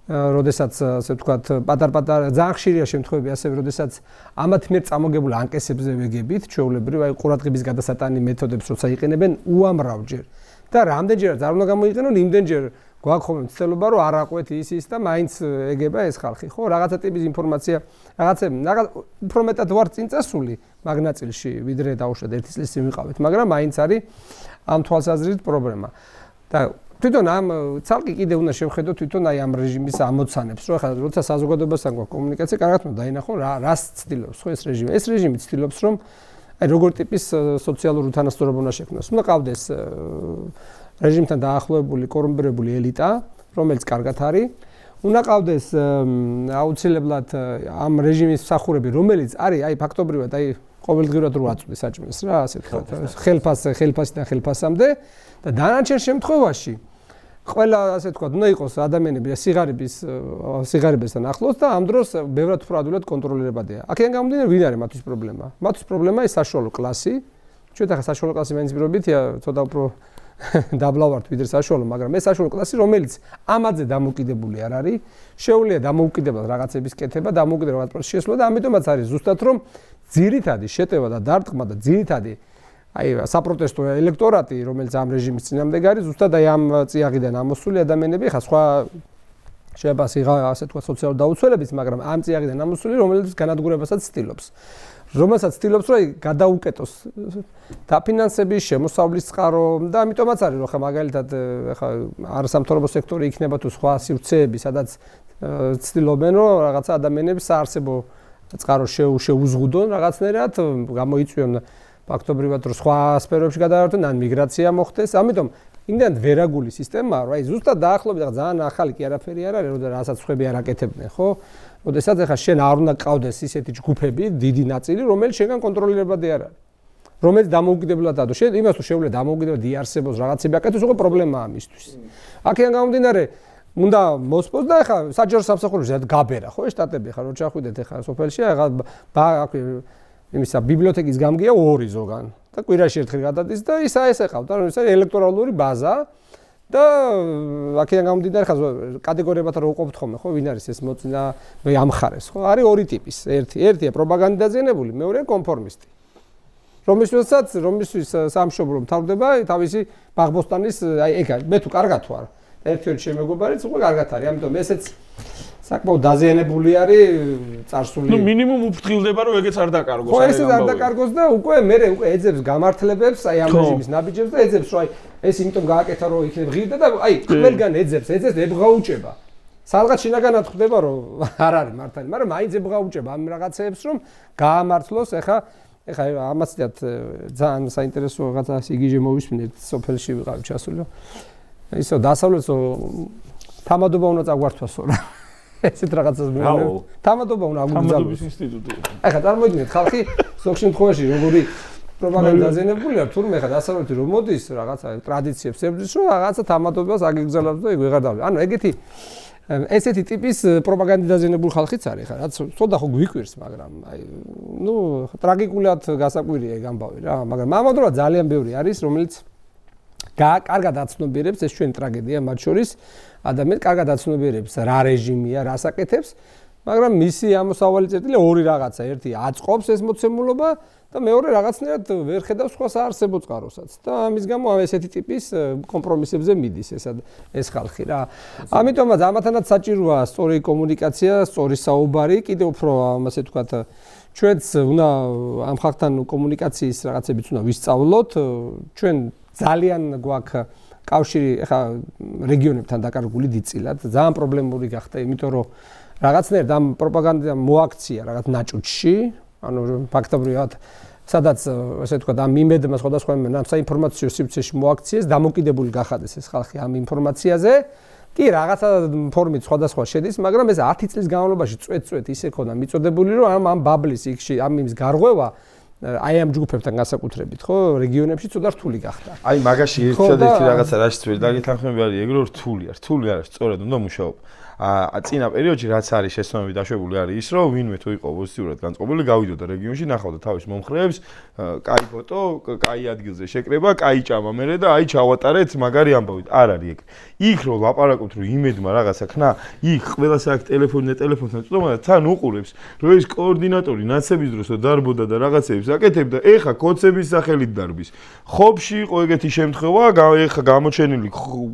როდესაც ასე ვთქვათ, პატარ-პატარა ძალიან ხშირია შემთხვევები ასევე, როდესაც ამათ მიერ წამოგებულ ანკესებზე ვეგებით, ჩვეულებრივ, აი ყურადღების გადასატანი მეთოდებს როცა იყენებენ უამრავჯერ. და რამდენჯერაც არ უნდა გამოიყენონ, იმდენჯერ გვაქვს ხოლმე მცდელობა, რომ არ აყვეთ ის და მაინც ეგება ეს ხალხი, ხო? რაღაცა ტიპის ინფორმაცია, რაღაცა უფრო მეტად ვარ წინ წასული მაგ ნაწილში, ვიდრე დაუშვათ ერთი წლის წინ ვიყავით, მაგრამ მაინც არის ამ თვალსაზრისით პრობლემა. და თვითონ ამ ცალკე კიდე უნდა შევხედოთ თვითონ აი ამ რეჟიმის ამოცანებს, რომ ახლა როცა საზოგადოებასთან გვაქვს კომუნიკაცია, კარგად უნდა დაინახონ რას ცდილობს ხო ეს რეჟიმი. ეს რეჟიმი ცდილობს რომ აი როგორ ტიპის სოციალური უთანასწორობა უნდა შექმნას. უნდა ყავდეს რეჟიმთან დაახლოებული კორუმპირებული ელიტა, რომელიც კარგად არის. უნდა ყავდეს აუცილებლად ამ რეჟიმის მსახურები, რომელიც არის აი ფაქტობრივად აი ყოველდღიურად რო აწვდის საჭმელს რა, ასე ვთქვათ, ხელფასიდან ხელფასამდე და დანარჩენ შემთხვევაში ყველა ასე ვთქვათ, უნდა იყოს ადამიანები სიღარიბესთან ახლოს და ამ დროს ბევრად უფრო ადვილად კონტროლირებადია. აქედან გამომდინარე, ვინ არის მათთვის პრობლემა? მათთვის პრობლემა ის საშუალო კლასი. ჩვენ ახლა საშუალო კლასი მაინც პირობითია, ცოტა უფრო დაბლა ვართ ვიდრე საშუალო, მაგრამ ეს საშუალო კლასი, რომელიც ამაზე დამოუკიდებული არ არის, შეუძლია დამოუკიდებლად რაღაცების კეთება, დამოუკიდებლად პროცესში შესვლა და ამიტომაც არის ზუსტად რომ ძირითადი შეტევა და დარტყმა და ძირითადი აი საპროტესტო ელექტორატი, რომელიც ამ რეჟიმის წინააღმდეგ არის, ზუსტად აი ამ წიაღიდან ამოსული ადამიანები, ხა სხვა შეიძლება ასე თქვა სოციალური დაუცველების, მაგრამ ამ წიაღიდან ამოსული, რომელიც განადგურებასაც ცდილობს. რომელსაც ცდილობს რომ გადაუკეტოს დაფინანსების, შემოსავლის წყარო და ამიტომაც არის რომ ხა მაგალითად ხა არასამთავრობო სექტორი იქნება თუ სხვა სივრცეები, სადაც ცდილობენ რომ რაღაცა ადამიანებს საარსებო წყარო შეუზღუდონ რაღაცნაირად, გამოიწვიონ ფაქტობრივად რომ სხვა სფეროებში გადაარჩენ, ან მიგრაცია მოხდეს. ამიტომ იმდენად ვერაგული სისტემაა, რომ აი ზუსტად დაახლოებით ძალიან ახალი კი არაფერი არ არის, რომ რასაც ხვები არ აკეთებდნენ, ხო? როდესაც ახლა შენ არ უნდა ყავდეს ისეთი ჯგუფები, დიდი ნაწილი, რომელიც შენგან კონტროლირებადი არ არის. რომელიც დამოუკიდებლად ადო. შენ იმას თუ შეუძლია დამოუკიდებლად იარსებოს რაღაცები აკეთოს, უკვე პრობლემაა მისთვის. აქედან გამომდინარე, უნდა მოსპოს და ახლა საჯარო სამსახურებში გაბერა, ხო, შტატები ხარ, რო ჩახვიდეთ ახლა სოფელში, ახლა იმისა ბიბლიოთეკის გამგეა 2 ზოგან და კვირაში ერთხელ გადადის და ის ეყავთ, ანუ ეს არის ელექტორალური ბაზა და აქედან გამომდინარე ხა კატეგორიებად რო უყოფთ ხოლმე, ხო, ვინ არის ეს მოწინა ამხარეს, ხო? არის 2 ტიპის. ერთია პროპაგანდაზე, მეორე კონფორმისტი. რომლისთვის სამშობლო მთავრდება თავისი ბაღბოსტანის, აი ეგ არის, მე თუ კარგად ვარ. ერთ-ერთი შემეგობარიც უკვე კარგად არის, ამიტომ ესეც საკმაოდ დაზიანებული არის წარსული. ნუ მინიმუმ უფრთხილდება რომ ეგეც არ დაკარგოს. ხო, ესეც არ დაკარგოს და უკვე ეძებს გამართლებებს, აი ამ რეჟიმის ნაბიჯებს და ეძებს რომ აი ეს იმიტომ გააკეთა რომ იქნებ ღირდა და აი ყველგან ეძებს ებღაუჭება. სადღაც შინაგანად ხვდება რომ არ არის მართალი, მაგრამ მაინც ებღაუჭება ამ რაღაცეებს რომ გაამართლოს. ეხა ამას ძალიან საინტერესო რაღაცა სიგიჟე მოვისმინეთ სოფელში ვიყავ ჩასული. ისო დასავლეთო თამადობა უნდა წაგვართვასო რა. ესეთ რაღაცას მივამბობ. თამადობა უნდა აგვიგზავნოს. თამადობის ინსტიტუტი. ეხლა წარმოიდგინეთ ხალხი ზოგ შემთხვევაში როგორი პროპაგანდაზე ნებული არ თურმე ხა დასავლეთი რომ მოდის რაღაცა ტრადიციებს ებრძვის რომ რაღაცა თამადობას აგეგზავნოს და ეგ ვეღარ დავი. ანუ ესეთი ტიპის პროპაგანდაზე ნებული ხალხიც არის ხა რაც ცოტა ხო გვიკვირს, მაგრამ აი ნუ ტრაგიკულად გასაკვირია ეგ ამბავი რა, მაგრამ ამავდროულად ძალიან ბევრი არის რომელიც კარგად აცნობიერებს ეს ჩვენი ტრაგედია მათ შორის ადამიანი კარგად აცნობიერებს რა რეჟიმია, რას აკეთებს, მაგრამ მისი ამოსავალი წერტილი 2 რაღაცა, ერთი აწყობს ეს მოცემულობა და მეორე რაღაცნაირად ვერ ხედავს სხვა საარსებო წყაროსაც და ამის გამო ესეთი ტიპის კომპრომისებზე მიდის ეს ხალხი რა. ამიტომაც ამათანაც საჭიროა სწორი კომუნიკაცია, სწორი საუბარი, კიდევ უფრო ასე ვთქვათ ჩვენც უნდა ამ ხალხთან კომუნიკაციის რაღაცებიც უნდა ვისწავლოთ. ჩვენ ძალიან გვაქვს კავშირი ახლა რეგიონებთან დაკარგული დიდწილად, ძალიან პრობლემური გახდა, იმიტომ რომ რაღაცნაირად ამ პროპაგანდამ მოაქცია რაღაც ნაჭუჭში, ანუ ფაქტობრივად სადაც ასე ვთქვათ ამ იმედმა სხვადასხვა საინფორმაციო სივრცეში მოაქციეს, დამოკიდებული გახადეს ეს ხალხი ამ ინფორმაციაზე კი, რაღაცა ფორმით სხვადასხვა შედის, მაგრამ ეს 10 წლის განმავლობაში წვეთ ისე ქონდა მიწოდებული, რომ ამ ბაბლის იქში, ამ იმის გარღვევა აი ამ ჯგუფებთან განსაკუთრებით, ხო, რეგიონებში ცოტა რთული გახდა. აი მაგაში ერთადერთი რაღაცა რაც წვერი დაგეთანხმები არის ეგ რომ რთული არის, სწორედ უნდა მუშაობა. წინა პერიოდში რაც არის შესაბამისად დაშვებული არის ის რომ ვინმე თუ იყო პოზიტიურად განწყობილი გავიდოდა რეგიონში ნახავდა თავის მომხრეებს კაი ფოტო კაი ადგილზე შეკრება კაი ჭამა მერე და აი ჩავატარეთ მაგარი ამბავით არ არის ეგ იქ რომ ლაპარაკობთ რომ იმედმა რაღაცა ხნა იქ ყველას აქვს ტელეფონი და ტელეფონთან წვდომა და თან უყურებს რომ ეს კოორდინატორი ნაცების დროს დარბოდა და რაღაცებს აკეთებდა ეხა კოცების სახელით დარბის ხობში იყო ეგეთი შემთხვევა ეხა გამოჩენილი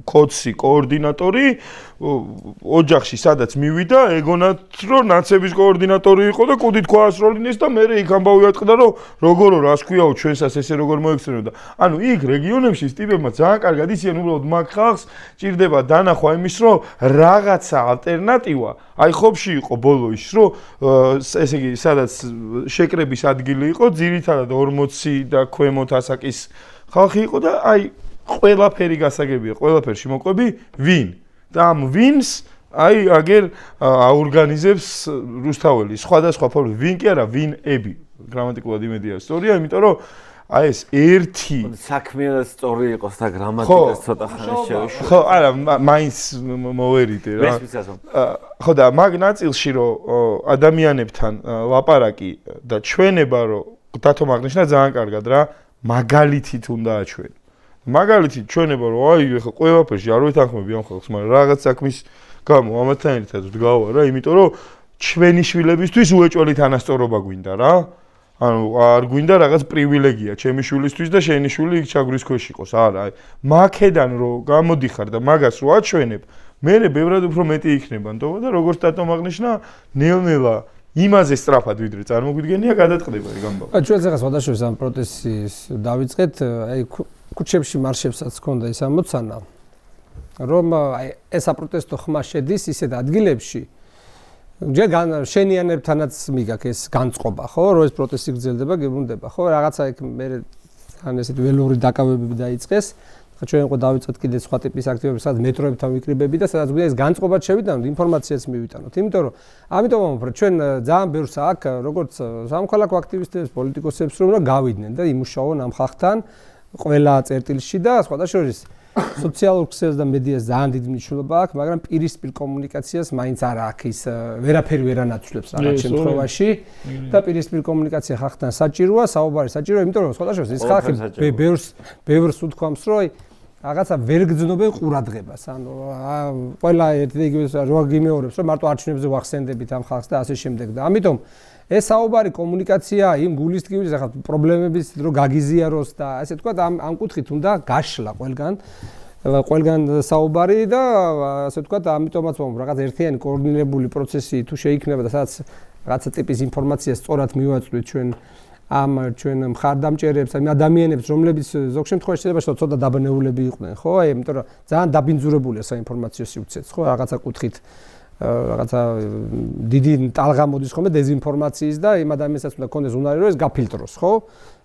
კოცი კოორდინატორი ოჯახში სადაც მივიდა ეგონათ რომ ნაცების კოორდინატორი იყო და კუდით ქვაასროლინეს და მე იქ ამბავი ატყდა რომ როგორო რას ქვიაო ჩვენსაც ესე როგორ მოექცენოდა ანუ იქ რეგიონებში ტიპებმა ძალიან კარგად ისიან უბრალოდ მაგ ხალხს ჭირდება დანახვა იმის რომ რაღაცა ალტერნატივა აი ხობში იყო ბოლო ის რომ ესე იგი სადაც შეკრების ადგილი იყო ძირითადად 40 და ქვემოთ ასაკის ხალხი იყო და აი ყველაფერი გასაგებია ყველაფერში მოყვები ვინ და ამ ვინს აი აგერ აორგანიზებს რუსთაველი სხვადასხვა ფორმით ვინ კი არა ვინები გრამატიკულად იმედია ისტორია იმიტომ რომ აი ეს ერთი საქმეა სწორი იყოს და გრამატიკას ცოტა ხანს შევიშვა ხო არა მაინც მოვერიდე რა ხო და მაგ ნაწილში რომ ადამიანებთან ლაპარაკი და ჩვენება რომ დათომ აღნიშნა ძალიან კარგად რა მაგალითით უნდა აჩვენო მაგალითით ჩვენება რომ აი ეხა ყველაფერში არ ვეთანხმები ამ ხალხს მაგრამ რაღაც საქმის გამო ამათთან ერთად ვდგავა რა იმიტომ რომ ჩვენი შვილებისთვის უეჭველი თანასწორობა გვინდა რა ანუ არ გვინდა რაღაც პრივილეგია ჩემი შვილისთვის და შენი შვილი იქ ჩაგვრის ქვეშ იყოს არა მაქედან რომ გამოდიხარ და მაგას რო აჩვენებ მე ბევრად უფრო მეტი იქნება ნტობა და როგორც დათომ აღნიშნა ნელ-ნელა იმაზე სწრაფად ვიდრე წარმოგვიდგენია გადაწყდება ეგ ამბავი ჩვენც ახლა სხვადასხვა ამ პროტესტის დავიწყეთ აი ქუჩებში მარშებსაც ჰქონდა ეს ამოცანა რომ ეს აპროტესტო ხმა შედის ისეთ ადგილებში ჯერ შენიანებთანაც მიგაქ ეს განწყობა ხო რომ ეს პროტესტი გრძელდება გებრუნდება ხო რაღაცა იქ მე თან ესეთ ველური დაკავებები დაიწყეს ხა ჩვენ უკვე დავიწყეთ კიდე სხვა ტიპის აქტივობები სადაც მეტროებთან ვიკრიბები და სადაც გვინდა ეს განწყობაც შევიტანოთ ინფორმაციაც მივიტანოთ იმიტომ რომ ამიტომ ჩვენ ძალიან ბევრს აქ როგორც სამოქალაქო აქტივისტებს პოლიტიკოსებს რომ გავიდნენ და იმუშაონ ამ ხალხთან ყველა წერტილში და სხვადასხვა სოციალურ ქსელს და მედიას ძალიან დიდი მნიშვნელობა აქვს, მაგრამ პირისპირ კომუნიკაციას მაინც არ აქვს ის ვერაფერი ვერ ანაცვლებს რაღაც შემთხვევაში და პირისპირ კომუნიკაცია ხალხთან საჭიროა, საუბარი საჭიროა, იმიტომ რომ სხვადასხვა ის ხალხი ბევრს უთქვამს, რომ რაღაცა ვერ გძნობენ ყურადღებას, ანუ ყველა ერთიგივეს რო გიმეორებს, რომ მარტო არჩევნებზე ვახსენდებით ამ ხალხს და ასე შემდეგ და ამიტომ ეს საუბარი კომუნიკაცია იმ გულისტკივის ახლა პრობლემების დრო გაგიზიაროს და ასე თქვა ამ კუთხით უნდა გაშლა ყველგან საუბარი და ასე თქვა ამიტომაც რაღაც ერთიანი კოორდინირებული პროცესი თუ შეიქმნება და სადაც რაღაცა ტიპის ინფორმაცია სწორად მივაწვდით ჩვენ მხარდამჭერებს ამ ადამიანებს რომლებიც ზოგ შემთხვევაში შეიძლება რომ ცოტა დაბნეულები იყვნენ ხო აი იმიტომ რომ ძალიან დაბინძურებულია საინფორმაციო სივრცეც ხო რაღაცა კუთხით რაღაცა დიდი ტალღა მოდის ხოლმე დეзинფორმაციის და იმ ადამიანსაც უნდა კონდეს უნარი რომ ეს გაფილტროს ხო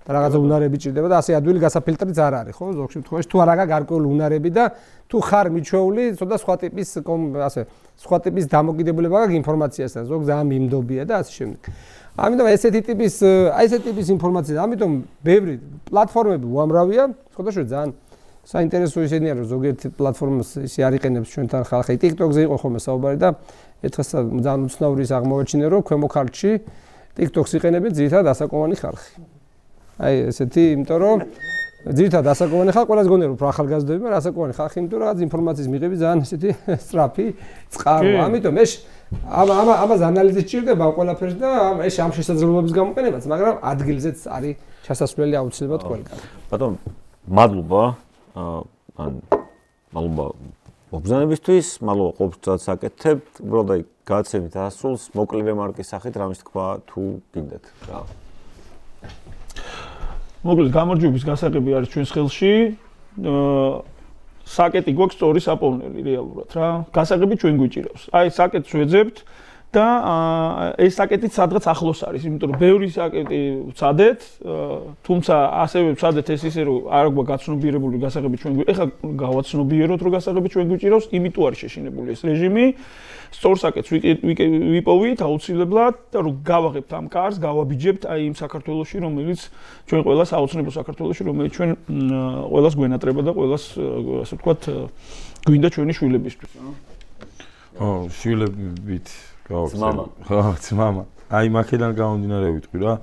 და რაღაცა უნარები ჭირდება და ასე ადვილი გასაფილტრიც არ არის ხო ზოგ შემთხვევაში თუ არ აქვს გარკვეული უნარები და თუ ხარ მიჩვეული ცოტა სხვა ტიპის ასე სხვა ტიპის დამოკიდებულება აქვს ინფორმაციასთან ზოგ ძალიან მიმდობია და ასე შემდეგ ამიტომ ესეთი ტიპის ინფორმაცია ამიტომ ბევრი პლატფორმები უამრავია სხვადასხვა ძალიან საინტერესო ისედია რომ ზოგიერთი პლატფორმას ისე არ იყენებს ჩვენთან ხალხი TikTok-ზე იყო ხოლმე საუბარი და ერთხელ ძალიან უცნაური ის აღმოვაჩინე რომ ქვემო ქართლში TikTok-ს იყენებენ ძირითადად ასაკოვანი ხალხი. აი ესეთი იმიტომ რომ ძირითადად ასაკოვანი ხალხი ყველას გონია რომ ახალგაზრდები მაგრამ ასაკოვანი ხალხი იმიტომ რომ რაღაც ინფორმაციის მიღები ძალიან ესეთი სწრაფი წყაროა. ამიტომ ეს ამას ანალიზი სჭირდება ყველაფერს და ეს ამ შესაძლებლობების გამოყენებაც მაგრამ ადგილზეც არის ჩასასვლელი აუცილებლად ყველგან. ბატონო მადლობა მადლობა მოგზაურობისთვის, მადლობა ყოველთვის საკეთებთ, უბრალოდ აი გააცემით ასულს, მოკლე რემარკის სახით რამის თქვა თუ გინდათ რა. მოკლედ გამარჯვების გასაღები არის ჩვენს ხელში. საკეტი გვაქვს სწორი საპოვნელი რეალურად რა. გასაღები ჩვენ გვიჭირავს. აი საკეტს ვეძებთ და ეს საკეტი სადღაც ახლოს არის, იმიტომ რომ ბევრი საკეტი ვცადეთ, თუმცა ასევე ვცადეთ ეს ისე რომ არ გვაქვს გაცნობიერებული გასაღები ჩვენ ეხლა გავაცნობიეროთ რომ გასაღები ჩვენ გვიჭირავს, იმიტომ არის შეშინებული ეს რეჟიმი. სწორ საკეტს ვიპოვით აუცილებლად და რომ გავაღებთ ამ კარს, გავაბიჯებთ აი იმ საქართველოში, რომელიც ჩვენ ყველას აუცნებო საქართველოში, რომელიც ჩვენ ყველას გვენატრება და ყველას ასე ვთქვათ გვინდა ჩვენი შვილებისთვის. შვილებით გავახსენე. ხო, ძმამა. აი მაქედან გამომდინარე ვიტყვი რა,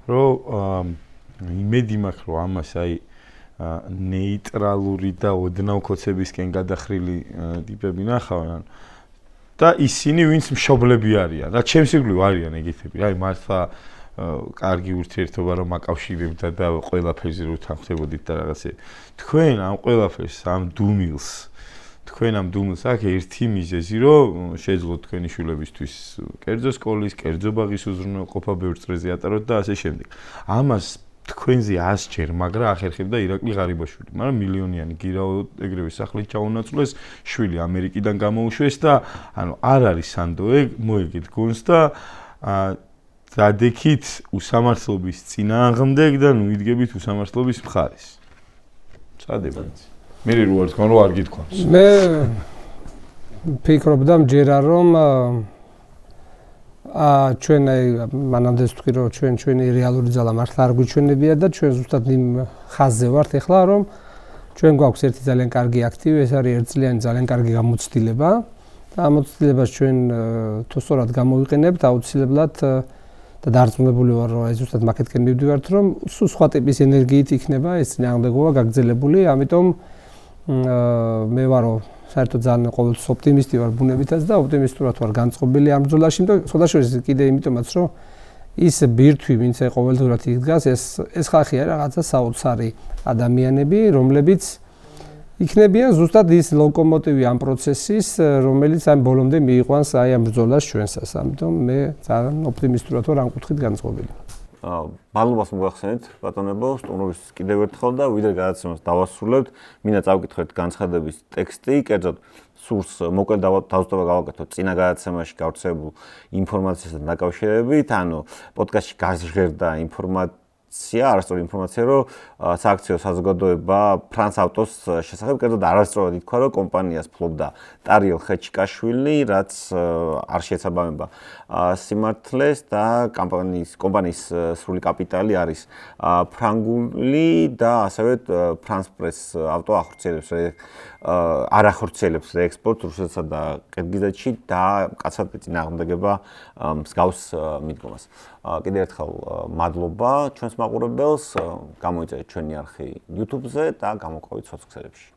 რომ იმედი მაქვს რომ ამას აი ნეიტრალური და ოდნავ კოცებისკენ გადახრილი ტიპები ნახავენ და ისინი ვინც მშობლები არიან, რა ჩემს იგივე არიან ეგეთები. აი მართლა კარგი ურთიერთობა რომ აკავშირებდა და ყველაფერზე რომ თანხმდებოდით და რაღაცე. თქვენ ამ ყველაფერს ამ დუმილს თქვენ ამ დუმილს აქ ერთი მიზეზი რომ შეძლოთ თქვენი შვილებისთვის კერძო სკოლის, კერძო ბაღის უზრუნველყოფა ბევრ წრეზე ატაროთ და ასე შემდეგ. ამას თქვენზე 100 ჯერ მაგრა ახერხებდა ირაკლი ღარიბაშვილი, მაგრამ მილიონიანი გირაო ეგრევე სახლით ჩაუნაწილეს, შვილი ამერიკიდან გამოუშვეს და ანუ არ არის სანდო ეგ მოეგეთ გონს და დადექით უსამართლობის წინააღმდეგ და ნუ იდგებით უსამართლობის მხარეს. წადებათ. მე რო არ თქვა რომ არ გითქვამს. მე ფიქრობდა მჯერა რომ ჩვენ აი მანამდე ვთქვი რომ ჩვენი რეალური ძალა მართლა არ გვიჩვენებია და ჩვენ ზუსტად იმ ხაზზე ვართ ახლა რომ ჩვენ გვაქვს ერთი ძალიან კარგი აქტივი, ეს არის ერთწლიანი ძალიან კარგი გამოცდილება და ამ გამოცდილებას ჩვენ თუ სწორად გამოვიყენებთ აუცილებლად და დარწმუნებული ვარ რომ აი ზუსტად მაკეთკენ მივდივართ რომ სულ სხვა ტიპის ენერგიით იქნება ეს წინააღმდეგობა გაგრძელებული, ამიტომ მე ვარო საერთოდ ძალიან ყოველთვის ოპტიმისტი ვარ ბუნებითაც და ოპტიმისტურად ვარ განწყობილი ამ ბრძოლაში, იმიტომ სხვადასხვა კიდე იმიტომაც რომ ის ბირთვი, ვინც ყოველდღურად იქ დგას, ეს ხალხი არის რაღაცა საოცარი ადამიანები, რომლებიც იქნებიან ზუსტად ის ლოკომოტივი ამ პროცესის, რომელიც ამ ბოლომდე მიიყვანს აი ამ ბრძოლას ჩვენსას. ამიტომ მე ძალიან ოპტიმისტურად ვარ ამ კუთხით განწყობილი. მადლობას მოგახსენეთ ბატონებო, სტუმრობის კიდევ ერთხელ და ვიდრე გადაცემას დავასრულებთ, მინდა წავკითხოთ განცხადების ტექსტი, კერძოდ სურს მოკლედ დავუსტობა გავაკეთოთ წინა გადაცემაში გავრცელებულ ინფორმაციასთან დაკავშირებით, ანუ პოდკასტში გაზღერდა არასწორი ინფორმაცია, რომ სააქციო საზოგადოება ფრანს ავტოს შესახებ კერძოდ არასწორად ითქვა, რომ კომპანიას ფლობდა ტარიელ ხეჩიკაშვილი, რაც არ შეესაბამება სიმართლეს და კომპანიის სრული კაპიტალი არის ფრანგული და ასევე ფრანს პრეს ავტო არ ახორციელებს რეექსპორტს რუსეთსა და ყირგიზეთში და მკაცრად წინააღმდეგება მსგავს მიდგომას. კიდევ ერთხელ მადლობა ჩვენს მაყურებელს, გამოიწერეთ ჩვენი არხი YouTube-ზე და გამოყვებით სოციალურ ქსელებში.